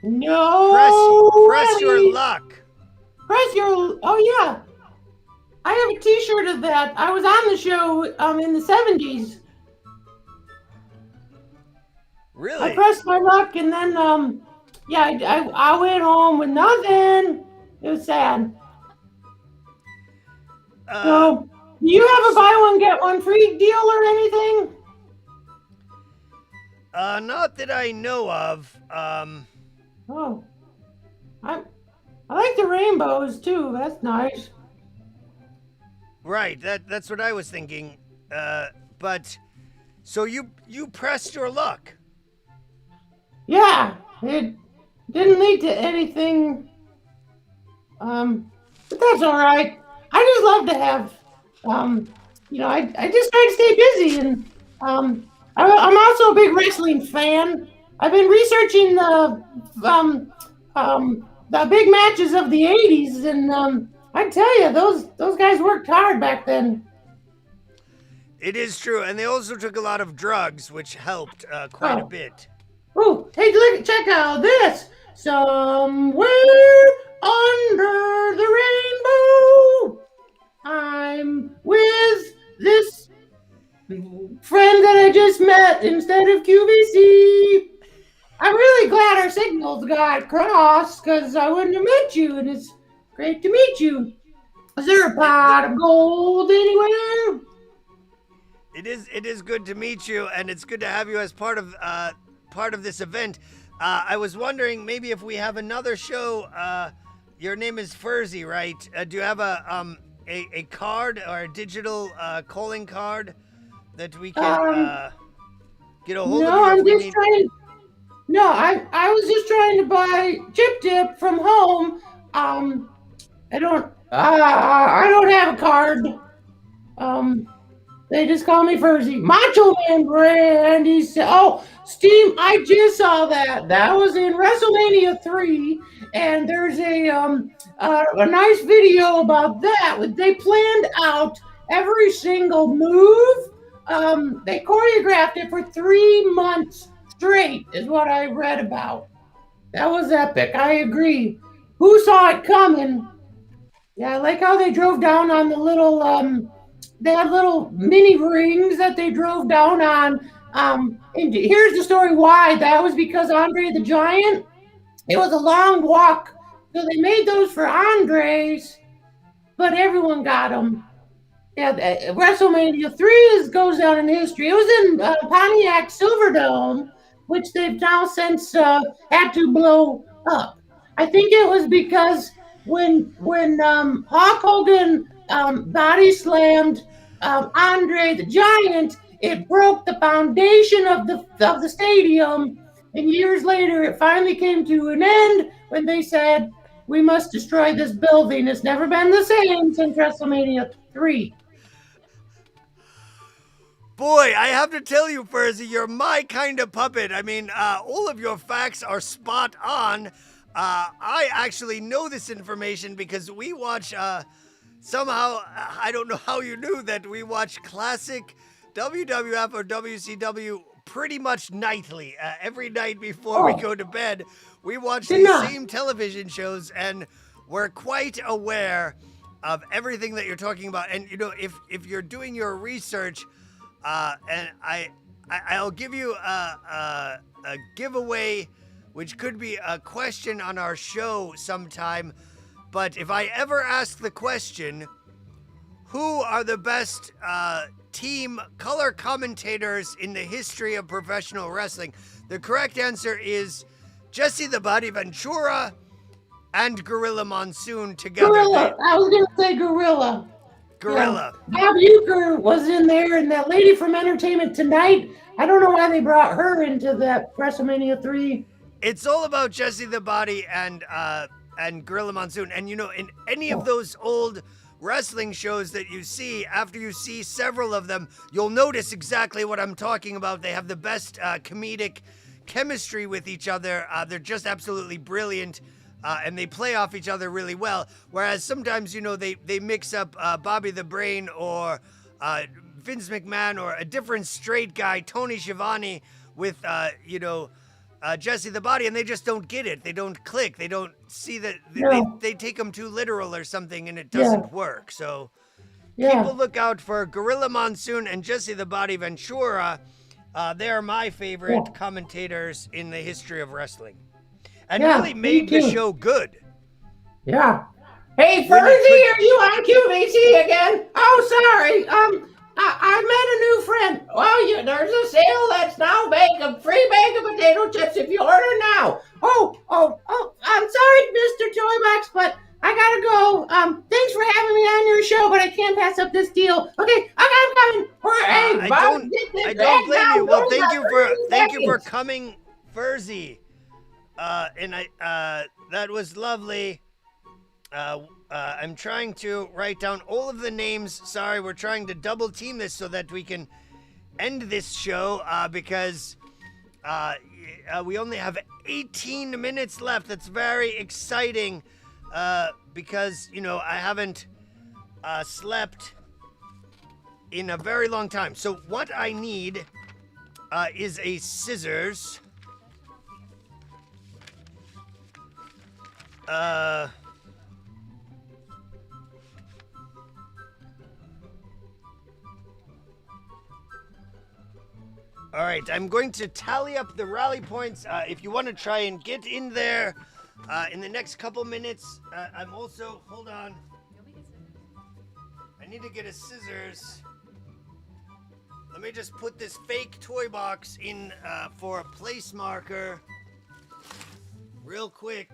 No. Press your luck. Oh yeah. I have a T-shirt of that. I was on the show in the 70s. Really? I pressed my luck, and then I went home with nothing. It was sad. So, do you have a buy one get one free deal or anything? Not that I know of. Oh, I like the rainbows too. That's nice. Right. That's what I was thinking. But so you pressed your luck. Yeah, it didn't lead to anything. But that's all right. I just love to have, I just try to stay busy, and I'm also a big wrestling fan. I've been researching the big matches of the '80s, and I tell you, those guys worked hard back then. It is true, and they also took a lot of drugs, which helped quite a bit. Oh, hey, check out this. Somewhere under the rainbow, I'm with this friend that I just met instead of QVC. I'm really glad our our signals got crossed because I wouldn't have met you, and it's great to meet you. Is there a pot of gold anywhere? It is good to meet you, and it's good to have you as part of this event. I was wondering maybe if we have another show. Your name is Furzy, right? Do you have a card or a digital calling card that we can get a hold No, of you I'm if we just need? trying. No, I was just trying to buy chip dip from home. I don't have a card. They just call me Furzy. Macho Man Randy said, "Oh, Steam! I just saw that. That was in WrestleMania 3, and there's a nice video about that. They planned out every single move. They choreographed it for 3 months straight, is what I read about. That was epic. I agree. Who saw it coming? Yeah, I like how they drove down on the little they had little mini rings that they drove down on. And here's the story why. That was because Andre the Giant, it was a long walk. So they made those for Andres, but everyone got them. Yeah, WrestleMania 3 goes down in history. It was in Pontiac Silverdome, which they've now since had to blow up. I think it was because when Hulk Hogan body slammed Andre the Giant, it broke the foundation of the stadium. And years later, it finally came to an end when they said, "We must destroy this building. It's never been the same since WrestleMania 3." Boy, I have to tell you, Furzy, you're my kind of puppet. I mean, all of your facts are spot on. I actually know this information because we watch, somehow, I don't know how you knew that we watch classic WWF or WCW pretty much nightly. Every night before we go to bed, we watch these same television shows, and we're quite aware of everything that you're talking about. And, you know, if you're doing your research, and I'll give you a giveaway, which could be a question on our show sometime. But if I ever ask the question, who are the best team color commentators in the history of professional wrestling, the correct answer is Jesse the Body Ventura and Gorilla Monsoon together. Gorilla. I was going to say Gorilla. Gorilla. Yeah. Bob Uecker was in there, and that lady from Entertainment Tonight. I don't know why they brought her into that WrestleMania 3. It's all about Jesse the Body and Gorilla Monsoon. And you know, in any of those old wrestling shows that you see, after you see several of them, you'll notice exactly what I'm talking about. They have the best comedic chemistry with each other. They're just absolutely brilliant. And they play off each other really well. Whereas sometimes, you know, they mix up Bobby the Brain or Vince McMahon or a different straight guy, Tony Schiavone, with, Jesse the Body, and they just don't get it. They don't click. They don't see that. They take them too literal or something, and it doesn't work. So people look out for Gorilla Monsoon and Jesse the Body Ventura. They are my favorite commentators in the history of wrestling. And really made the show good. Yeah. Hey, Furzy, are you on QVC again? Oh, sorry. I met a new friend. Well, there's a sale that's now free bag of potato chips if you order now. Oh, I'm sorry, Mr. Toybox, but I gotta go. Thanks for having me on your show, but I can't pass up this deal. Okay, I'm coming. I don't blame you. Well, thank you for coming, Furzy. That was lovely. I'm trying to write down all of the names. Sorry, we're trying to double team this so that we can end this show, because we only have 18 minutes left. That's very exciting, because, you know, I haven't slept in a very long time. So what I need is a scissors. All right, I'm going to tally up the rally points. If you want to try and get in there in the next couple minutes, I'm also, hold on. I need to get a scissors. Let me just put this fake toy box in for a place marker real quick,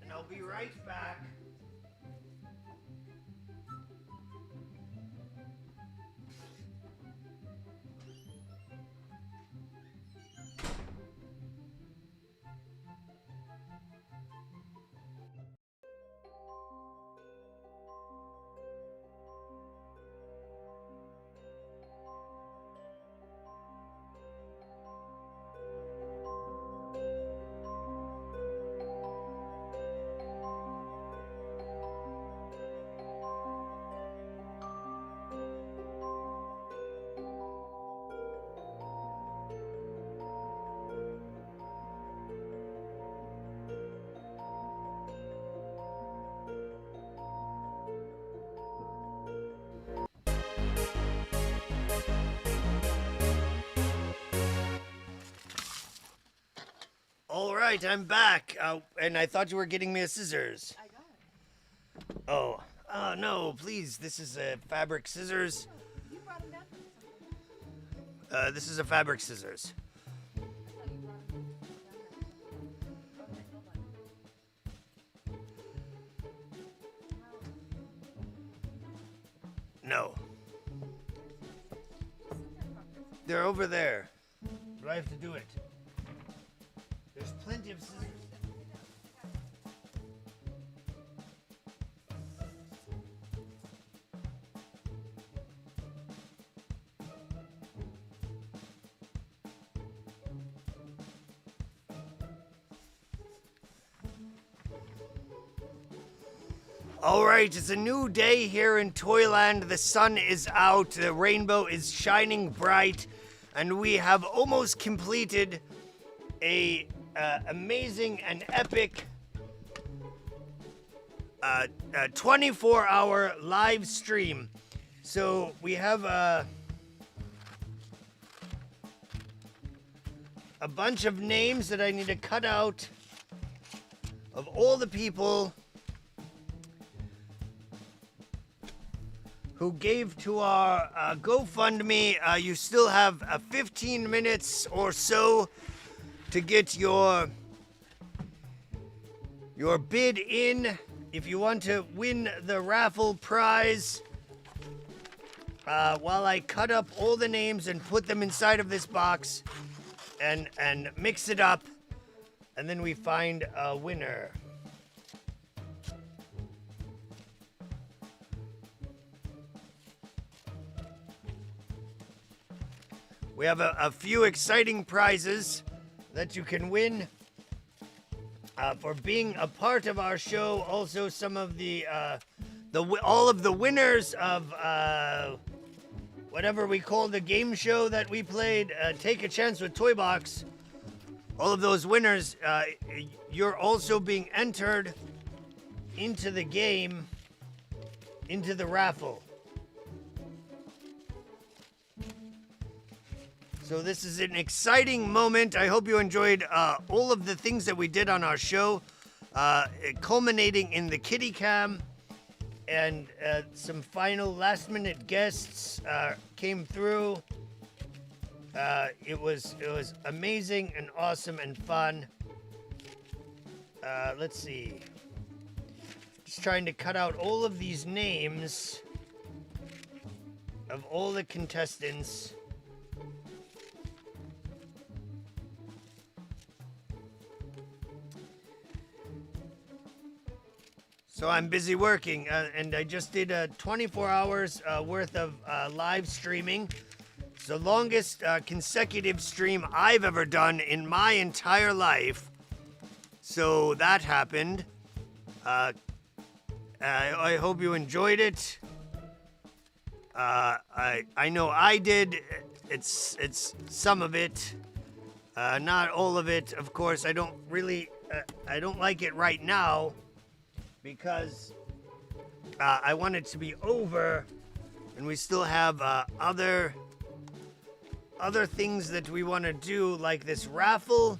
and I'll be right back. All right, I'm back, and I thought you were getting me a scissors. I got it. Oh, no, please, this is a fabric scissors. You brought them down? This is a fabric scissors. No. They're over there. Do I have to do it? There's plenty of scissors. All right, it's a new day here in Toyland. The sun is out, the rainbow is shining bright, and we have almost completed a amazing and epic 24-hour live stream. So we have a bunch of names that I need to cut out of all the people who gave to our GoFundMe. You still have 15 minutes or so to get your bid in if you want to win the raffle prize. While I cut up all the names and put them inside of this box and mix it up, and then we find a winner. We have a few exciting prizes that you can win for being a part of our show. Also, some of all of the winners of whatever we call the game show that we played, Take a Chance with TOYBOX. All of those winners, you're also being entered into the game, into the raffle. So this is an exciting moment. I hope you enjoyed all of the things that we did on our show, culminating in the kitty cam, and some final last-minute guests came through. It was amazing and awesome and fun. Let's see. Just trying to cut out all of these names of all the contestants. So I'm busy working, and I just did 24 hours worth of live streaming. It's the longest consecutive stream I've ever done in my entire life. So that happened. I hope you enjoyed it. I know I did. It's some of it, not all of it. Of course, I don't like it right now, because I want it to be over, and we still have other other things that we want to do, like this raffle.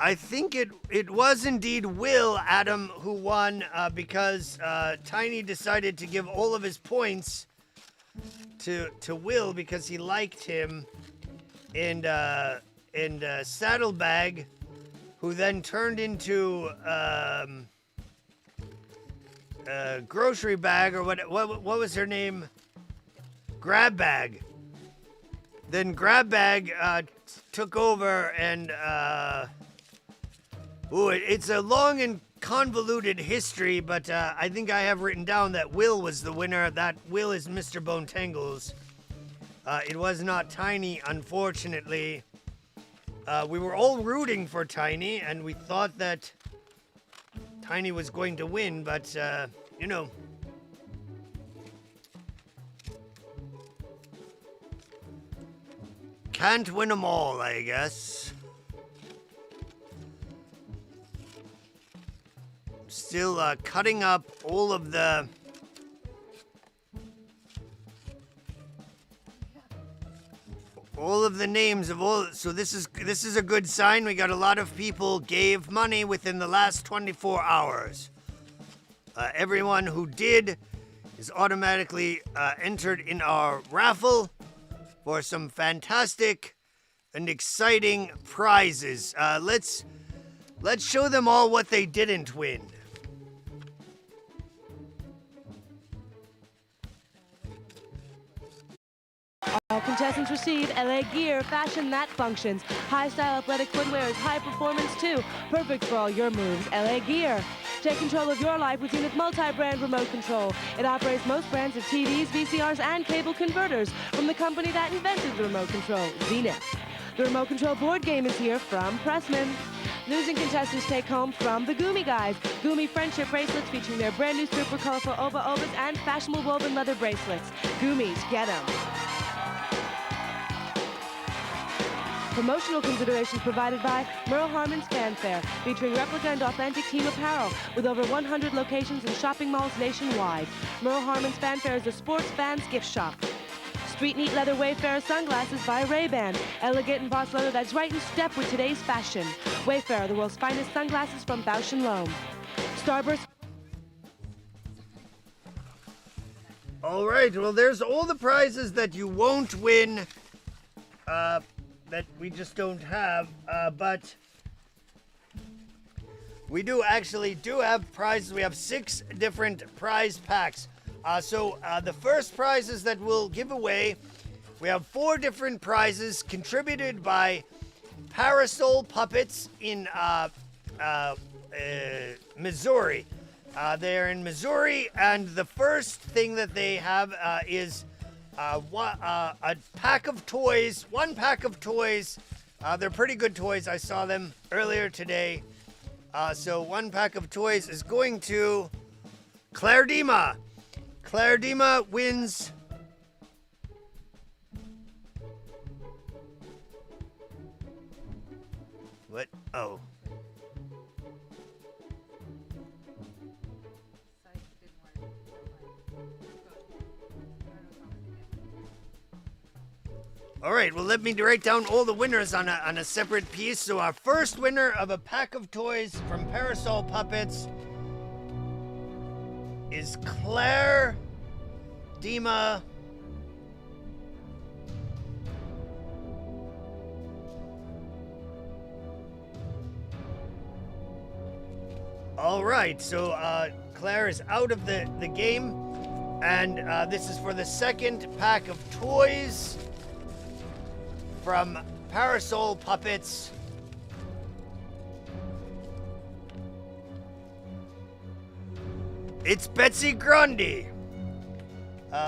I think it was indeed Will, Adam, who won because Tiny decided to give all of his points to Will because he liked him, and Saddlebag, who then turned into Grocery Bag, or what was her name? Grab Bag. Then Grab Bag took over, and it's a long and convoluted history, but I think I have written down that Will was the winner. That Will is Mr. Bonetangles. It was not Tiny, unfortunately. We were all rooting for Tiny, and we thought that Tiny was going to win, but, you know. Can't win them all, I guess. Still cutting up all of the names of all. So this is a good sign. We got a lot of people gave money within the last 24 hours. Everyone who did is automatically entered in our raffle for some fantastic and exciting prizes. Let's show them all what they didn't win. All contestants receive LA Gear, fashion that functions. High-style athletic footwear is high performance too. Perfect for all your moves. LA Gear. Take control of your life with Zenith multi-brand remote control. It operates most brands of TVs, VCRs, and cable converters from the company that invented the remote control, Zenith. The remote control board game is here from Pressman. Losing contestants take home from the Goomy Guys. Goomy friendship bracelets featuring their brand new super colorful Oba-Obas and fashionable woven leather bracelets. Goomies, get them. Promotional considerations provided by Merle Harmon's Fanfare, featuring replica and authentic team apparel with over 100 locations in shopping malls nationwide. Merle Harmon's Fanfare is a sports fans gift shop. Street Neat Leather Wayfarer sunglasses by Ray-Ban. Elegant and boss leather that's right in step with today's fashion. Wayfarer, the world's finest sunglasses from Bausch & Lomb. Starburst. All right, well, there's all the prizes that you won't win, that we just don't have, but we do have prizes. We have 6 different prize packs. So the first prizes that we'll give away, we have 4 different prizes contributed by Parasol Puppets in Missouri. They're in Missouri, and the first thing that they have is a pack of toys. 1 pack of toys. They're pretty good toys. I saw them earlier today. So 1 pack of toys is going to Claire Dima. Claire Dima wins what? Oh. All right, well, let me write down all the winners on a separate piece. So our first winner of a pack of toys from Parasol Puppets is Claire Dima. All right, so Claire is out of the game, and this is for the second pack of toys from Parasol Puppets. It's Betsy Grundy.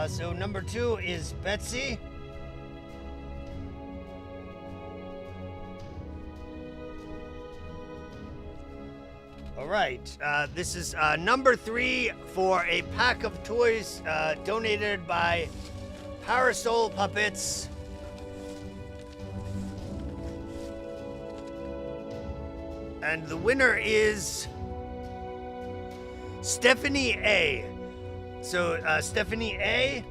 So number 2 is Betsy. All right, this is number 3 for a pack of toys donated by Parasol Puppets. And the winner is Stephanie A. So, Stephanie A.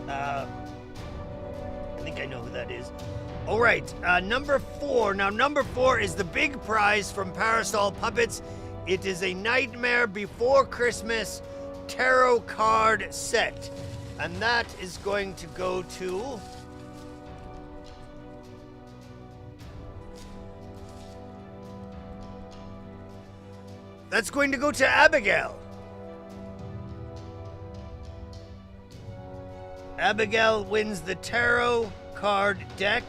I think I know who that is. All right, number 4. Now, number 4 is the big prize from Parasol Puppets. It is a Nightmare Before Christmas tarot card set. And that is going to go to... That's going to go to Abigail. Abigail wins the tarot card deck.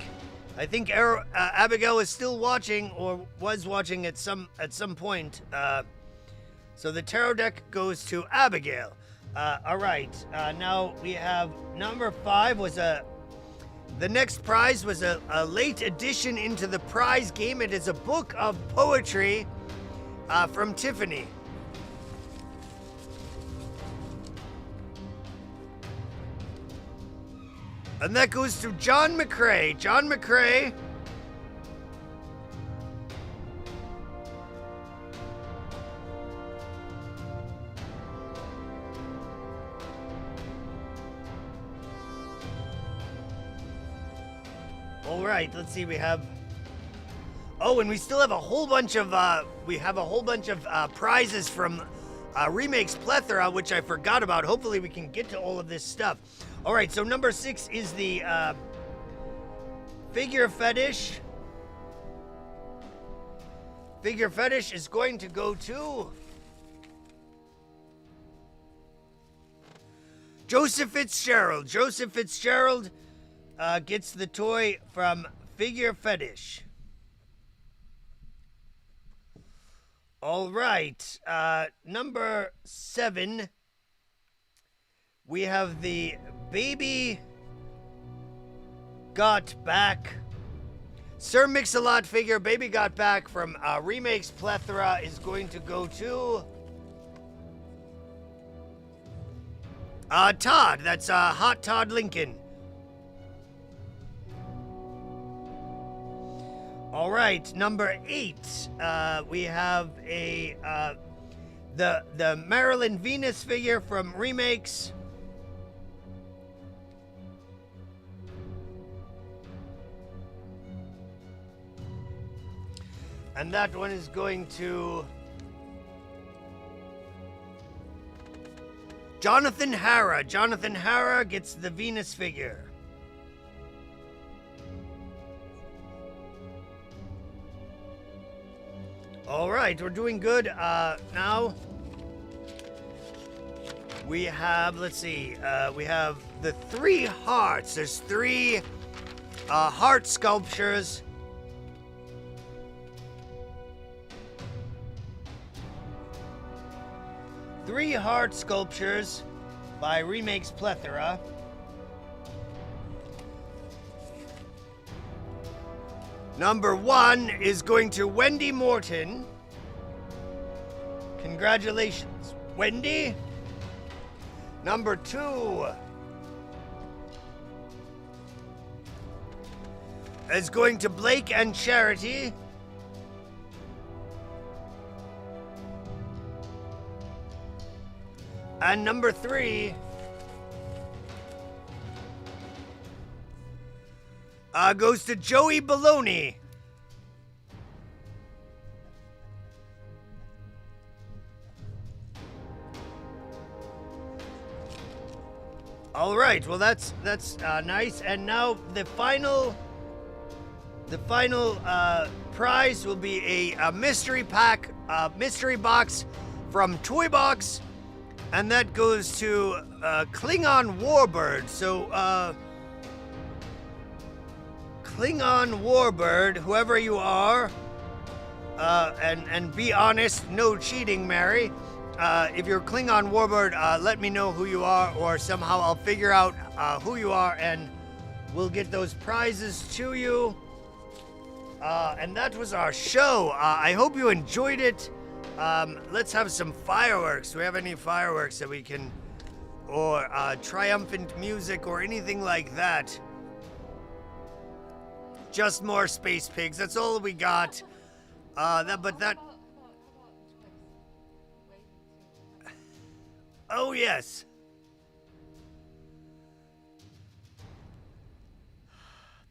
I think Abigail is still watching, or was watching at some point. So the tarot deck goes to Abigail. All right. Now we have number 5 was the next prize was a late addition into the prize game. It is a book of poetry from Tiffany. And that goes to John McCrae. John McCrae. All right, let's see. We have... Oh, and we still have a whole bunch of prizes from Remakes Plethora, which I forgot about. Hopefully we can get to all of this stuff. All right, so number 6 is the Figure Fetish. Figure Fetish is going to go to Joseph Fitzgerald. Joseph Fitzgerald gets the toy from Figure Fetish. All right, number 7, we have the Baby Got Back. Sir Mix-a-Lot figure, Baby Got Back from Remakes Plethora is going to go to Todd. That's Hot Todd Lincoln. All right, number 8, we have the Marilyn Venus figure from Remakes. And that one is going to Jonathan Hara. Jonathan Hara gets the Venus figure. All right, we're doing good. Now we have, let's see, we have the 3 hearts. There's 3 heart sculptures. Three heart sculptures by Remakes Plethora. Number 1 is going to Wendy Morton. Congratulations, Wendy. Number 2 is going to Blake and Charity. And number 3 goes to Joey Baloney. All right, well that's nice. And now the final prize will be a mystery pack, mystery box from TOYBOX. And that goes to Klingon Warbird. So, Klingon Warbird, whoever you are, and be honest, no cheating, Mary. If you're Klingon Warbird, let me know who you are, or somehow I'll figure out who you are, and we'll get those prizes to you. And that was our show. I hope you enjoyed it. Let's have some fireworks. Do we have any fireworks that we can or triumphant music or anything like that. Just more space pigs. That's all we got. Oh, yes.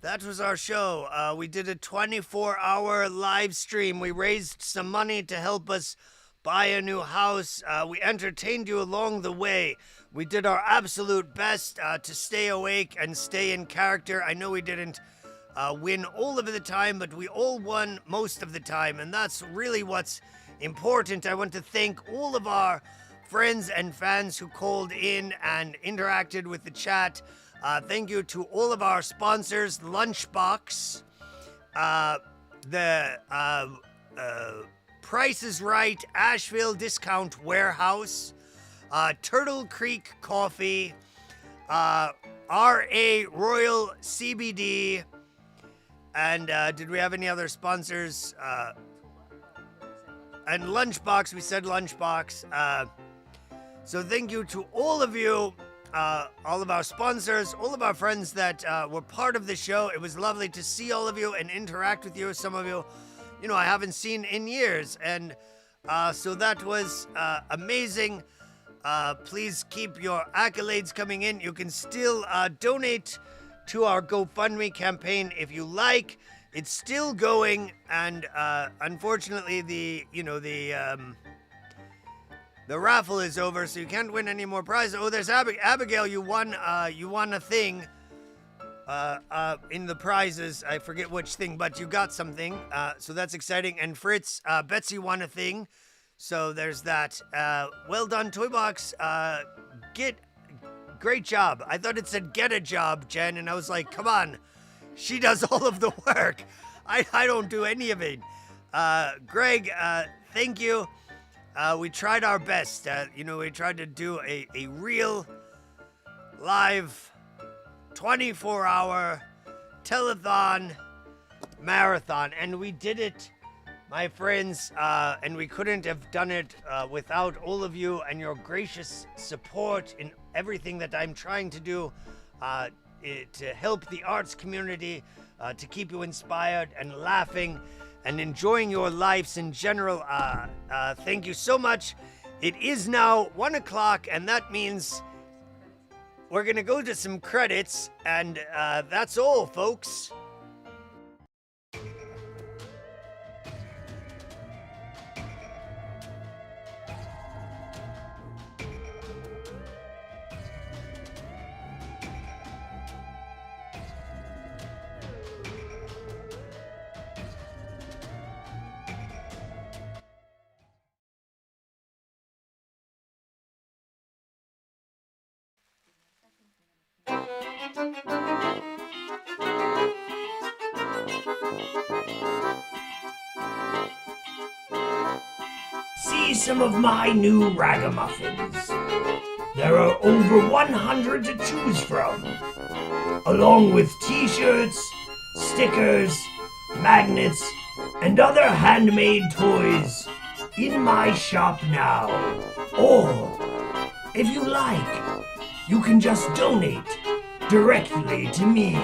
That was our show. We did a 24-hour live stream. We raised some money to help us buy a new house. We entertained you along the way. We did our absolute best to stay awake and stay in character. I know we didn't win all of the time, but we all won most of the time, and that's really what's important. I want to thank all of our friends and fans who called in and interacted with the chat. Thank you to all of our sponsors, Lunchbox, the Price is Right, Asheville Discount Warehouse, Turtle Creek Coffee, RA Royal CBD, and did we have any other sponsors? And Lunchbox, we said Lunchbox. So thank you to all of you, all of our sponsors, all of our friends that were part of the show. It was lovely to see all of you and interact with you. Some of you, I haven't seen in years. And so that was amazing. Please keep your accolades coming in. You can still donate to our GoFundMe campaign if you like. It's still going, and unfortunately, the raffle is over, so you can't win any more prizes. Oh, there's Abigail. You won a thing in the prizes. I forget which thing, but you got something. So that's exciting. And Fritz, Betsy won a thing. So there's that. Well done, TOYBOX. Great job. I thought it said get a job, Jen, and I was like, come on. She does all of the work. I don't do any of it. Greg, thank you. We tried our best. We tried to do a real live 24-hour telethon marathon, and we did it, my friends, and we couldn't have done it without all of you and your gracious support in everything that I'm trying to do to help the arts community, to keep you inspired and laughing and enjoying your lives in general. Thank you so much. It is now 1 o'clock, and that means we're going to go to some credits, and that's all, folks. See some of my new ragamuffins. There are over 100 to choose from, along with t-shirts, stickers, magnets, and other handmade toys in my shop now. Or, if you like, you can just donate directly to me.